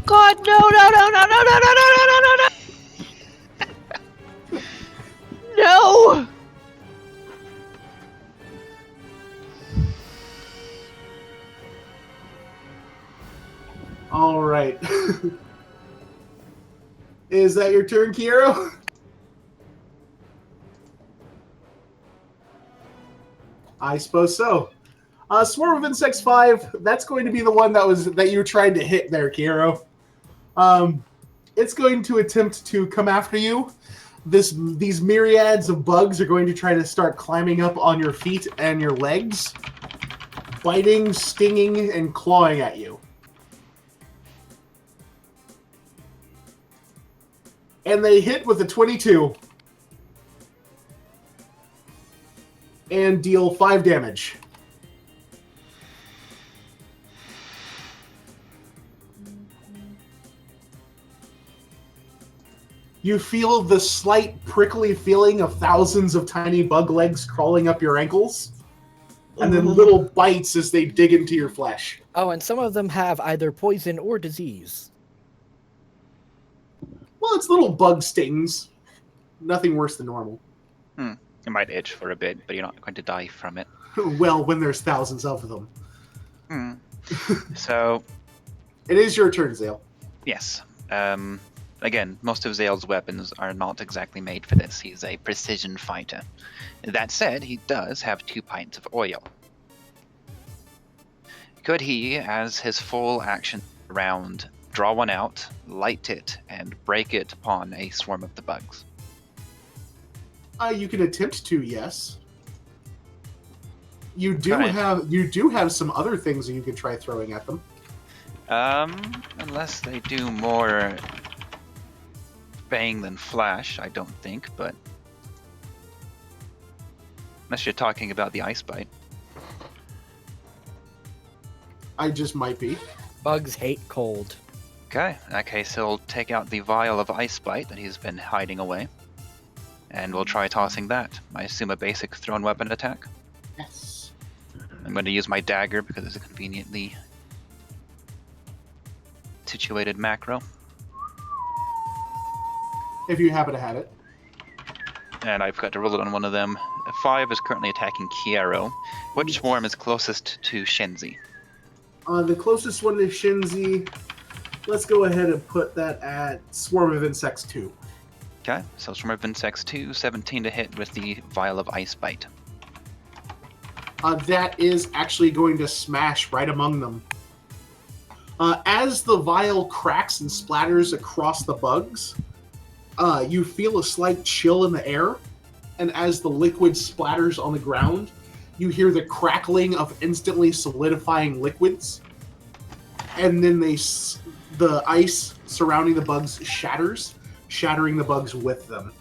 God, no, no, no, no, no, no, no, no, no, no, no, no! No! All right. Is that your turn, Kiero? I suppose so. Swarm of Insects 5, that's going to be the one that you tried to hit there, Kiero. It's going to attempt to come after you. These myriads of bugs are going to try to start climbing up on your feet and your legs, biting, stinging, and clawing at you. And they hit with a 22. And deal 5 damage. You feel the slight prickly feeling of thousands of tiny bug legs crawling up your ankles, and then little bites as they dig into your flesh. Oh, and some of them have either poison or disease. Well, it's little bug stings. Nothing worse than normal. It might itch for a bit, but you're not going to die from it. Well, when there's thousands of them. So, It is your turn, Zale. yes. Again, most of Zale's weapons are not exactly made for this. He's a precision fighter. That said, he does have 2 pints of oil. Could he, as his full action round, draw one out, light it, and break it upon a swarm of the bugs? You can attempt to, yes. You do Okay. have some other things that you could try throwing at them. Unless they do more bang than flash, I don't think, but unless you're talking about the ice bite. I just might be. Bugs hate cold. Okay, in that case, he'll take out the vial of ice bite that he's been hiding away, and we'll try tossing that. I assume a basic thrown weapon attack. Yes. I'm going to use my dagger because it's a conveniently situated macro. If you happen to have it. And I've got to roll it on one of them. A 5 is currently attacking Kiero. Which Yes. swarm is closest to Shenzi? The closest one to Shinzi, let's go ahead and put that at Swarm of Insects 2. Okay, so Swarm of Insects 2, 17 to hit with the Vial of Ice Bite. That is actually going to smash right among them. As the vial cracks and splatters across the bugs, you feel a slight chill in the air, and as the liquid splatters on the ground, you hear the crackling of instantly solidifying liquids, and then the ice surrounding the bugs shatters, shattering the bugs with them.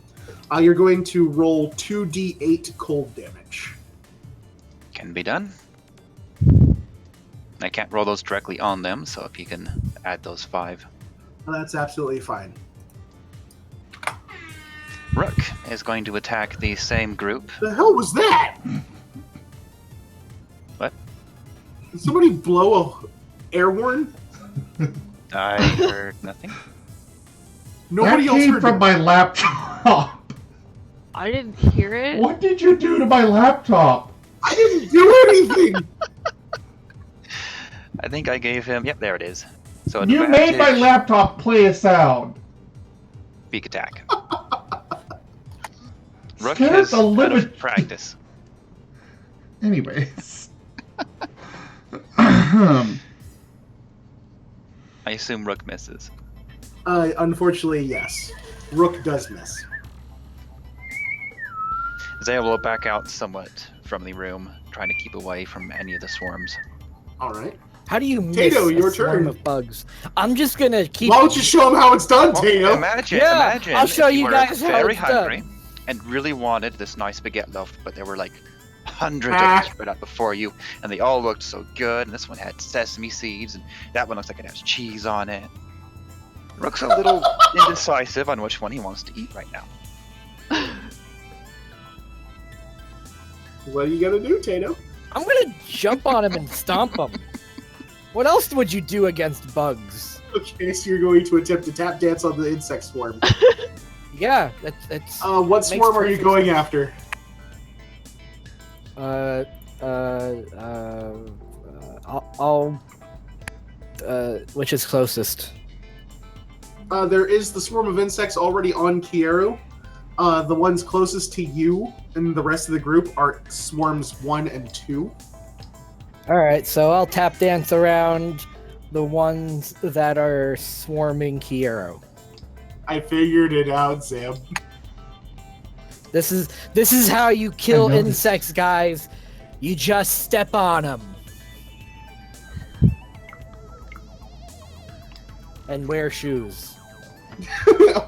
You're going to roll 2d8 cold damage. Can be done. I can't roll those directly on them, so if you can add those 5. That's absolutely fine. Rook is going to attack the same group. The hell was that? What? Did somebody blow a air horn? I heard nothing. Nobody that else came heard from it. my laptop. I didn't hear it. What did you do to my laptop? I didn't do anything. I think I gave him... Yep, there it is. So You made my advantage, laptop play a sound. Beak attack. Rook Scared has the a bit living- of practice. Anyways. I assume Rook misses. Unfortunately, yes. Rook does miss. Zaya will back out somewhat from the room, trying to keep away from any of the swarms. All right. How do you miss Tato, a your swarm turn. of bugs? I'm just gonna keep. Why don't you show them how it's done, Well, Tato? imagine, Yeah, imagine I'll show if you were guys how very it's done. hungry and really wanted this nice baguette loaf, but there were like hundreds of Ah. them spread out before you, and they all looked so good. And this one had sesame seeds, and that one looks like it has cheese on it. Rook's a little indecisive on which one he wants to eat right now. What are you gonna do, Tato? I'm gonna jump on him and stomp him. What else would you do against bugs? Okay, so you're going to attempt to tap dance on the insect swarm. Yeah, that's. What Makes swarm are you perfect going after? I'll. Which is closest? There is the swarm of insects already on Kiero. The ones closest to you and the rest of the group are swarms 1 and 2. All right, so I'll tap dance around the ones that are swarming Kiero. I figured it out, Sam. This is how you kill I noticed. insects, guys. You just step on them. And wear shoes.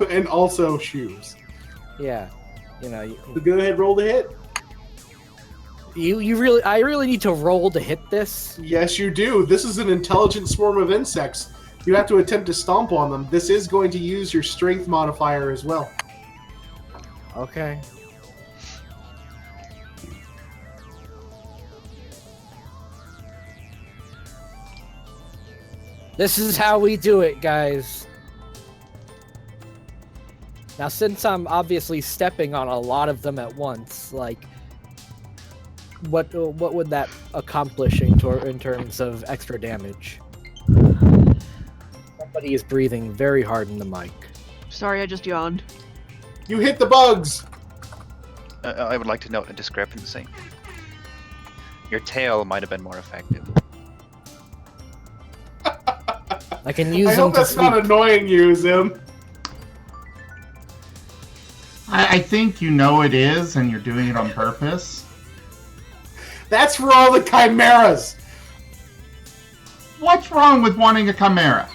And also shoes. Yeah, you know, So go ahead, roll the hit. I really need to roll to hit this. Yes, you do. This is an intelligent swarm of insects. You have to attempt to stomp on them. This is going to use your strength modifier as well. Okay. This is how we do it, guys. Now, since I'm obviously stepping on a lot of them at once, like, what would that accomplish in terms of extra damage? Somebody is breathing very hard in the mic. Sorry, I just yawned. You hit the bugs. I would like to note a discrepancy. Your tail might have been more effective. I can use I them hope to that's sweep. not annoying you, Zim. I think you know it is, and you're doing it on purpose. That's for all the chimeras. What's wrong with wanting a chimera?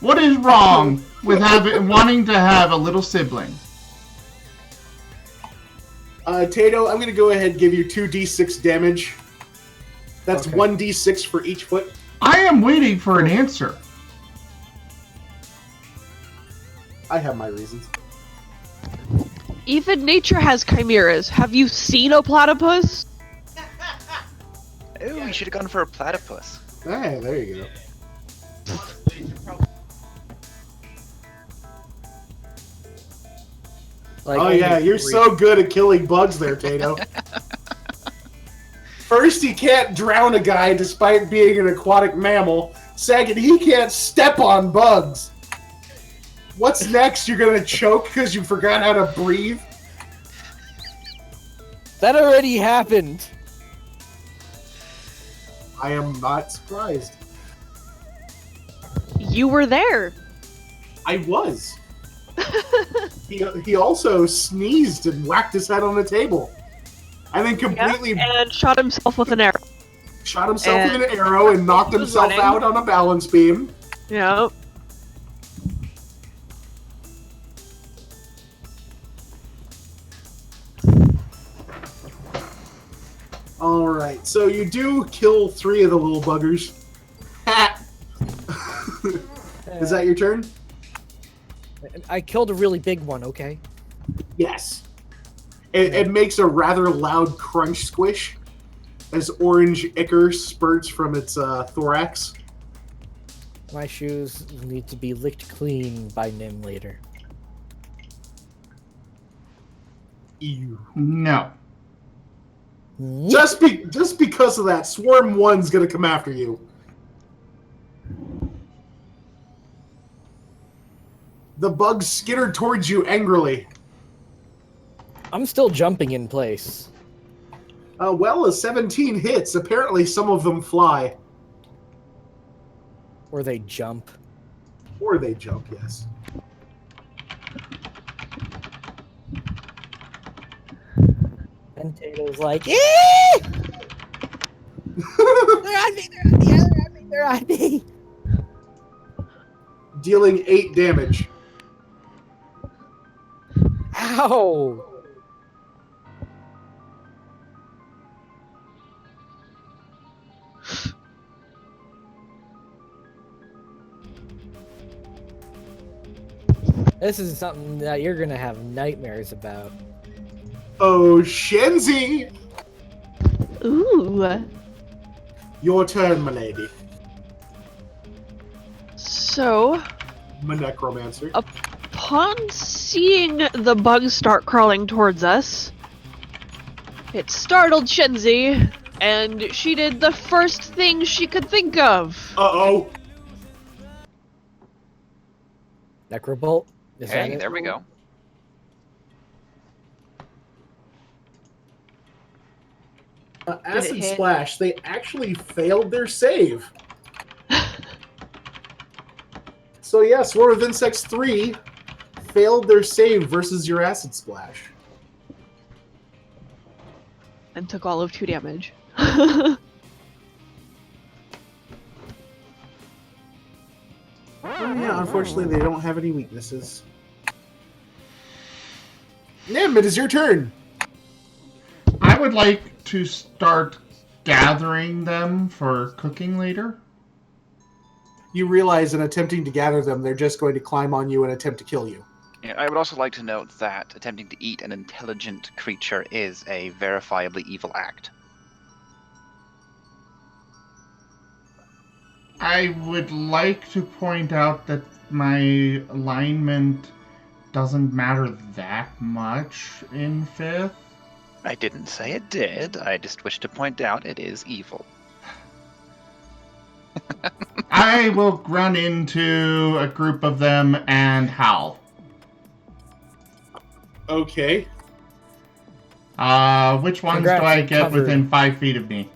What is wrong with wanting to have a little sibling? Tato, I'm going to go ahead and give you 2d6 damage. That's Okay. 1d6 for each foot. I am waiting for an answer. I have my reasons. Even nature has chimeras. Have you seen a platypus? Ooh, we should have gone for a platypus. Hey, there you go. Like, Oh only yeah, you're 3. so good at killing bugs there, Tato. First, he can't drown a guy despite being an aquatic mammal. Second, he can't step on bugs. What's next? You're gonna choke because you forgot how to breathe? That already happened. I am not surprised. You were there. I was. He also sneezed and whacked his head on the table. And then completely And shot himself with an arrow. shot himself and- with an arrow and knocked He was himself running. out on a balance beam. Yeah. Alright, so you do kill 3 of the little buggers. Is that your turn? I killed a really big one, okay? Yes. It makes a rather loud crunch squish as orange ichor spurts from its thorax. My shoes need to be licked clean by Nim later. Ew. No. Just because of that, Swarm 1's gonna come after you. The bugs skitter towards you angrily. I'm still jumping in place. Well, a 17 hits. Apparently, some of them fly. Or they jump. Or they jump, yes. And Tato's like, "Eh!" They're on me! They're on me! They're on me! They're on me! Dealing 8 damage. Ow! This is something that you're gonna have nightmares about. Oh, Shenzi! Ooh. Your turn, milady. So, My necromancer. upon seeing the bugs start crawling towards us, it startled Shenzi, and she did the first thing she could think of. Uh-oh. Necrobolt? Is that Hey, it? there we go. Acid hit? Splash. They actually failed their save. So yeah, Sword of Insects 3 failed their save versus your Acid Splash. And took all of 2 damage. Oh yeah, unfortunately they don't have any weaknesses. Nim, it is your turn. I would like to start gathering them for cooking later. You realize in attempting to gather them, they're just going to climb on you and attempt to kill you. Yeah, I would also like to note that attempting to eat an intelligent creature is a verifiably evil act. I would like to point out that my alignment doesn't matter that much in 5th. I didn't say it did. I just wish to point out it is evil. I will run into a group of them and howl. Okay. Which ones Congrats, do I you're get covered. within 5 feet of me?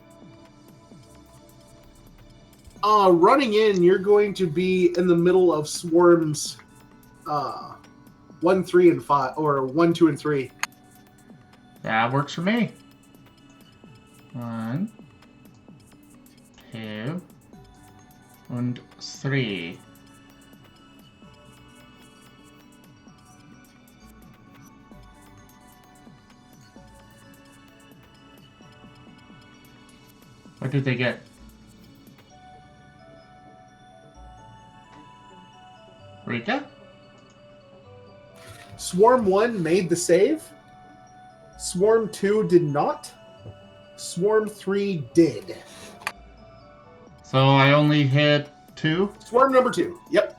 Running in, you're going to be in the middle of swarms 1, 3, and 5, or 1, 2, and 3. That works for me. 1, 2, and 3. What did they get? Rika? Swarm 1 made the save. Swarm 2 did not. Swarm 3 did. So I only hit 2? Swarm number 2. Yep.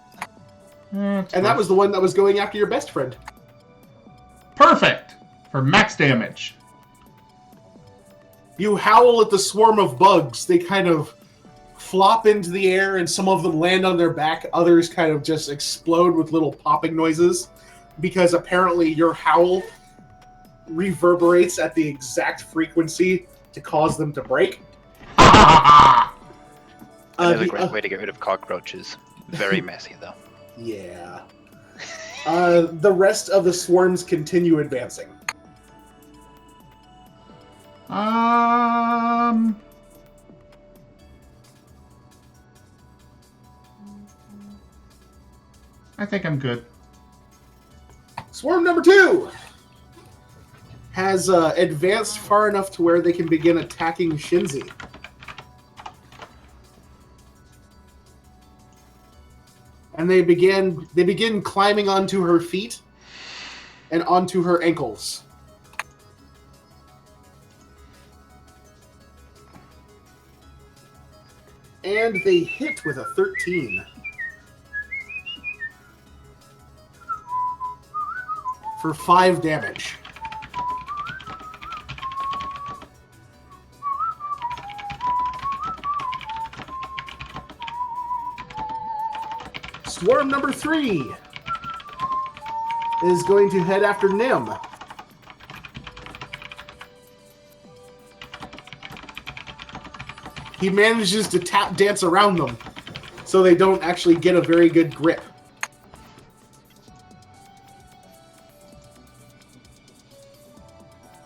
That's And that was the one that was going after your best friend. perfect for max damage. You howl at the swarm of bugs. They kind of flop into the air, and some of them land on their back. Others kind of just explode with little popping noises, because apparently your howl reverberates at the exact frequency to cause them to break. That is a The- great way to get rid of cockroaches. Very messy, though. Yeah. The rest of the swarms continue advancing. I think I'm good. Swarm number 2 has advanced far enough to where they can begin attacking Shinzi. And they begin climbing onto her feet and onto her ankles. And they hit with a 13. For 5 damage. Swarm number 3 is going to head after Nim. He manages to tap dance around them, so they don't actually get a very good grip.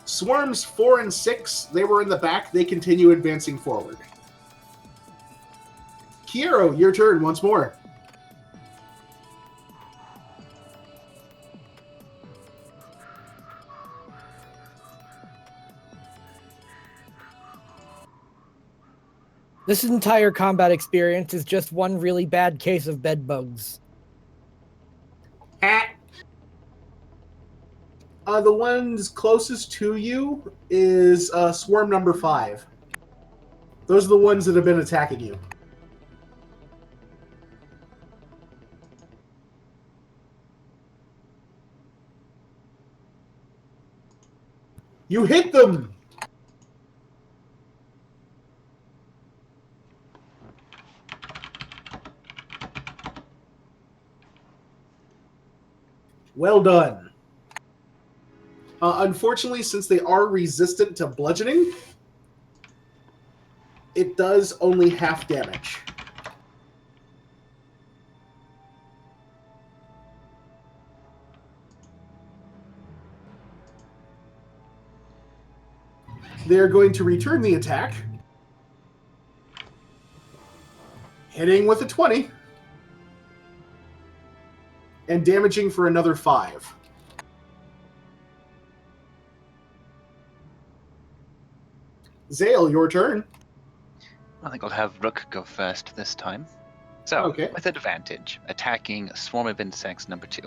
Swarms 4 and 6, they were in the back. They continue advancing forward. Kiero, your turn once more. This entire combat experience is just one really bad case of bed bugs. The ones closest to you is swarm number 5. Those are the ones that have been attacking you. You hit them! Well done. Unfortunately, since they are resistant to bludgeoning, it does only half damage. They're going to return the attack, hitting with a 20, and damaging for another 5. Zale, your turn. I think I'll have Rook go first this time. So, Okay. with advantage, attacking Swarm of Insects number 2.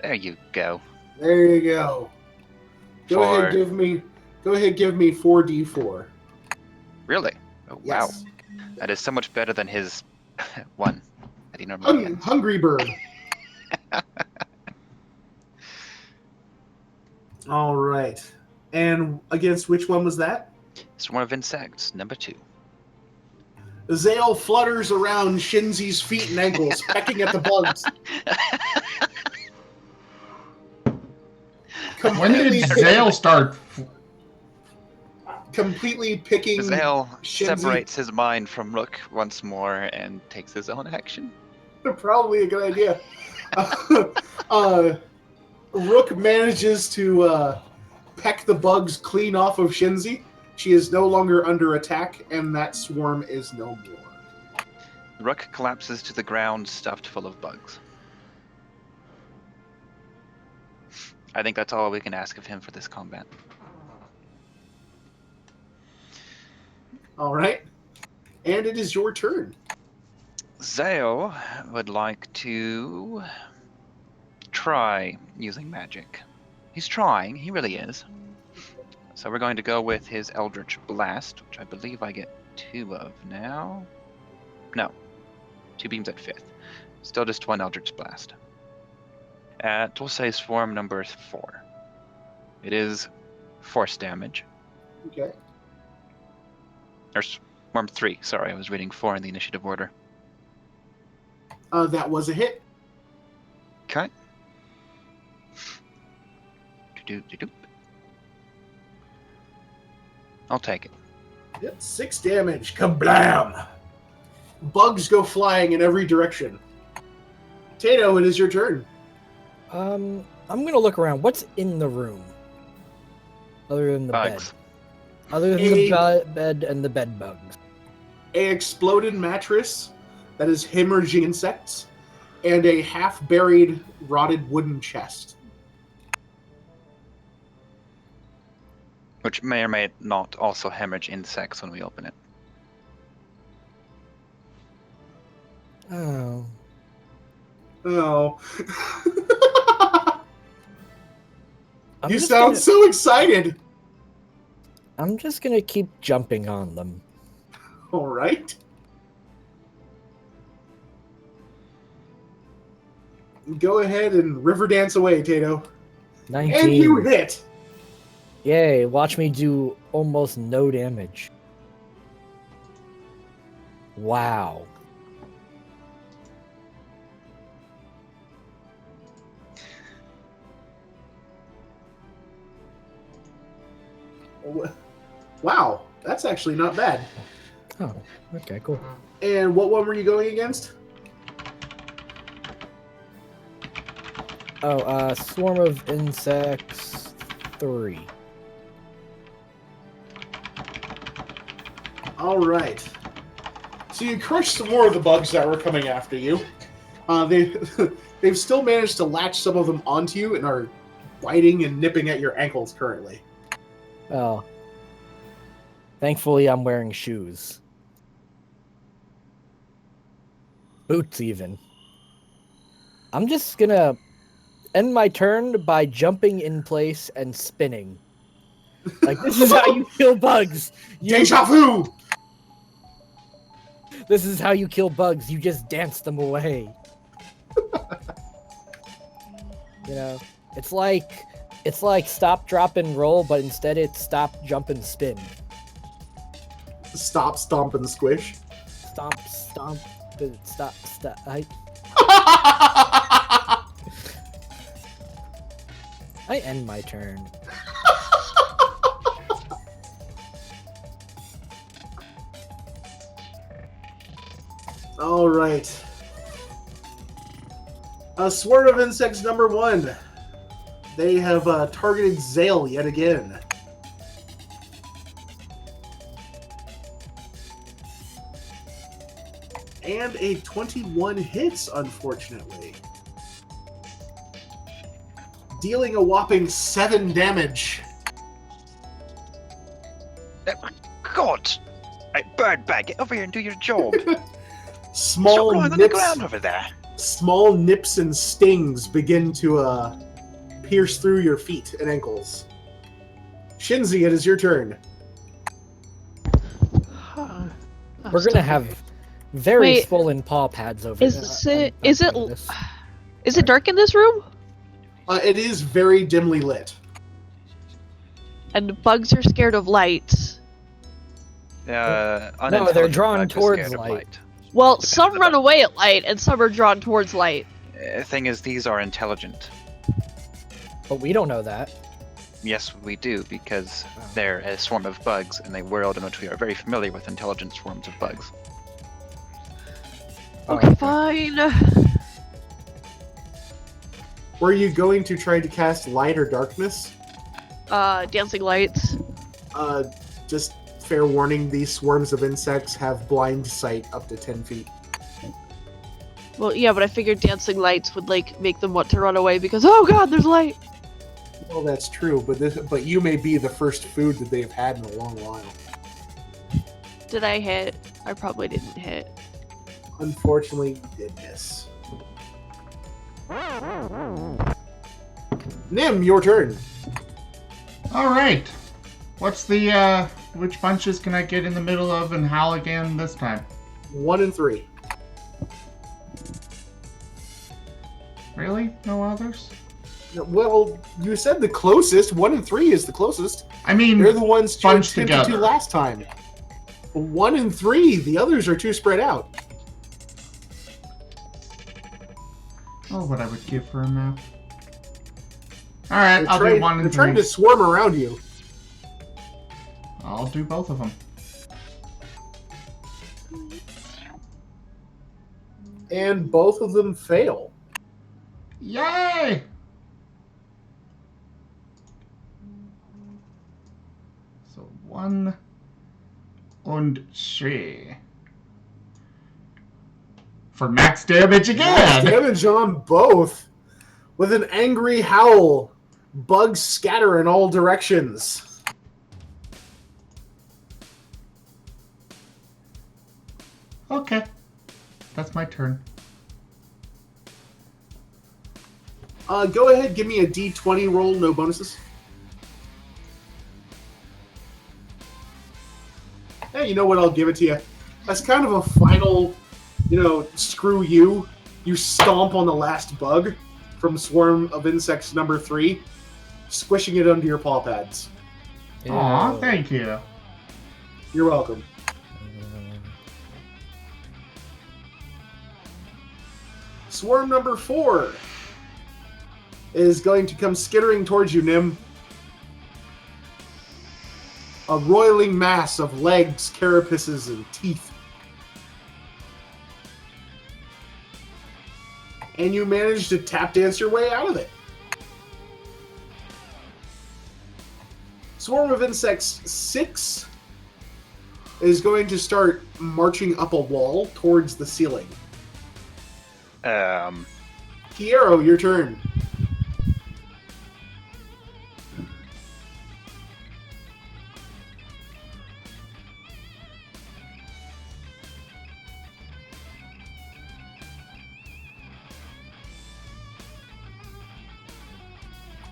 There you go. There you go. Go ahead, give me 4d4. Really? Oh, Yes. wow. That is so much better than his One. That he normally gets. Hungry bird. All right. And against which one was that? Swarm of insects, number 2. Zale flutters around Shinzi's feet and ankles, pecking at the bugs. When did Zale start? Completely picking Zale Shinzi. separates his mind from Rook once more and takes his own action. Probably a good idea. Rook manages to peck the bugs clean off of Shinzi. She is no longer under attack, and that swarm is no more. Rook collapses to the ground, stuffed full of bugs. I think that's all we can ask of him for this combat. All right. And it is your turn. Zale would like to try using magic. He's trying, he really is. So we're going to go with his Eldritch Blast, which I believe I get 2 of now. No, 2 beams at 5th. Still just 1 Eldritch Blast. We'll say swarm number 4. It is force damage. Okay. Or swarm 3, sorry, I was reading 4 in the initiative order. That was a hit. Okay. Do-do-do-do. I'll take it. Yep, 6 damage. Kablam! Bugs go flying in every direction. Tato, it is your turn. I'm gonna look around. What's in the room? Other than the Bugs. bed. Other than the bed and the bed bugs. A exploded mattress that is hemorrhaging insects, and a half-buried, rotted wooden chest. Which may or may not also hemorrhage insects when we open it. Oh. Oh. I'm You just sound gonna- so excited! I'm just gonna keep jumping on them. All right. Go ahead and river dance away, Tato. 19. And you hit! Yay, watch me do almost no damage. Wow. Wow, that's actually not bad. Oh, okay, cool. And what one were you going against? Oh, Swarm of Insects 3. All right. So you crushed some more of the bugs that were coming after you. They've still managed to latch some of them onto you and are biting and nipping at your ankles currently. Well, thankfully I'm wearing shoes. Boots, even. I'm just gonna end my turn by jumping in place and spinning. Like, this is how you kill bugs! Deja vu! This is how you kill bugs. You just dance them away. You know, it's like stop, drop, and roll, but instead it's stop, jump, and spin. Stop, stomp, and squish. Stomp, stop. I end my turn. All right. Swarm of Insects number 1. They have targeted Zale yet again. And a 21 hits, unfortunately. Dealing a whopping 7 damage. God! Hey, Birdbag, get over here and do your job. Stop Small lying on the nips, ground over there. small nips and stings begin to pierce through your feet and ankles. Shinzi, it is your turn. We're gonna have Very Wait, swollen paw pads over Is there. it is it Notice. is it dark in this room? It is very dimly lit. And bugs are scared of lights. they're Unintelligent drawn bugs are towards scared of light. Well, Depends some on the run bug. away at light, and some are drawn towards light. Thing is, these are intelligent. But we don't know that. Yes, we do, because they're a swarm of bugs in a world in which we are very familiar with intelligent swarms of bugs. Okay, fine. Were you going to try to cast light or darkness? Dancing lights. Just fair warning, these swarms of insects have blind sight up to 10 feet. Well, yeah, but I figured dancing lights would like make them want to run away because oh god, there's light. Well, that's true, but you may be the first food that they've had in a long while. Did I hit? I probably didn't hit. Unfortunately, you did miss. Nim, your turn. All right. What's the which bunches can I get in the middle of and howl again this time? 1 and 3. Really? No others? Well, you said the closest. 1 and 3 is the closest. I mean, They're the ones you bunched attempted to together. last time. 1 and 3, the others are too spread out. Oh, what I would give for a map. All right, I'll They're do 1 and trying 3. to swarm around you. I'll do both of them. And both of them fail. Yay! So 1 and 3. For max damage Max again! damage on both. With an angry howl, bugs scatter in all directions. Okay. That's my turn. Go ahead, give me a d20 roll, no bonuses. Hey, you know what? I'll give it to you. That's kind of a final, screw you. You stomp on the last bug from Swarm of Insects number 3, squishing it under your paw pads. Aw, thank you. You're welcome. Swarm number 4 is going to come skittering towards you, Nim. A roiling mass of legs, carapaces, and teeth. And you manage to tap dance your way out of it. Swarm of Insects 6 is going to start marching up a wall towards the ceiling. Kiero, your turn.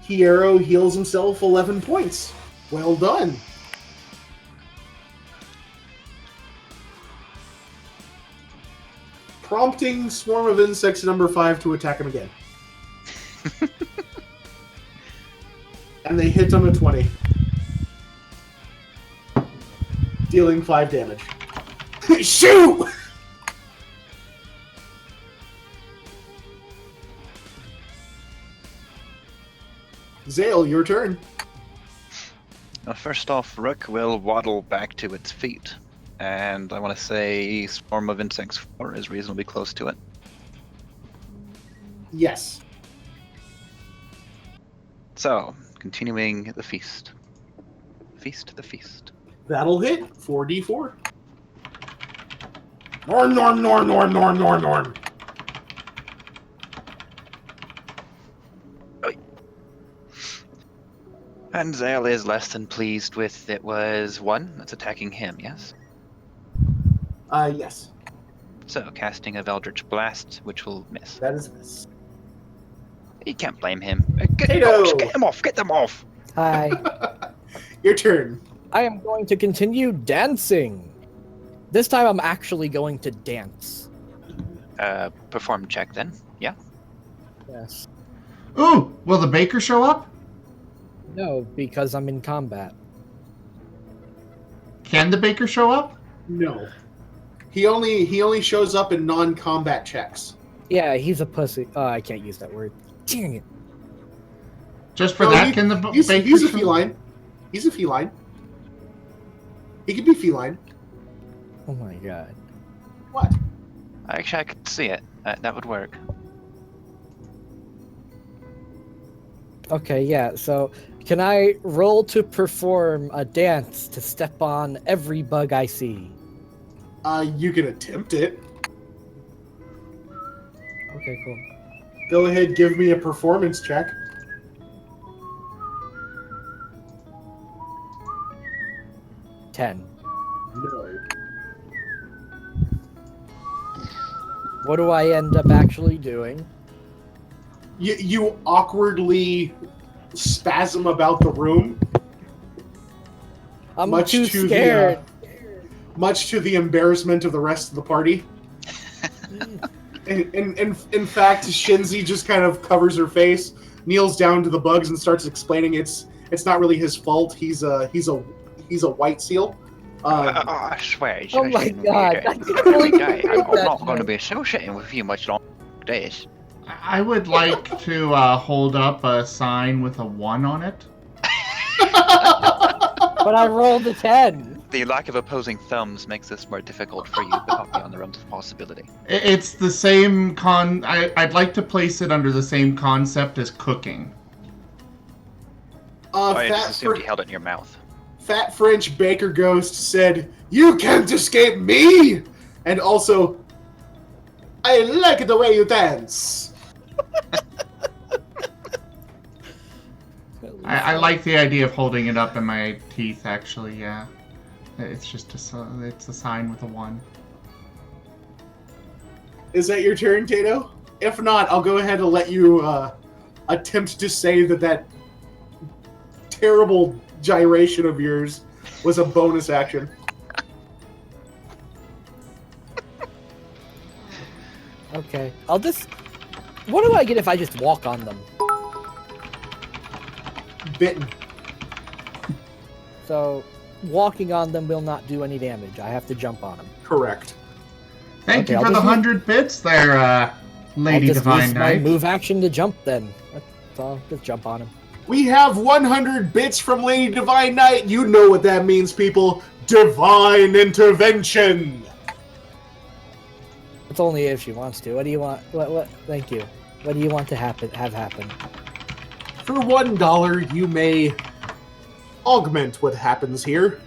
Kiero heals himself 11 points. Well done. Prompting Swarm of Insects number 5 to attack him again. And they hit on a 20. Dealing 5 damage. Shoot! Zale, your turn. First off, Rook will waddle back to its feet. And I want to say Swarm of Insects 4 is reasonably close to it. Yes. So, continuing the feast. Feast the feast. That'll hit. 4d4. Norm, norm, norm, norm, norm, norm, norm. And Zale is less than pleased with it was 1 that's attacking him, yes? Yes. So, casting of Eldritch Blast, which will miss. That is a miss. You can't blame him. Tato! Get him off! Get them off! Hi. Your turn. I am going to continue dancing. This time I'm actually going to dance. Perform check then. Yeah. Yes. Ooh, will the baker show up? No, because I'm in combat. Can the baker show up? No. He only shows up in non-combat checks. Yeah, he's a pussy. Oh, I can't use that word. Dang it. Just for No, that, can the He's baker a show- feline. He's a feline. He can be feline. Oh my god. What? Actually, I could see it. That would work. Okay, yeah, so can I roll to perform a dance to step on every bug I see? You can attempt it. Okay, cool. Go ahead, give me a performance check. $10. No. What do I end up actually doing? You awkwardly spasm about the room, I'm much too to scared. much to the embarrassment of the rest of the party. In fact, Shinzi just kind of covers her face, kneels down to the bugs, and starts explaining it's not really his fault. He's a white seal. I swear. Oh my god. I I'm totally forgot that not going to joke. be associating with you much longer. Days. I would like to hold up a sign with a 1 on it. But I rolled a 10. The lack of opposing thumbs makes this more difficult for you, but not beyond the realms of possibility. It's the same I'd like to place it under the same concept as cooking. I just assumed you held it in your mouth. Fat French Baker Ghost said, "You can't escape me!" And also, "I like the way you dance." I like the idea of holding it up in my teeth, actually, yeah. It's just it's a sign with a 1. Is that your turn, Tato? If not, I'll go ahead and let you attempt to say that terrible gyration of yours was a bonus action. Okay. I'll just... What do I get if I just walk on them? Bitten. So, walking on them will not do any damage. I have to jump on them. Correct. Thank Okay, you I'll for the just 100 bits there, Lady I'll just Divine use my Knight. move action to jump then. That's all. Just jump on him. We have 100 bits from Lady Divine Knight. You know what that means, people. Divine intervention. It's only if she wants to. What do you want? What? Thank you. What do you want to have happen? For $1, you may augment what happens here.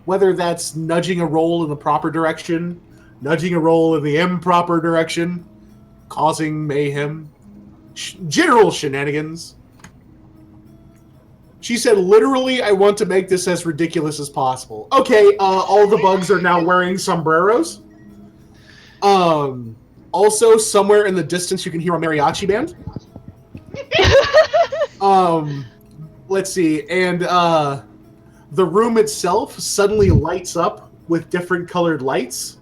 Whether that's nudging a roll in the proper direction, nudging a roll in the improper direction, causing mayhem, general shenanigans. She said, literally, I want to make this as ridiculous as possible. Okay, all the bugs are now wearing sombreros. Also, somewhere in the distance, you can hear a mariachi band. Let's see, and the room itself suddenly lights up with different colored lights,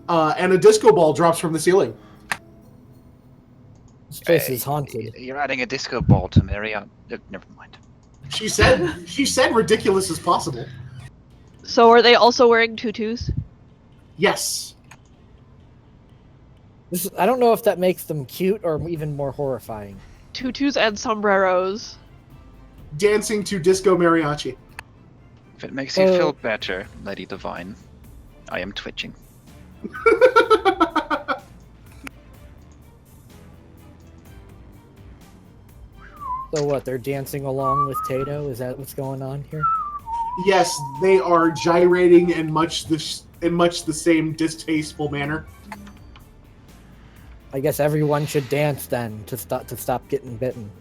and a disco ball drops from the ceiling. This place is haunted. You're adding a disco ball to Marriott. Never mind. She said ridiculous as possible. So are they also wearing tutus? Yes. I don't know if that makes them cute or even more horrifying. Tutus and sombreros. Dancing to disco mariachi. If it makes you feel better, Lady Divine, I am twitching. So what? They're dancing along with Tato? Is that what's going on here? Yes, they are gyrating in much the same distasteful manner. I guess everyone should dance then to stop getting bitten.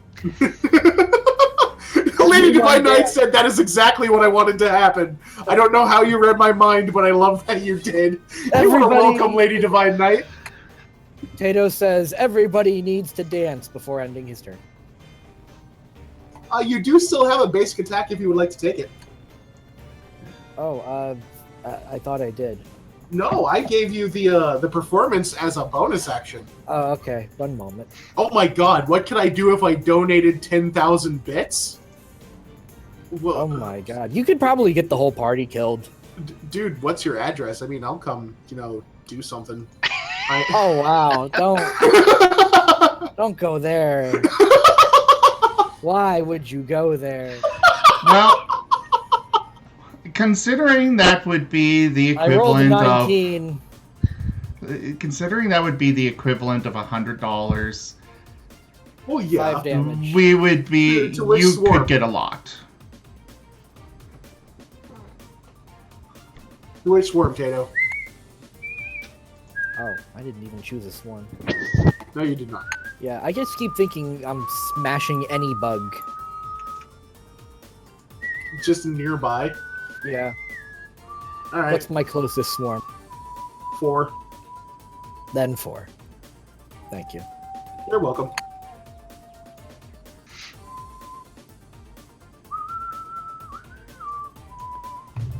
Lady Divine Knight said that is exactly what I wanted to happen. I don't know how you read my mind, but I love that you did. You want to welcome Lady Divine Knight. Tato says everybody needs to dance before ending his turn. You do still have a basic attack if you would like to take it. Oh, I thought I did. No, I gave you the performance as a bonus action. Oh, okay. One moment. Oh my god, what could I do if I donated 10,000 bits? Well, Oh my god. You could probably get the whole party killed. Dude, what's your address? I mean, I'll come, do something. Oh wow. Don't go there. Why would you go there? Well, considering that would be the I rolled a equivalent 19. considering that would be the equivalent of $100, Oh yeah. 5 damage. we would be. To which You swarm? could get a lot. Which swarm, Tato? Oh, I didn't even choose a swarm. No, you did not. Yeah, I just keep thinking I'm smashing any bug. Just nearby. Yeah. Alright, What's my closest swarm? 4. Then 4. Thank you. You're welcome.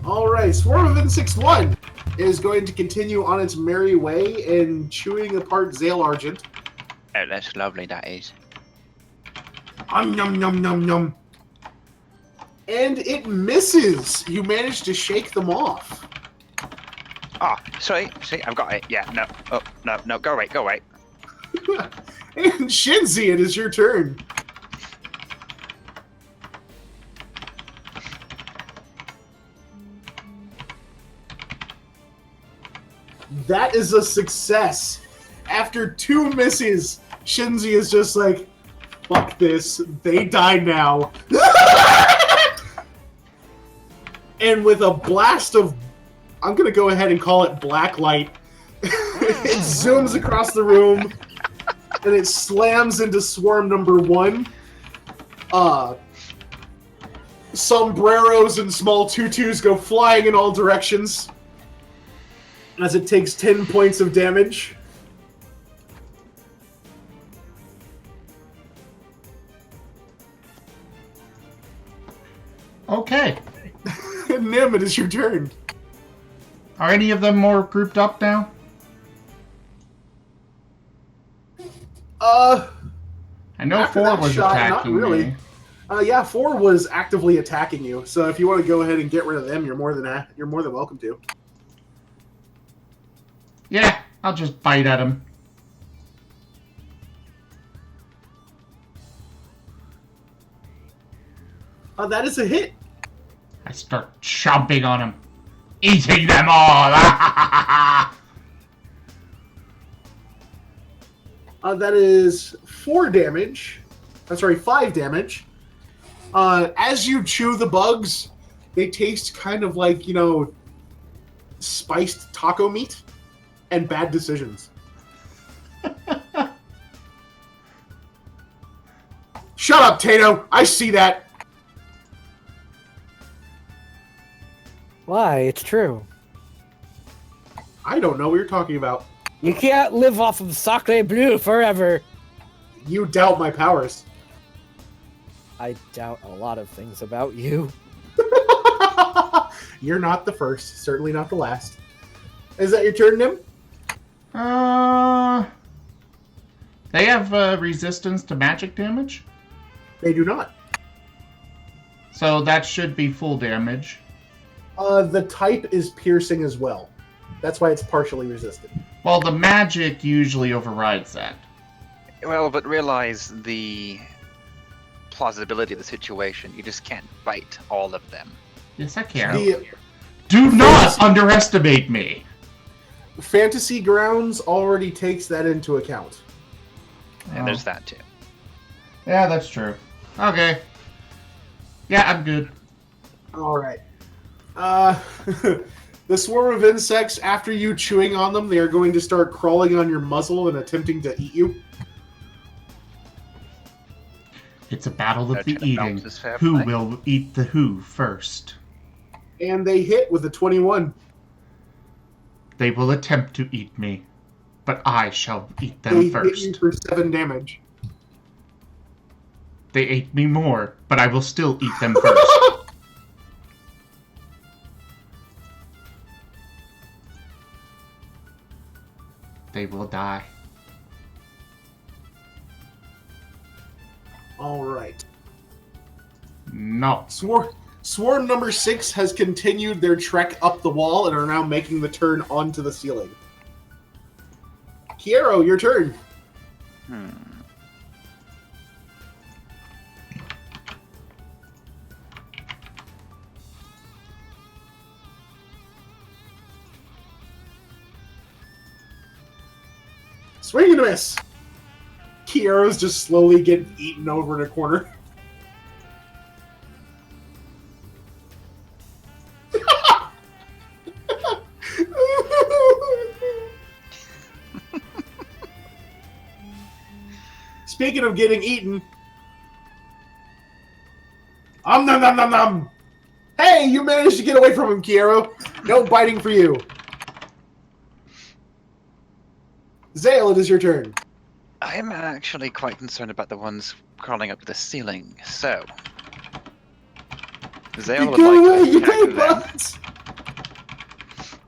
Alright, Swarm of Insects 1 is going to continue on its merry way and chewing apart Zale Argent. Oh, that's lovely, that is. Num num num num. And it misses. You managed to shake them off. Ah, sorry, see, I've got it. Yeah, no, oh, no, go away, go away. And Shinzi, it is your turn. That is a success. After 2 misses, Shinzi is just like, fuck this. They die now. And with a blast of, I'm going to go ahead and call it black light, it zooms across the room and it slams into swarm number 1. Sombreros and small tutus go flying in all directions as it takes 10 points of damage. Okay. Nim, it is your turn. Are any of them more grouped up now? I know After 4 that was shot, not attacking really. me. Yeah, 4 was actively attacking you. So if you want to go ahead and get rid of them, you're more than welcome to. Yeah, I'll just bite at him. That is a hit. I start chomping on him. Eating them all! That is 4 damage. I'm sorry, 5 damage. As you chew the bugs, they taste kind of like, spiced taco meat and bad decisions. Shut up, Tato! I see that! Why? It's true. I don't know what you're talking about. You can't live off of Sacre Bleu forever. You doubt my powers. I doubt a lot of things about you. You're not the first, certainly not the last. Is that your turn, Nim? They have resistance to magic damage, They do not. so that should be full damage. The type is piercing as well. That's why it's partially resistant. Well, the magic usually overrides that. Well, but realize the plausibility of the situation. You just can't bite all of them. Yes, I can. The Do not underestimate me! Fantasy Grounds already takes that into account. And there's that too. Yeah, that's true. Okay. Yeah, I'm good. All right. The swarm of insects, after you chewing on them, they are going to start crawling on your muzzle and attempting to eat you. It's a battle of the Judgment eating. balance is fair Who play. will eat the who first? And they hit with a 21. They will attempt to eat me, but I shall eat them They hit you first. for 7 damage. They ate me more, but I will still eat them first. they will die. All right. No. Swarm number 6 has continued their trek up the wall and are now making the turn onto the ceiling. Kiero, your turn. Swing and a miss. Kiero's just slowly getting eaten over in a corner. Speaking of getting eaten, nom nom nom nom. Hey, you managed to get away from him, Kiero. No biting for you. Zale, it is your turn. I'm actually quite concerned about the ones crawling up to the ceiling, so... Zale would like to attack them. Bugs.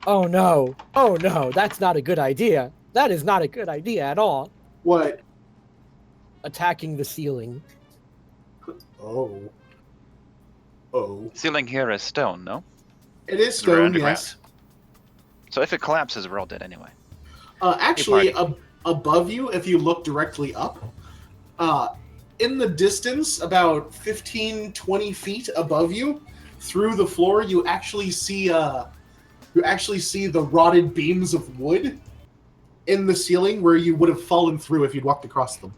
Oh no! Oh no! That's not a good idea. That is not a good idea at all. What? Attacking the ceiling. Oh. Oh. Ceiling here is stone, no? It is We're stone, underground. yes. So if it collapses, we're all dead anyway. Actually, above you, if you look directly up, in the distance, about 15, 20 feet above you, through the floor, you actually see the rotted beams of wood in the ceiling where you would have fallen through if you'd walked across them.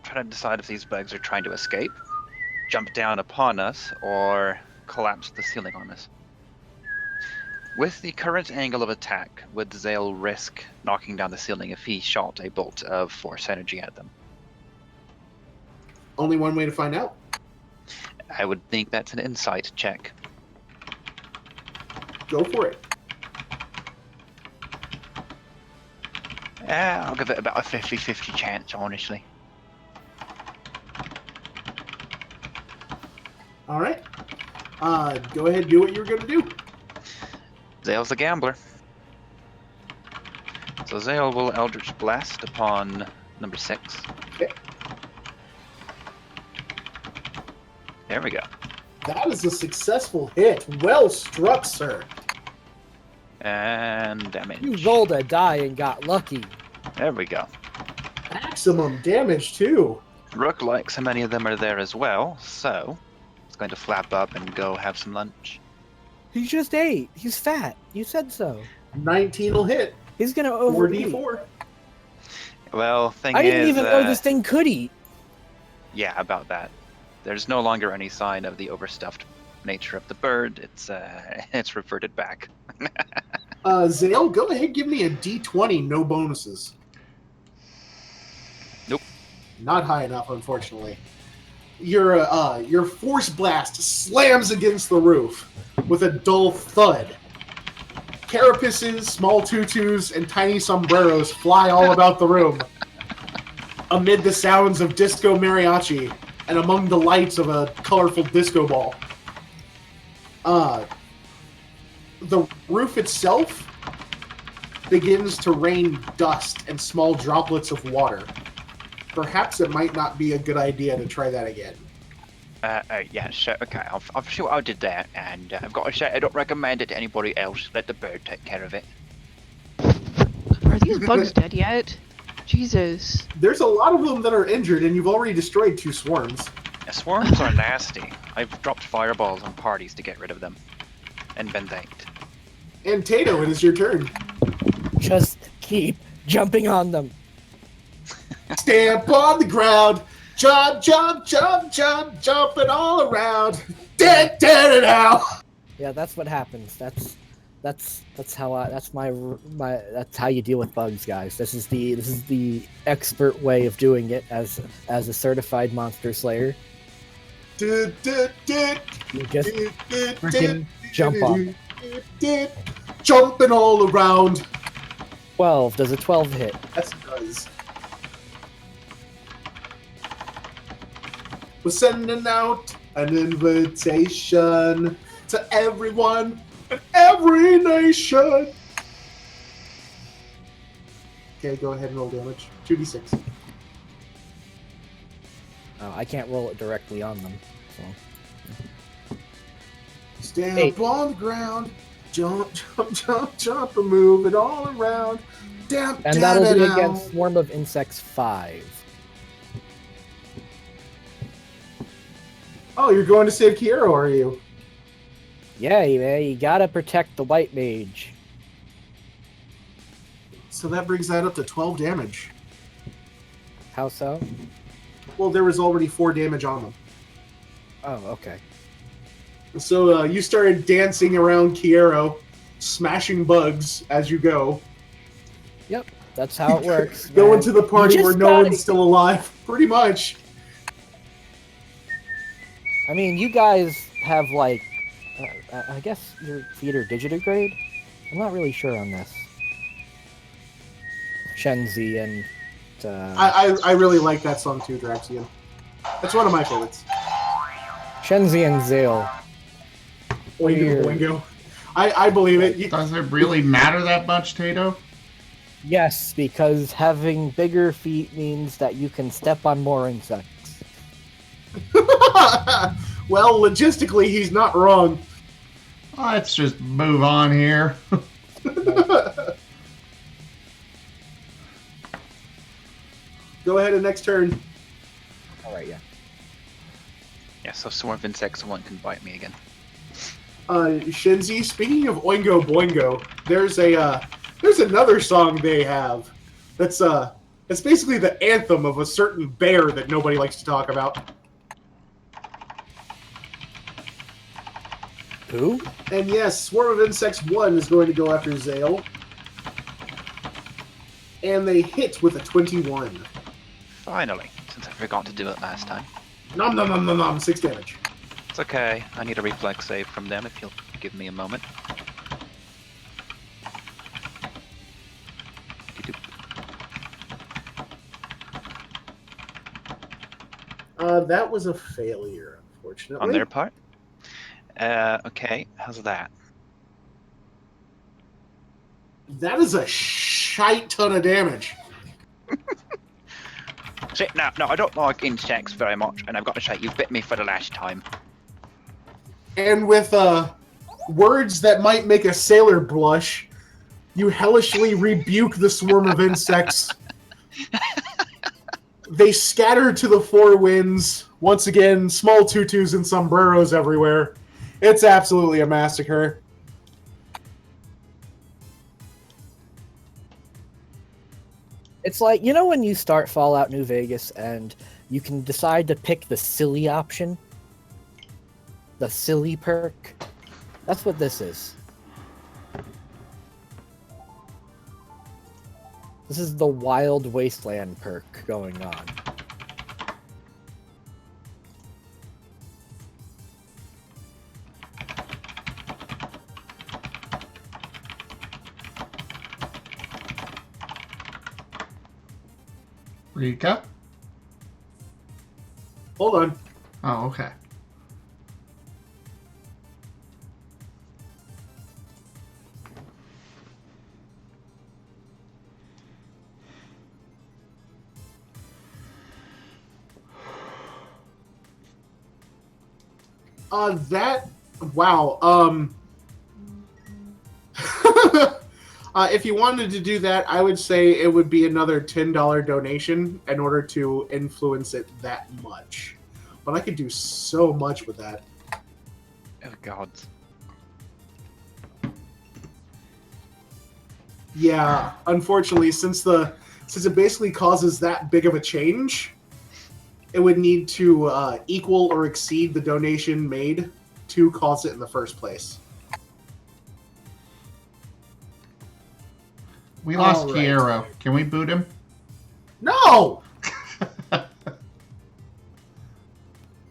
Trying to decide if these bugs are trying to escape, jump down upon us, or collapse the ceiling on us. With the current angle of attack, would Zale risk knocking down the ceiling if he shot a bolt of force energy at them? Only one way to find out. I would think that's an insight check. Go for it. I'll give it about a 50-50 chance, honestly. All right. Go ahead and do what you're going to do. Zale's a gambler. So Zale will Eldritch Blast upon number 6. Okay. There we go. That is a successful hit. Well struck, sir. And damage. You rolled a die and got lucky. There we go. Maximum damage, too. Rook likes how many of them are there as well, so it's going to flap up and go have some lunch. He just ate. He's fat. You said so. 19 will hit. He's gonna overeat. 4d4. Well, thing I is, didn't even know this thing could eat. Yeah, about that. There's no longer any sign of the overstuffed nature of the bird. It's reverted back. Zale, go ahead, give me a d20, no bonuses. Nope. Not high enough, unfortunately. Your force blast slams against the roof with a dull thud. Carapaces, small tutus, and tiny sombreros fly all about the room amid the sounds of disco mariachi and among the lights of a colorful disco ball. The roof itself begins to rain dust and small droplets of water. Perhaps it might not be a good idea to try that again. Yeah, so, okay, I've seen what I did there, and I've got to say, I don't recommend it to anybody else. Let the bird take care of it. Are these bugs dead yet? Jesus. There's a lot of them that are injured, and you've already destroyed 2 swarms. Yeah, swarms are nasty. I've dropped fireballs on parties to get rid of them, and been thanked. And Tato, it is your turn. Just keep jumping on them. Stamp on the ground. Jump, jump, jump, jump, jumping all around. Dead, dead, and out. Yeah, that's what happens. That's how you deal with bugs, guys. This is the expert way of doing it as a certified monster slayer. You just freaking jump on. Jumping all around. 12. Does a 12 hit? Yes, it does. We're sending out an invitation to everyone in every nation. Okay, go ahead and roll damage. 2d6. I can't roll it directly on them. So. Stamp on the ground. Jump, jump, jump, jump, and move it all around. Down, And down, that'll be down. against Swarm of Insects 5. Oh, you're going to save Kiero, are you? Yeah, man, you gotta protect the white mage. So that brings that up to 12 damage. How so? Well, there was already 4 damage on them. Oh, okay. So you started dancing around Kiero, smashing bugs as you go. Yep, that's how it works. Going man. to the party You where just no gotta- one's still alive, pretty much. I mean, you guys have, like... I guess your feet are digitigrade? I'm not really sure on this. Shenzi and... I really like that song too, Draxian. That's one of my favorites. Shenzi and Zale. Oingo Weird. boingo. I believe it. Does it really matter that much, Tato? Yes, because having bigger feet means that you can step on more insects. Well, logistically, he's not wrong. Let's just move on here. Go ahead and next turn. Alright, yeah. Yeah, so Swarm of Insects 1 can bite me again. Shinzi, speaking of Oingo Boingo, there's another song they have that's it's basically the anthem of a certain bear that nobody likes to talk about. Who? And yes, Swarm of Insects 1 is going to go after Zale. And they hit with a 21. Finally, since I forgot to do it last time. Nom nom nom nom nom, 6 damage. It's okay. I need a reflex save from them if you'll give me a moment. That was a failure, unfortunately. On their part? Okay, how's that? That is a shite ton of damage. See, no, I don't like insects very much, and I've got to say, you bit me for the last time. And with words that might make a sailor blush, you hellishly rebuke the swarm of insects. They scatter to the 4 winds. Once again, small tutus and sombreros everywhere. It's absolutely a massacre. It's like, you know when you start Fallout New Vegas and you can decide to pick the silly option? The silly perk? That's what this is. This is the Wild Wasteland perk going on. Rika? Hold on. Oh, okay. Wow. If you wanted to do that, I would say it would be another $10 donation in order to influence it that much. But I could do so much with that. Oh, God. Yeah, unfortunately, since it basically causes that big of a change, it would need to equal or exceed the donation made to cause it in the first place. We lost All right. Kiero. Can we boot him? No!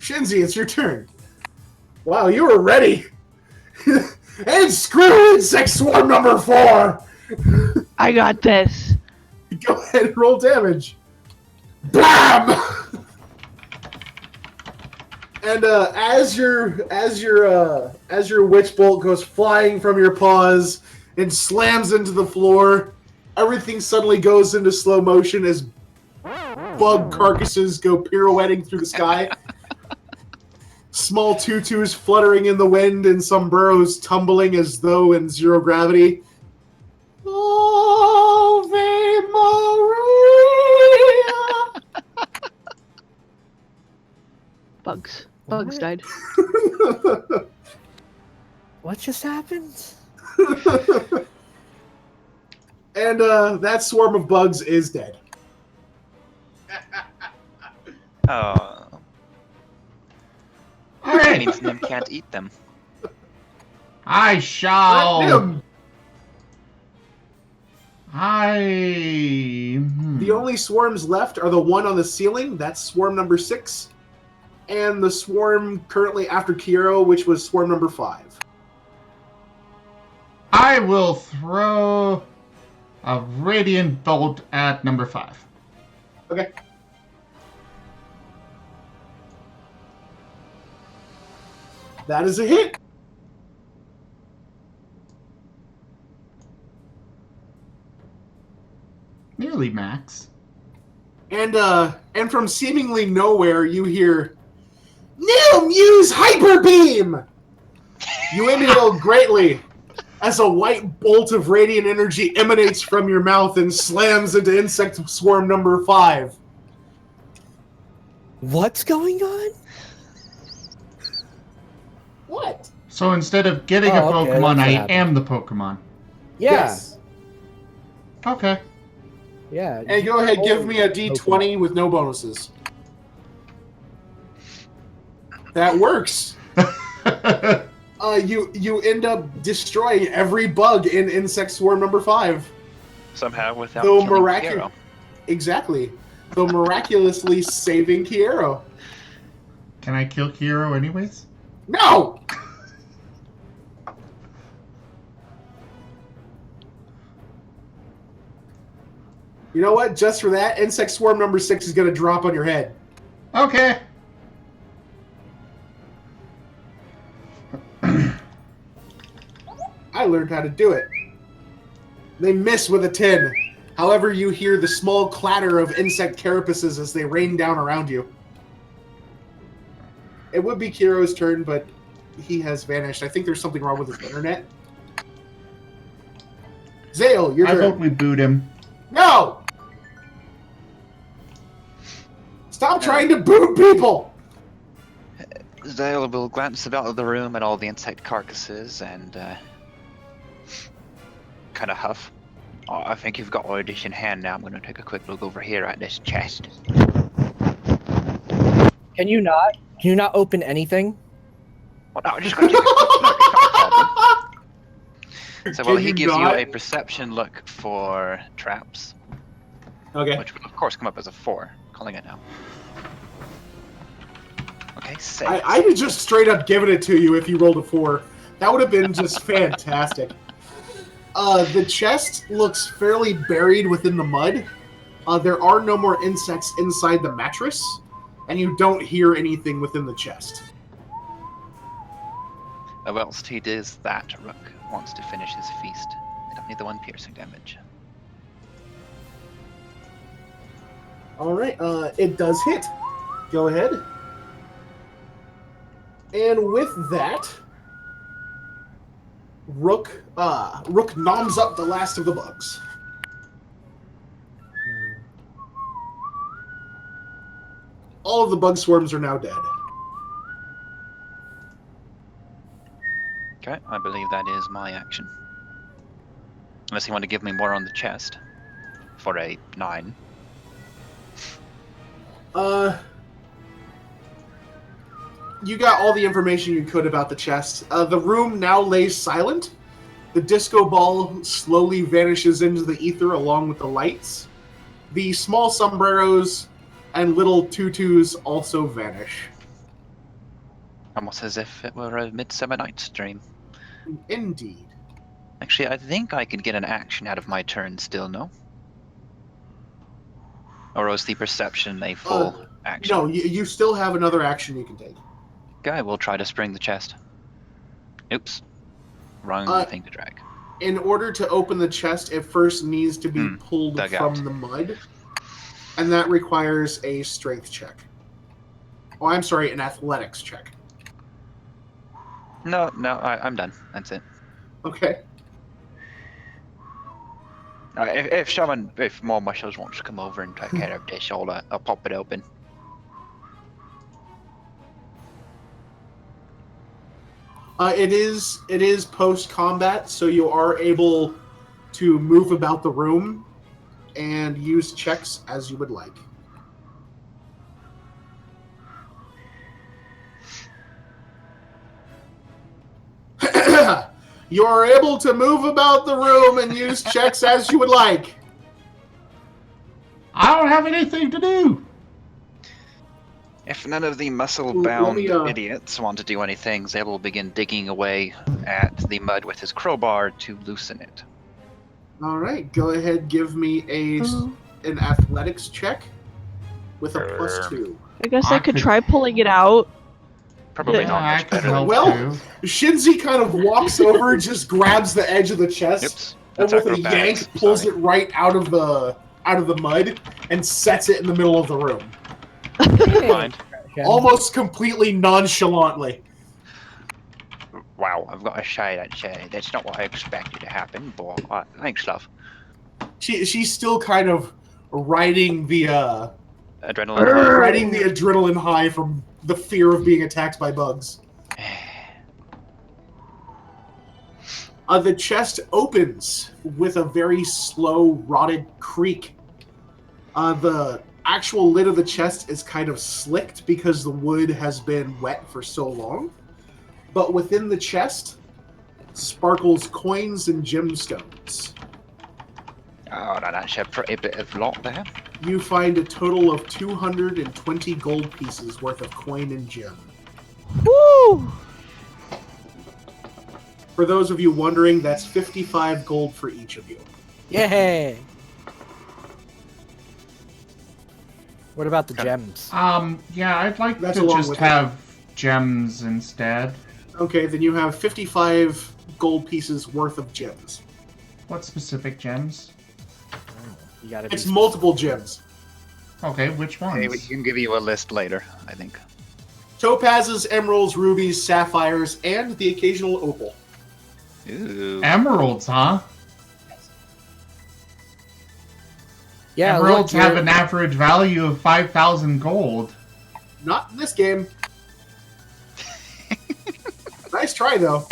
Shinzi, it's your turn. Wow, you were ready. And screw Insect Swarm number 4! I got this. Go ahead and roll damage. Blam! And as your witch bolt goes flying from your paws and slams into the floor, everything suddenly goes into slow motion as bug carcasses go pirouetting through the sky. Small tutus fluttering in the wind and sombreros tumbling as though in zero gravity. Ave Maria. Bugs. Bugs died. What just happened? And that swarm of bugs is dead. Oh, All that right. means Nim can't eat them. I shall. Nim, The the only swarms left are the one on the ceiling. That's swarm number 6. And the swarm currently after Kiro, which was swarm number 5. I will throw a radiant bolt at number 5. Okay. That is a hit. Nearly max. And from seemingly nowhere, you hear, Nim, use Hyper Beam! You inhale greatly as a white bolt of radiant energy emanates from your mouth and slams into insect swarm number 5. What's going on? What? So instead of getting a Oh, okay, Pokemon, that's what I happened. am the Pokemon. Yeah. Yes. Okay. Yeah. And go ahead, give me a Pokemon. D20 with no bonuses. That works. You end up destroying every bug in insect swarm number 5. Somehow without Though killing miracu- Kiro. Exactly. Though miraculously saving Kiero. Can I kill Kiro anyways? No! You know what? Just for that, insect swarm number 6 is going to drop on your head. Okay. I learned how to do it. They miss with a 10. However, you hear the small clatter of insect carapaces as they rain down around you. It would be Kiro's turn, but he has vanished. I think there's something wrong with his internet. Zale, your I vote turn. we boot him. No! Stop trying to boot people! Zale will glance about the room at all the insect carcasses and kind of huff. Oh, I think you've got all this in hand now. I'm going to take a quick look over here at this chest. Can you not? Can you not open anything? Well, no, I'm just going to take a quick look. It's not a problem. So, well, Can he you gives not? you a perception look for traps, Okay. which will, of course, come up as a 4. Calling it now. Okay, 6. I would just straight up given it to you if you rolled a 4. That would have been just fantastic. The chest looks fairly buried within the mud. There are no more insects inside the mattress, and you don't hear anything within the chest. Whilst he does that, Rook wants to finish his feast. I don't need the 1 piercing damage. Alright, it does hit. Go ahead. And with that, Rook noms up the last of the bugs. All of the bug swarms are now dead. Okay, I believe that is my action. Unless you want to give me more on the chest. For a 9. You got all the information you could about the chest. The room now lays silent. The disco ball slowly vanishes into the ether along with the lights. The small sombreros and little tutus also vanish. Almost as if it were a Midsummer Night's Dream. Indeed. Actually, I think I could get an action out of my turn still, no? Or was the perception a full action? No, you still have another action you can take. guy will try to spring the chest. Oops. Wrong thing to drag. In order to open the chest, it first needs to be pulled dug from out. the mud, and that requires a strength check. Oh, I'm sorry, an athletics check. No, I'm done. That's it. Okay. If more muscles wants to come over and take care of this, I'll pop it open. It is post combat, so you are able to move about the room and use checks as you would like. You are able to move about the room and use checks as you would like. I don't have anything to do. If none of the muscle-bound idiots want to do anything, Zale will begin digging away at the mud with his crowbar to loosen it. All right, go ahead. Give me an athletics check with a +2. I guess I could try pulling it out. Probably not much better. Well, Shinzi kind of walks over, just grabs the edge of the chest, Oops. and That's with a acrobatics. yank pulls Sorry. it right out of the mud and sets it in the middle of the room, Mind. almost completely nonchalantly. Wow, I've got to say that's not what I expected to happen, but thanks, love. She's still kind of riding the Adrenaline. adrenaline high from the fear of being attacked by bugs. The chest opens with a very slow, rotted creak. The actual lid of the chest is kind of slicked because the wood has been wet for so long. But within the chest sparkles coins and gemstones. Oh, that's a pretty bit of lot there. You find a total of 220 gold pieces worth of coin and gem. Woo! For those of you wondering, that's 55 gold for each of you. Yay! What about the gems? Yeah, I'd like That's to along just with have gems instead. Okay, then you have 55 gold pieces worth of gems. What specific gems? You gotta be It's multiple gems. Okay, which ones? Hey, we can give you a list later, I think. Topazes, emeralds, rubies, sapphires, and the occasional opal. Ooh. Emeralds, huh? Yeah, Emeralds look, have an average value of 5,000 gold. Not in this game. Nice try, though.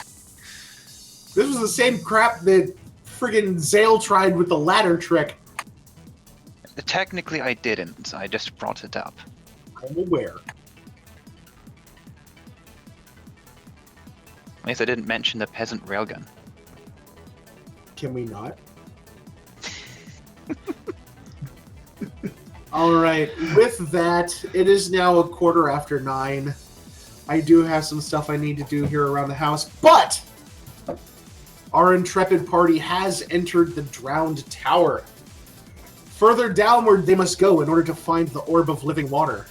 This was the same crap that friggin' Zale tried with the ladder trick. Technically, I didn't. I just brought it up. I'm aware. At least I didn't mention the peasant railgun. Can we not? Alright, with that, it is now 9:15. I do have some stuff I need to do here around the house, but our intrepid party has entered the drowned tower. Further downward they must go in order to find the orb of living water.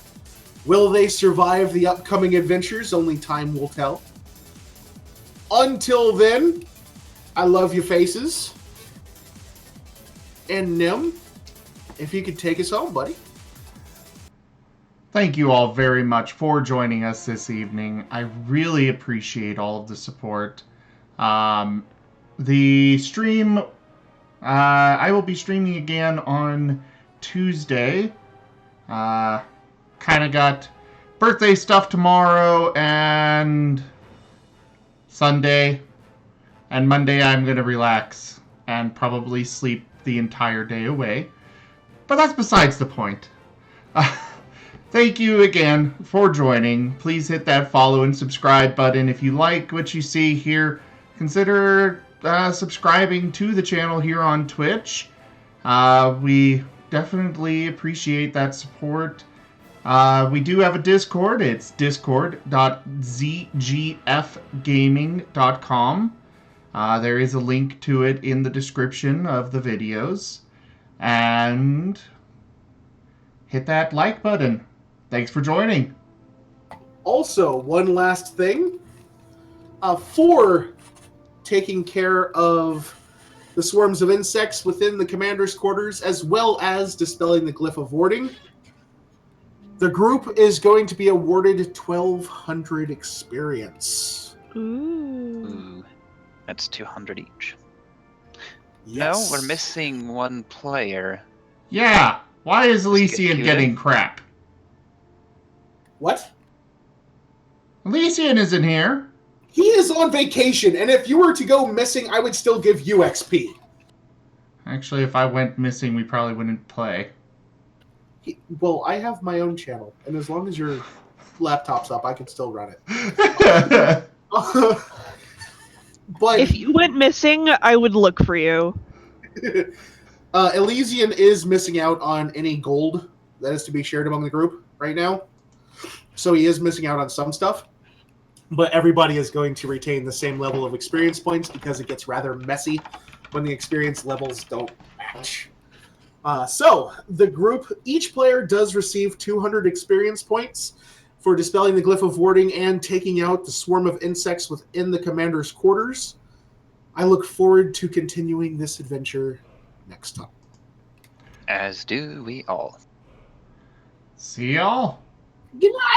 Will they survive the upcoming adventures? Only time will tell. Until then, I love your faces. And Nim, if you could take us home, buddy. Thank you all very much for joining us this evening. I really appreciate all of the support. The stream, I will be streaming again on Tuesday. Kind of got birthday stuff tomorrow and Sunday. And Monday I'm going to relax and probably sleep the entire day away. But that's besides the point. Thank you again for joining. Please hit that follow and subscribe button. If you like what you see here, consider subscribing to the channel here on Twitch. We definitely appreciate that support. We do have a Discord. It's discord.zgfgaming.com. There is a link to it in the description of the videos. And hit that like button. Thanks for joining. Also, one last thing. For taking care of the swarms of insects within the commander's quarters, as well as dispelling the glyph of warding, the group is going to be awarded 1,200 experience. Ooh. Ooh, that's 200 each. Yes. No, we're missing one player. Yeah. Why is Let's get Elysian queued getting crap? What? Elysian isn't here. He is on vacation, and if you were to go missing, I would still give you XP. Actually, if I went missing, we probably wouldn't play. Well, I have my own channel, and as long as your laptop's up, I can still run it. But If you went missing, I would look for you. Elysian is missing out on any gold that is to be shared among the group right now. So he is missing out on some stuff. But everybody is going to retain the same level of experience points because it gets rather messy when the experience levels don't match. So the group, each player does receive 200 experience points for dispelling the glyph of warding and taking out the swarm of insects within the commander's quarters. I look forward to continuing this adventure next time. As do we all. See y'all. Good night.